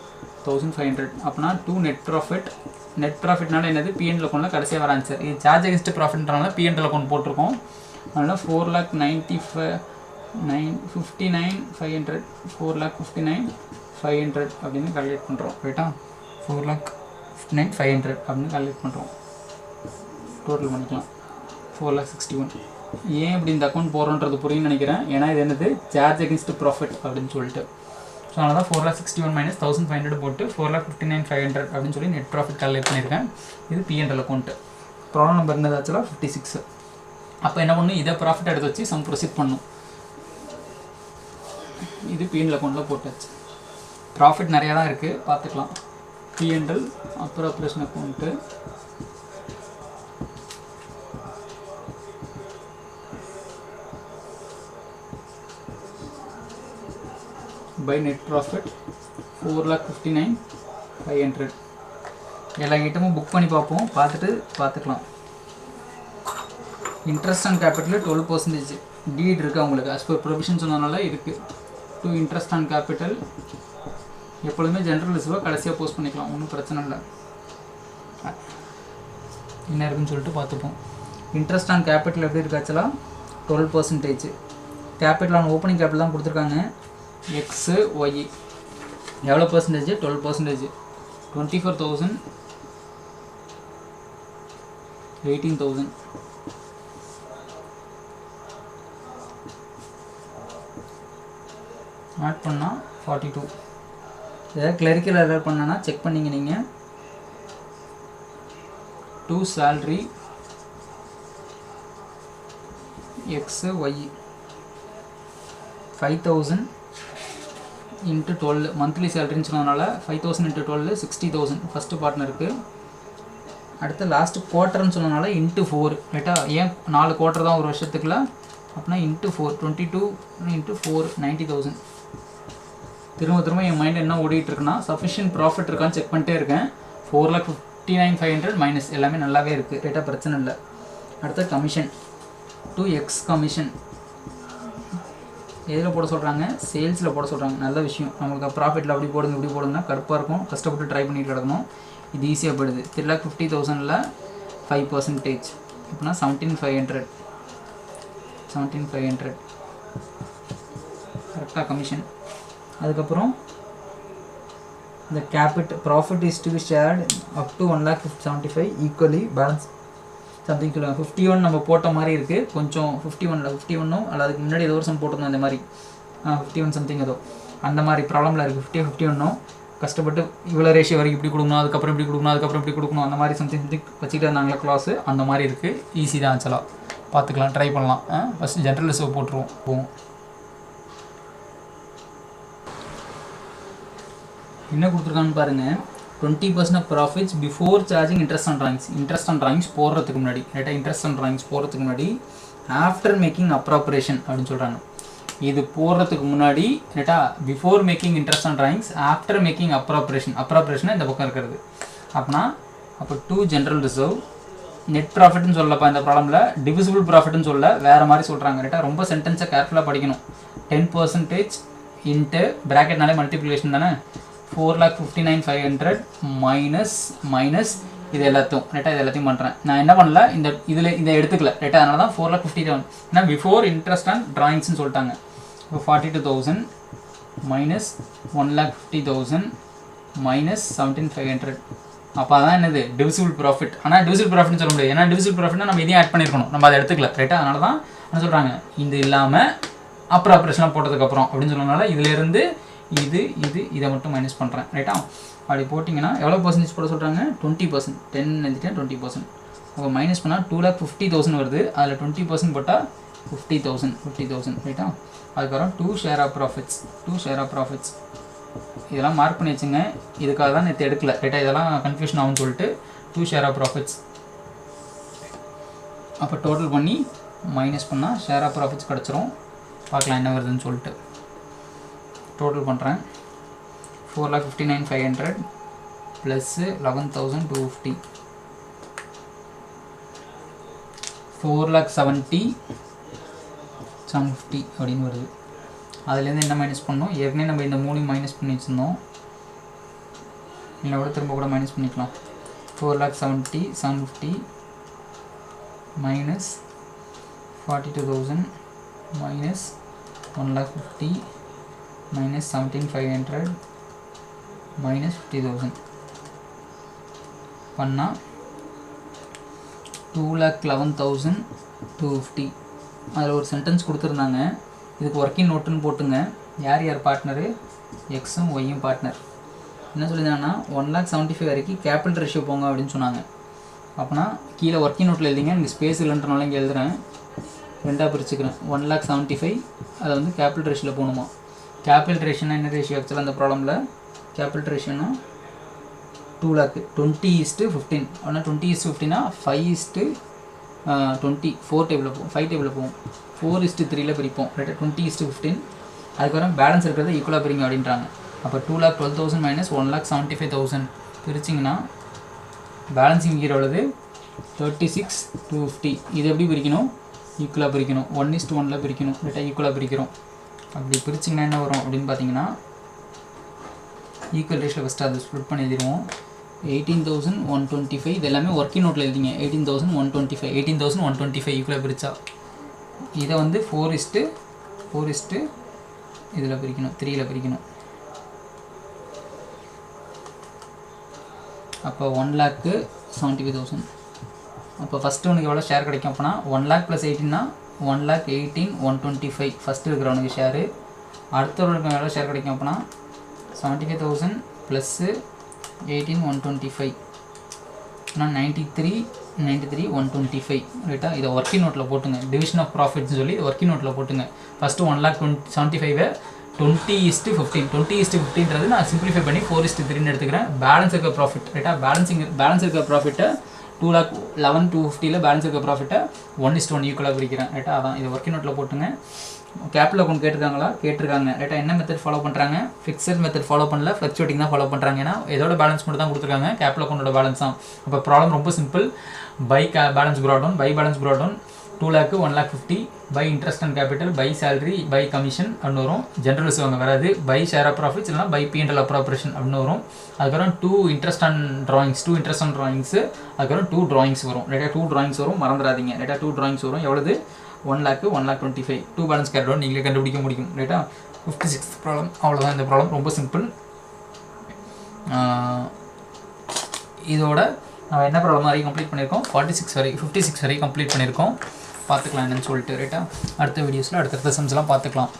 1,500. அப்படின்னா 2 நெட் ப்ராஃபிட். நெட் ப்ராஃபிட்னால என்னது, P&L அக்கௌண்ட்டில் கடைசியாக வர ஆன்சர். இது சார்ஜ் அகேன்ஸ்ட் ப்ராஃபிட்ன்றனால P&L அக்கௌண்ட் போட்டிருக்கோம். அதனால் 4,59,500 4,59,500 அப்படின்னு கால்குலேட் பண்ணுறோம். ரைட்டா, 4,59,500 அப்படின்னு கால்குலேட் பண்ணுறோம். டோட்டல் பண்ணிக்கலாம் 4,61,000. ஏன் இப்படி இந்த அக்கௌண்ட் போகிறோன்றது புரியுன்னு நினைக்கிறேன். ஏன்னா இது என்னது, சார்ஜ் அகேன்ஸ்ட் ப்ராஃபிட் அப்படின்னு சொல்லிட்டு. ஸோ அதனால் தான் 4,61,000 - 1,500 போட்டு 4,59,500 அப்படின்னு சொல்லி நெட் ப்ராஃபிட் கால்குலேட் பண்ணியிருக்கேன். இது P&L அக்கௌண்ட்டு. ப்ராப்ளம் நம்பர் என்னது ஆக்சுவலாக 56. அப்போ என்ன பண்ணணும், இதை ப்ராஃபிட் எடுத்து வச்சு சம் ப்ரொசீட் பண்ணும். இது P&L அக்கௌண்ட்டில் போட்டாச்சு. ப்ராஃபிட் நிறையா தான் இருக்குது, பார்த்துக்கலாம். P&L அப்புறம் appropriation account, by net profit 4,59,500. எல்லா ஐட்டமும் புக் பண்ணி பார்ப்போம், பார்த்துக்கலாம். இன்ட்ரெஸ்ட் ஆன் கேபிட்டல் 12% டீட் இருக்குது அவங்களுக்கு. அஸ் பர் ப்ரொவிஷன் சொன்னதுனால இருக்குது. 2 இன்ட்ரெஸ்ட் ஆன் கேபிட்டல் எப்பொழுதுமே ஜென்ரல் ரிசர்வாக கடைசியாக போஸ்ட் பண்ணிக்கலாம், ஒன்றும் பிரச்சனை இல்லை. என்ன இருக்குன்னு சொல்லிட்டு பார்த்துப்போம். இன்ட்ரெஸ்ட் ஆன் கேபிட்டல் எப்படி இருக்காச்சுலாம் 12%. கேபிட்டல் ஆன் ஓப்பனிங் கேபிட்டல் தான் கொடுத்துருக்காங்க. எக்ஸு ஒய் எவ்வளோ பர்சன்டேஜ், 12%. 24,000 18,000. ஆட் பண்ணால் 42. ஏதாவது கிளரிக்கல் எரர் பண்ணனா செக் பண்ணிங்க நீங்கள். 2 salary எக்ஸு ஒய் 5,000 × 12 மந்த்லி சேலரின்னு சொன்னதுனால 5,000 × 12 60,000 ஃபஸ்ட்டு பார்ட்னருக்கு. அடுத்து லாஸ்ட்டு குவார்ட்டர்னு சொன்னதுனால × 4. ரைட்டா, ஏன் 4 குவார்ட்டர் தான் ஒரு வருஷத்துக்குள்ள, அப்படின்னா × 4 22 × 4 90,000. திரும்ப என் மைண்டில் என்ன ஓடிட்டுருக்குன்னா, சஃபிஷியன்ட் ப்ராஃபிட் இருக்கான்னு செக் பண்ணிட்டே இருக்கேன். 4,59,500 மைனஸ் எல்லாமே நல்லாவே இருக்குது. ரைட்டாக பிரச்சனை இல்லை. அடுத்து கமிஷன் 2x கமிஷன் எதில் போட சொல்கிறாங்க, சேல்ஸில் போட சொல்கிறாங்க. நல்ல விஷயம். நம்மளுக்கு ப்ராஃபிட்டில் அப்படி போடுங்க இப்படி போடுங்கன்னா கடுப்பாக இருக்கும், கஷ்டப்பட்டு ட்ரை பண்ணிட்டு கிடக்கணும். இது ஈஸியாக போயிடுது. 3,50,000ல் 5%, அப்படின்னா 17,500 கரெக்டாக கமிஷன். அதுக்கப்புறம் இந்த profit is to be shared up to 1,75,000 equally balance something சொல்லுவாங்க. 51 நம்ம போட்ட மாதிரி இருக்குது. கொஞ்சம் 51 அல்ல அதுக்கு முன்னாடி ஏதோ ஒரு சம் போட்டிருந்தோம் இந்த மாதிரி 51 சம்திங் ஏதோ அந்த மாதிரி ப்ராப்ளமில் இருக்குது. 51 கஷ்டப்பட்டு இவ்வளோ ரேஷியோ வரைக்கும் இப்படி கொடுக்கணும், அதுக்கப்புறம் இப்படி கொடுக்கணும், அதுக்கப்புறம் இப்படி கொடுக்கணும், அந்த மாதிரி சம்திங் வச்சுக்கிட்டு இருந்தாங்களா கிளாஸு. அந்த மாதிரி இருக்குது. ஈஸி தான் ஆக்சுவலாக. பார்த்துக்கலாம், ட்ரை பண்ணலாம். ஃபஸ்ட் ஜென்ரல் ரிசர்வ் போட்டுருவோம். என்ன கொடுத்துருக்கான்னு பாருங்கள். 20% of profits before charging interest on drawings போடுறதுக்கு முன்னாடி. ரைட்டாக, இன்ட்ரெஸ்ட் ஆன் ட்ராயிங்ஸ் போடுறதுக்கு முன்னாடி ஆஃப்டர் மேக்கிங் அப்ராப்ரேஷன் அப்படின்னு சொல்கிறாங்க. இது போடுறதுக்கு முன்னாடி ரைட்டா, before making interest on drawings, after making appropriation இந்த பக்கம் இருக்கிறது. அப்போ 2 ஜென்ரல் ரிசர்வ் நெட் ப்ராஃபிட்னு சொல்லப்பா இந்த ப்ராப்ளமில். டிவிசிபிள் ப்ராஃபிட்னு சொல்ல வேறு மாதிரி சொல்கிறாங்க. ரைட்டாக, ரொம்ப சென்டென்ஸை கேர்ஃபுல்லாக படிக்கணும். 10% இன்ட்டு ப்ராக்கெட்னாலே மல்டிப்ளிகேஷன் தானே. 4,59,500 மைனஸ் இது எல்லாத்தையும் ரைட்டாக இது எல்லாத்தையும் பண்ணுறேன். நான் என்ன பண்ணல, இதை எடுத்துக்கல ரைட்டாக, அதனால தான் 4,57,000. ஏன்னா பிஃபோர் இன்ட்ரெஸ்ட் அண்ட் ட்ராயிங்ஸ்னு சொல்லிட்டாங்க. இப்போ 42,000 மைனஸ் 1,50,000 மைனஸ் 17,500. அப்போ அதான் என்னது டிவிசிபிள் ப்ராஃபிட். ஆனால் டிவிசிபிள் ப்ராஃபிட்னு சொல்ல முடியாது, ஏன்னா டிவிசிபிள் ப்ராஃபிட்னா நம்ம இதையும் ஆட் பண்ணியிருக்கணும், நம்ம அதை எடுத்துக்கல ரைட்டாக. அதனால தான் என்ன சொல்கிறாங்க, இது இல்லாமல் அப்புறம் ஆப்ரேஷனாக போட்டதுக்கப்புறம் அப்படின்னு சொன்னதுனால இதிலேருந்து இதை மட்டும் மைனஸ் பண்ணுறேன் ரைட்டா. அப்படி போட்டிங்கன்னா எவ்வளோ பர்சன்டேஜ் போட சொல்கிறாங்க, 20%. 10 எழுதிட்டேன் 20%. அப்போ மைனஸ் பண்ணால் 2,50,000 வருது. அதில் 20% போட்டால் 50,000 ரைட்டா. அதுக்கப்புறம் 2 ஷேர் ஆஃப் ப்ராஃபிட்ஸ். இதெல்லாம் மார்க் பண்ணி வச்சுங்க, இதுக்காக தான் நேற்று எடுக்கல ரைட்டா, இதெல்லாம் கன்ஃபியூஷன் ஆகும்னு சொல்லிட்டு 2 ஷேர் ஆஃப் ப்ராஃபிட்ஸ். அப்போ டோட்டல் பண்ணி மைனஸ் பண்ணால் ஷேர் ஆஃப் ப்ராஃபிட்ஸ் கிடச்சிரும். பார்க்கலாம் என்ன வருதுன்னு சொல்லிட்டு டோட்டல் பண்ணுறேன். 4,59,500 ப்ளஸ் 11,250 4,70,750 அப்படின்னு வருது. அதுலேருந்து என்ன மைனஸ் பண்ணோம், ஏற்கனவே நம்ம இந்த 3 மைனஸ் பண்ணி வச்சுருந்தோம், இல்லை கூட திரும்ப கூட மைனஸ் பண்ணிக்கலாம். 4,70,750 மைனஸ் 42,000 மைனஸ் 1,50,000 மைனஸ் 17,500 மைனஸ் 50,000 பண்ணால் 2,11,250. அதில் ஒரு சென்டென்ஸ் கொடுத்துருந்தாங்க, இதுக்கு ஒர்க்கிங் நோட்டுன்னு போட்டுங்க. யார் பார்ட்னரு, எக்ஸும் ஒய்யும் பார்ட்னர். என்ன சொல்லியிருந்தாங்கன்னா 1,75,000 வரைக்கும் கேபிட்டல் ரேஷியோ போங்க அப்படின்னு சொன்னாங்க. அப்போனா கீழே ஒர்க்கிங் நோட்டில் எழுதிங்க, இங்கே ஸ்பேஸ் இல்லைன்றனால இங்கே எழுதுகிறேன், ரெண்டாக பிரிச்சுக்கிறேன். 1,75,000 அதை வந்து கேபிட்டல் ரேஷியோவில் போகணுமா. கேபிட்டல் ரேஷியோனா என்ன ரேஷியோ ஆக்சுவலாக அந்த ப்ராப்ளமில், கேபிட்டல் ரேஷியோனா 2,00,000 20:15. அப்படின்னா 20:15னா 5:20 4 டேபிளில் போகும், 5 டேபிளில் போகும். 4:3 பிரிப்போம் ரைட்டா, 20:15. அதுக்கப்புறம் பேலன்ஸ் இருக்கிறத ஈக்குவலாக பிரிங்க அப்படின்றாங்க. அப்போ 2,12,000 மைனஸ் 1,75,000 பிரிச்சிங்கன்னா பேலன்ஸிங் ஹீரோலது 36,250. இது எப்படி பிரிக்கணும், ஈக்குவலாக பிரிக்கணும், 1:1 பிரிக்கணும் ரைட்டா, ஈக்குவலாக பிரிக்கிறோம். அப்படி பிரிச்சிங்கன்னா என்ன வரும் அப்படின்னு பார்த்தீங்கன்னா, ஈக்குவல் ரேஷியோ ஃபஸ்ட்டு அது ஸ்ப்ளிட் பண்ணி எழுதிடுவோம். 18,125 இது எல்லாமே ஒர்க்கிங் நோட்டில் எழுதிங்க. 18,125 ஈக்குவலாக பிரித்தா இதை வந்து 4:4 இதில் பிரிக்கணும், 3ல் பிரிக்கணும். அப்போ 1,75,000. அப்போ ஃபஸ்ட்டு உனக்கு எவ்வளோ ஷேர் கிடைக்கும் அப்படின்னா 1,00,000 + 18னா 1,18,125 ஃபஸ்ட்டு இருக்கிறவனுக்கு ஷேரு. அடுத்தவனுக்கு எவ்வளோ ஷேர் கிடைக்கும் அப்படின்னா 75,000 + 18,125 ஆனால் 93,125 ரைட்டா. இதை ஒர்க்கிங் நோட்டில் போட்டுங்க, டிவிஷன் ஆஃப் ப்ராஃபிட்ஸ்னு சொல்லி ஒர்க்கிங் நோட்டில் போட்டுங்க. ஃபஸ்ட்டு 1,75,000 20:15. 20:15ன்றது நான் சிம்பிளிஃபை பண்ணி 4:3ன்னு எடுத்துக்கிறேன். பேலன்ஸ் இருக்க ப்ராஃபிட் ரைட்டா, பேலன்ஸ் இருக்க ப்ராஃபிட்டை 2,11,250 பேலன்ஸ் இருக்க ப்ராஃபிட்டை 1:1 ஈக்குவலாக பிரிக்கிறேன் ரைட்டா. அதான் இதை ஒர்க்கிங் நோட்டில் போட்டுங்க. கேபிட்டல் அக்கௌண்ட் கேட்டிருக்காங்க ரைட்டா. என்ன மெத்தட் ஃபாலோ பண்ணுறாங்க, ஃபிக்ஸட் மெத்தட் ஃபாலோ பண்ணல, ஃப்ளக்சுவேட்டிங் தான் ஃபாலோ பண்ணுறாங்க. ஏன்னா இதோட பேலன்ஸ் மட்டும் தான் கொடுத்துருக்காங்க, கேபிட்டல் அக்கௌண்டோட பேலன்ஸ் தான். அப்போ ப்ராப்ளம் ரொம்ப simple. By balance brought down 2,00,000 1,50,000 by interest and capital, by salary, by commission அப்படின்னு வரும். ஜென்ரல் ரிசர்வ் வராது. பை ஷேர் ஆஃப் ப்ராஃபிட்ஸ் இல்லைனா பை P&L அப்ராப்ரேஷன் அப்படின்னு வரும். அதுக்கப்புறம் 2 இன்ட்ரெஸ்ட் அண்ட் ட்ராயிங்ஸ் அதுக்கப்புறம் 2 ட்ராயிங்ஸ் வரும் ரைட்டா. 2 ட்ராயிங்ஸ் வரும், மறந்துடாதீங்க ரைட்டா. 2 ட்ராயிங்ஸ் வரும். எவ்வளவு, 1,00,000 1,25,000. 2 பேலன்ஸ் கேரிட் அவுட் நீங்களே கண்டுபிடிக்க முடியும் ரைட்டா. 56th problem. அவ்வளோதான் இந்த ப்ராப்ளம், ரொம்ப சிம்பிள். இதோட நம்ம என்ன ப்ராப்ளம் வரைக்கும் கம்ப்ளீட் பண்ணியிருக்கோம், 56 வரைக்கும் கம்ப்ளீட் பண்ணியிருக்கோம். பார்த்துக்கலாம் என்னன்னு சொல்லிட்டு ரைட்டா. அடுத்த வீடியோஸில் அடுத்தடுத்த சம்ஸ்லாம் பார்த்துக்கலாம்.